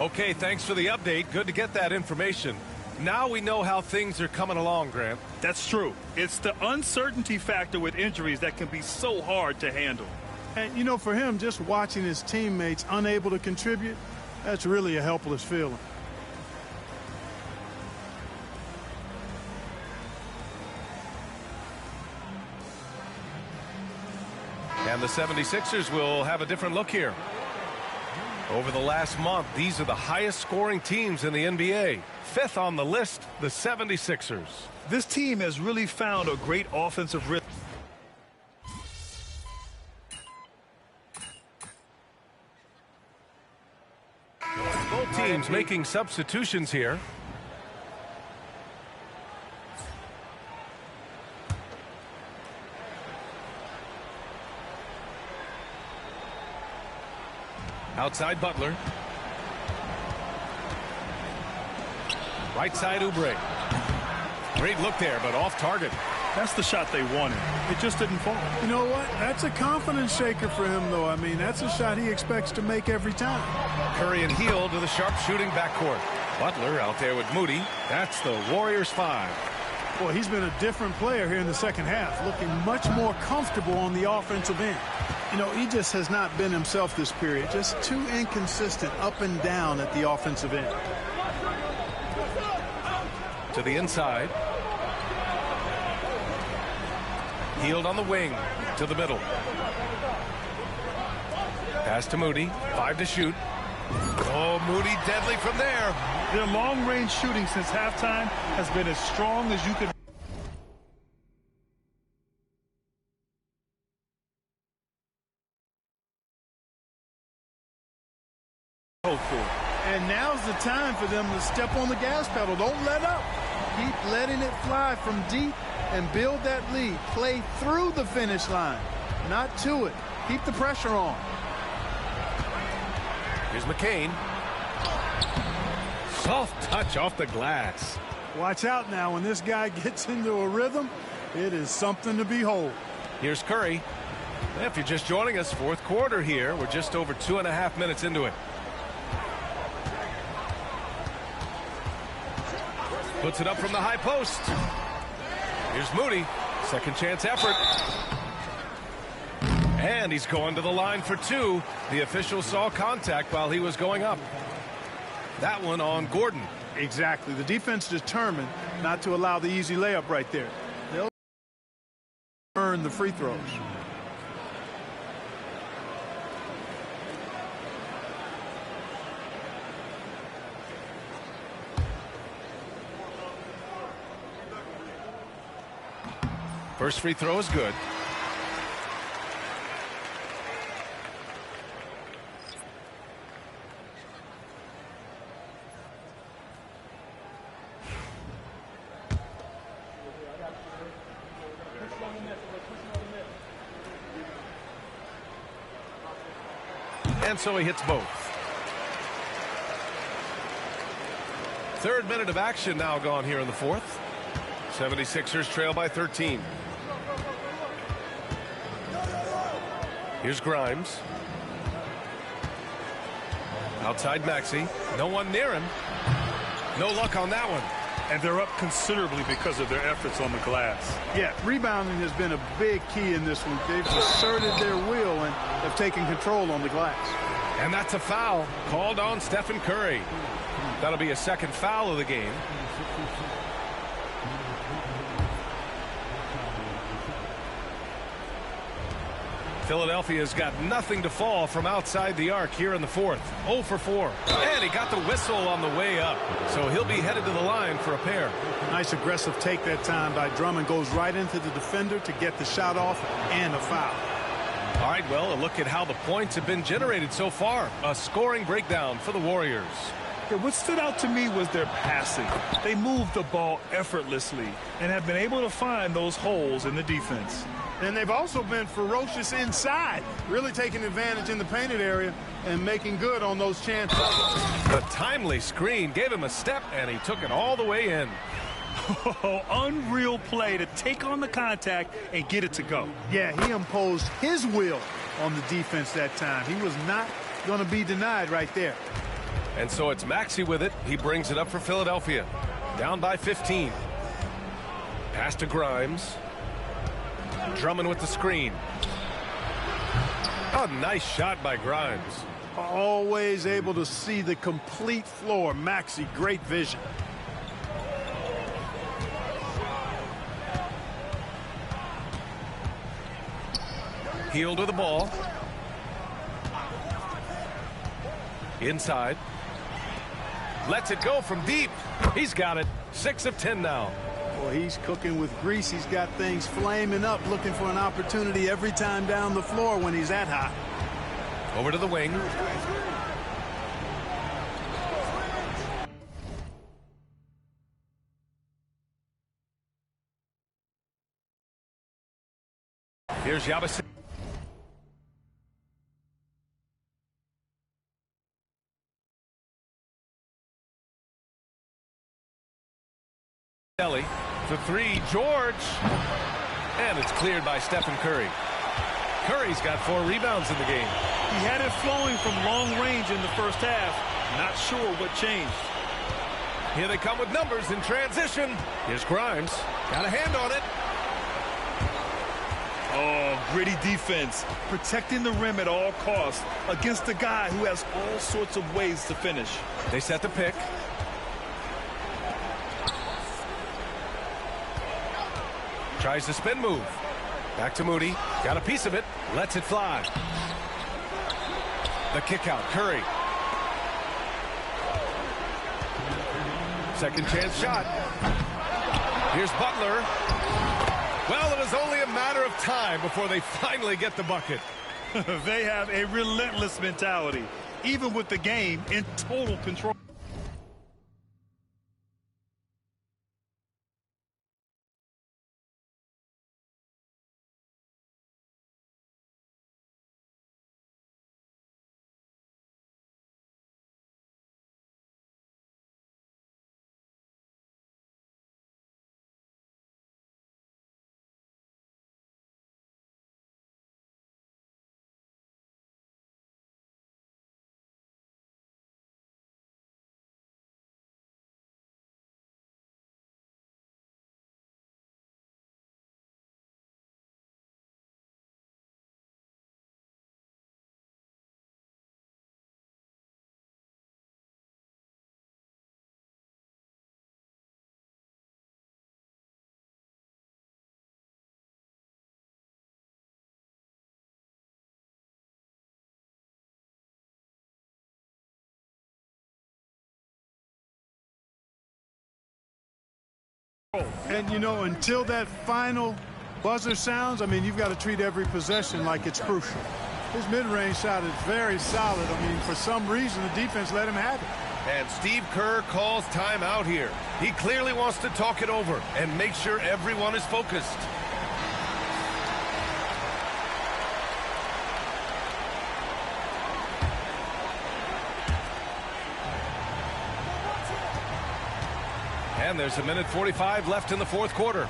Okay, thanks for the update. Good to get that information. Now we know how things are coming along, Grant. That's true. It's the uncertainty factor with injuries that can be so hard to handle. And, you know, for him, just watching his teammates unable to contribute, that's really a helpless feeling. And the 76ers will have a different look here. Over the last month, these are the highest scoring teams in the NBA. Fifth on the list, the 76ers. This team has really found a great offensive rhythm. Both teams making substitutions here. Outside Butler. Right side Oubre. Great look there, but off target. That's the shot they wanted. It just didn't fall. You know what? That's a confidence shaker for him, though. I mean, that's a shot he expects to make every time. Curry and Hield to the sharp shooting backcourt. Butler out there with Moody. That's the Warriors 5. Boy, he's been a different player here in the second half, looking much more comfortable on the offensive end. You know, he just has not been himself this period. Just too inconsistent up and down at the offensive end. To the inside. Hield on the wing. To the middle. Pass to Moody. 5 to shoot. Oh, Moody deadly from there. Their long-range shooting since halftime has been as strong as you could. And now's the time for them to step on the gas pedal. Don't let up. Keep letting it fly from deep and build that lead. Play through the finish line, not to it. Keep the pressure on. Here's McCain. Soft touch off the glass. Watch out now. When this guy gets into a rhythm, it is something to behold. Here's Curry. If you're just joining us, fourth quarter here. We're just over 2.5 minutes into it. Puts it up from the high post. Here's Moody. Second chance effort. And he's going to the line for 2. The official saw contact while he was going up. That one on Gordon. Exactly. The defense determined not to allow the easy layup right there. They'll earn the free throws. First free throw is good. And so he hits both. Third minute of action now gone here in the fourth. 76ers trail by 13. Here's Grimes. Outside Maxey. No one near him. No luck on that one. And they're up considerably because of their efforts on the glass. Yeah, rebounding has been a big key in this one. They've asserted their will and have taken control on the glass. And that's a foul called on Stephen Curry. That'll be a second foul of the game. Philadelphia's got nothing to fall from outside the arc here in the fourth. 0 for 4. And he got the whistle on the way up. So he'll be headed to the line for a pair. Nice aggressive take that time by Drummond. Goes right into the defender to get the shot off and a foul. All right, well, a look at how the points have been generated so far. A scoring breakdown for the Warriors. Yeah, what stood out to me was their passing. They moved the ball effortlessly and have been able to find those holes in the defense. And they've also been ferocious inside, really taking advantage in the painted area and making good on those chances. The timely screen gave him a step, and he took it all the way in. Oh, unreal play to take on the contact and get it to go. Yeah, he imposed his will on the defense that time. He was not going to be denied right there. And so it's Maxey with it. He brings it up for Philadelphia. Down by 15. Pass to Grimes. Drummond with the screen. A nice shot by Grimes. Always able to see the complete floor. Maxey, great vision. Healed with the ball. Inside. Lets it go from deep. He's got it. 6 of 10 now. Well, he's cooking with grease. He's got things flaming up, looking for an opportunity every time down the floor when he's that hot. Over to the wing. Here's Yabusele. The three, George. And it's cleared by Stephen Curry. Curry's got 4 rebounds in the game. He had it flowing from long range in the first half. Not sure what changed. Here they come with numbers in transition. Here's Grimes. Got a hand on it. Oh, gritty defense. Protecting the rim at all costs against a guy who has all sorts of ways to finish. They set the pick. Tries the spin move. Back to Moody. Got a piece of it. Lets it fly. The kick out. Curry. Second chance shot. Here's Butler. Well, it was only a matter of time before they finally get the bucket. They have a relentless mentality, even with the game in total control. And, you know, until that final buzzer sounds, I mean, you've got to treat every possession like it's crucial. His mid-range shot is very solid. I mean, for some reason, the defense let him have it. And Steve Kerr calls timeout here. He clearly wants to talk it over and make sure everyone is focused. And there's 1:45 left in the fourth quarter.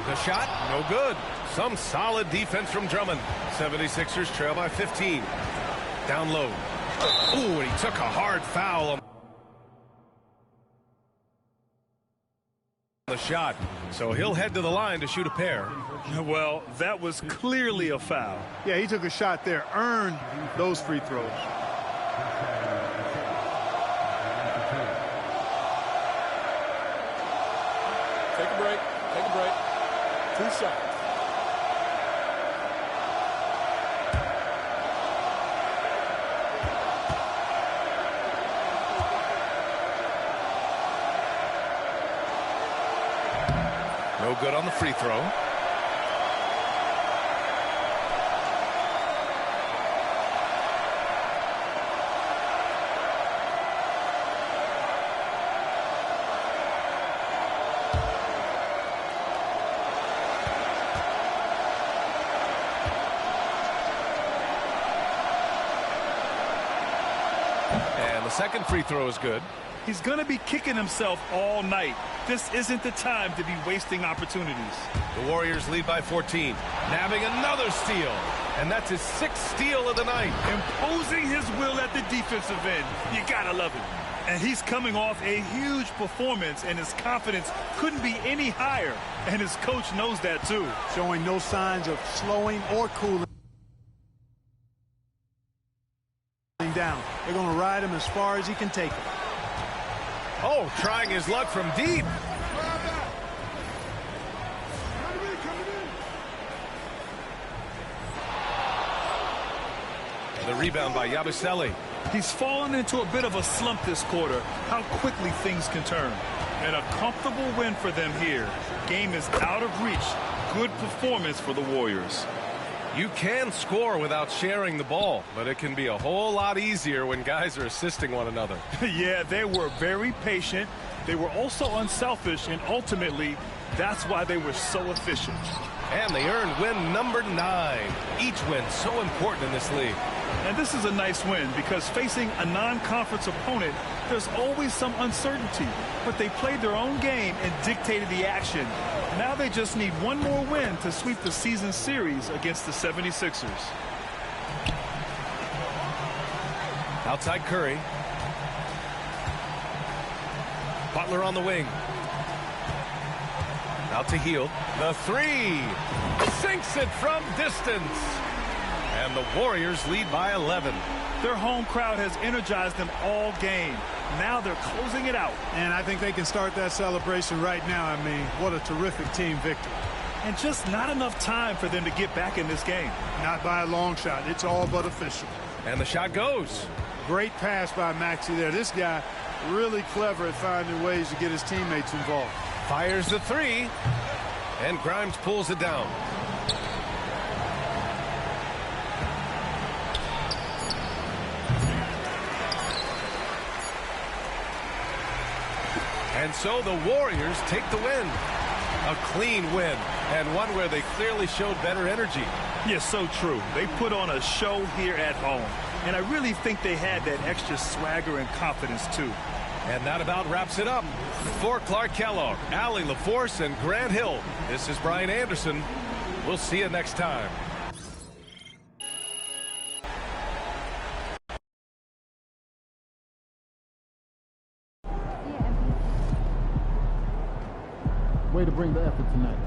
The shot, no good. Some solid defense from Drummond. 76ers trail by 15. Down low. Ooh, and he took a hard foul on the shot. So he'll head to the line to shoot a pair. Well, that was clearly a foul. Yeah, he took a shot there, earned those free throws. Take a break. Take a break. 2 shots. No good on the free throw. And the second free throw is good. He's going to be kicking himself all night. This isn't the time to be wasting opportunities. The Warriors lead by 14. Nabbing another steal. And that's his 6th steal of the night. Imposing his will at the defensive end. You got to love it. And he's coming off a huge performance, and his confidence couldn't be any higher. And his coach knows that, too. Showing no signs of slowing or cooling down. They're going to ride him as far as he can take it. Oh, trying his luck from deep. The rebound by Yabusele. He's fallen into a bit of a slump this quarter. How quickly things can turn. And a comfortable win for them here. Game is out of reach. Good performance for the Warriors. You can score without sharing the ball, but it can be a whole lot easier when guys are assisting one another. Yeah, they were very patient. They were also unselfish, and ultimately, that's why they were so efficient. And they earned win number 9. Each win so important in this league. And this is a nice win because facing a non-conference opponent, there's always some uncertainty. But they played their own game and dictated the action. Now they just need one more win to sweep the season series against the 76ers. Outside Curry. Butler on the wing. Out to Hield. The 3. Sinks it from distance. And the Warriors lead by 11. Their home crowd has energized them all game. Now they're closing it out. And I think they can start that celebration right now. I mean, what a terrific team victory. And just not enough time for them to get back in this game. Not by a long shot. It's all but official. And the shot goes. Great pass by Maxey there. This guy really clever at finding ways to get his teammates involved. Fires the 3. And Grimes pulls it down. And so the Warriors take the win. A clean win, and one where they clearly showed better energy. Yes, so true. They put on a show here at home, and I really think they had that extra swagger and confidence, too. And that about wraps it up. For Clark Kellogg, Allie LaForce, and Grant Hill, this is Brian Anderson. We'll see you next time. Way to bring the effort tonight.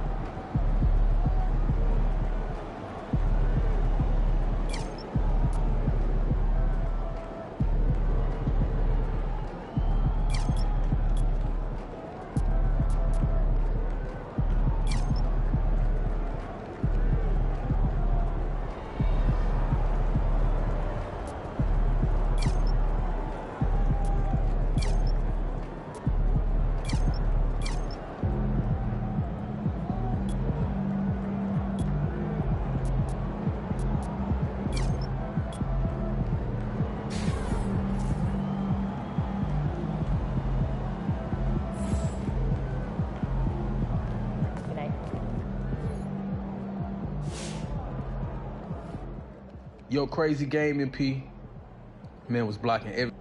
Yo, crazy game, MP. Man was blocking every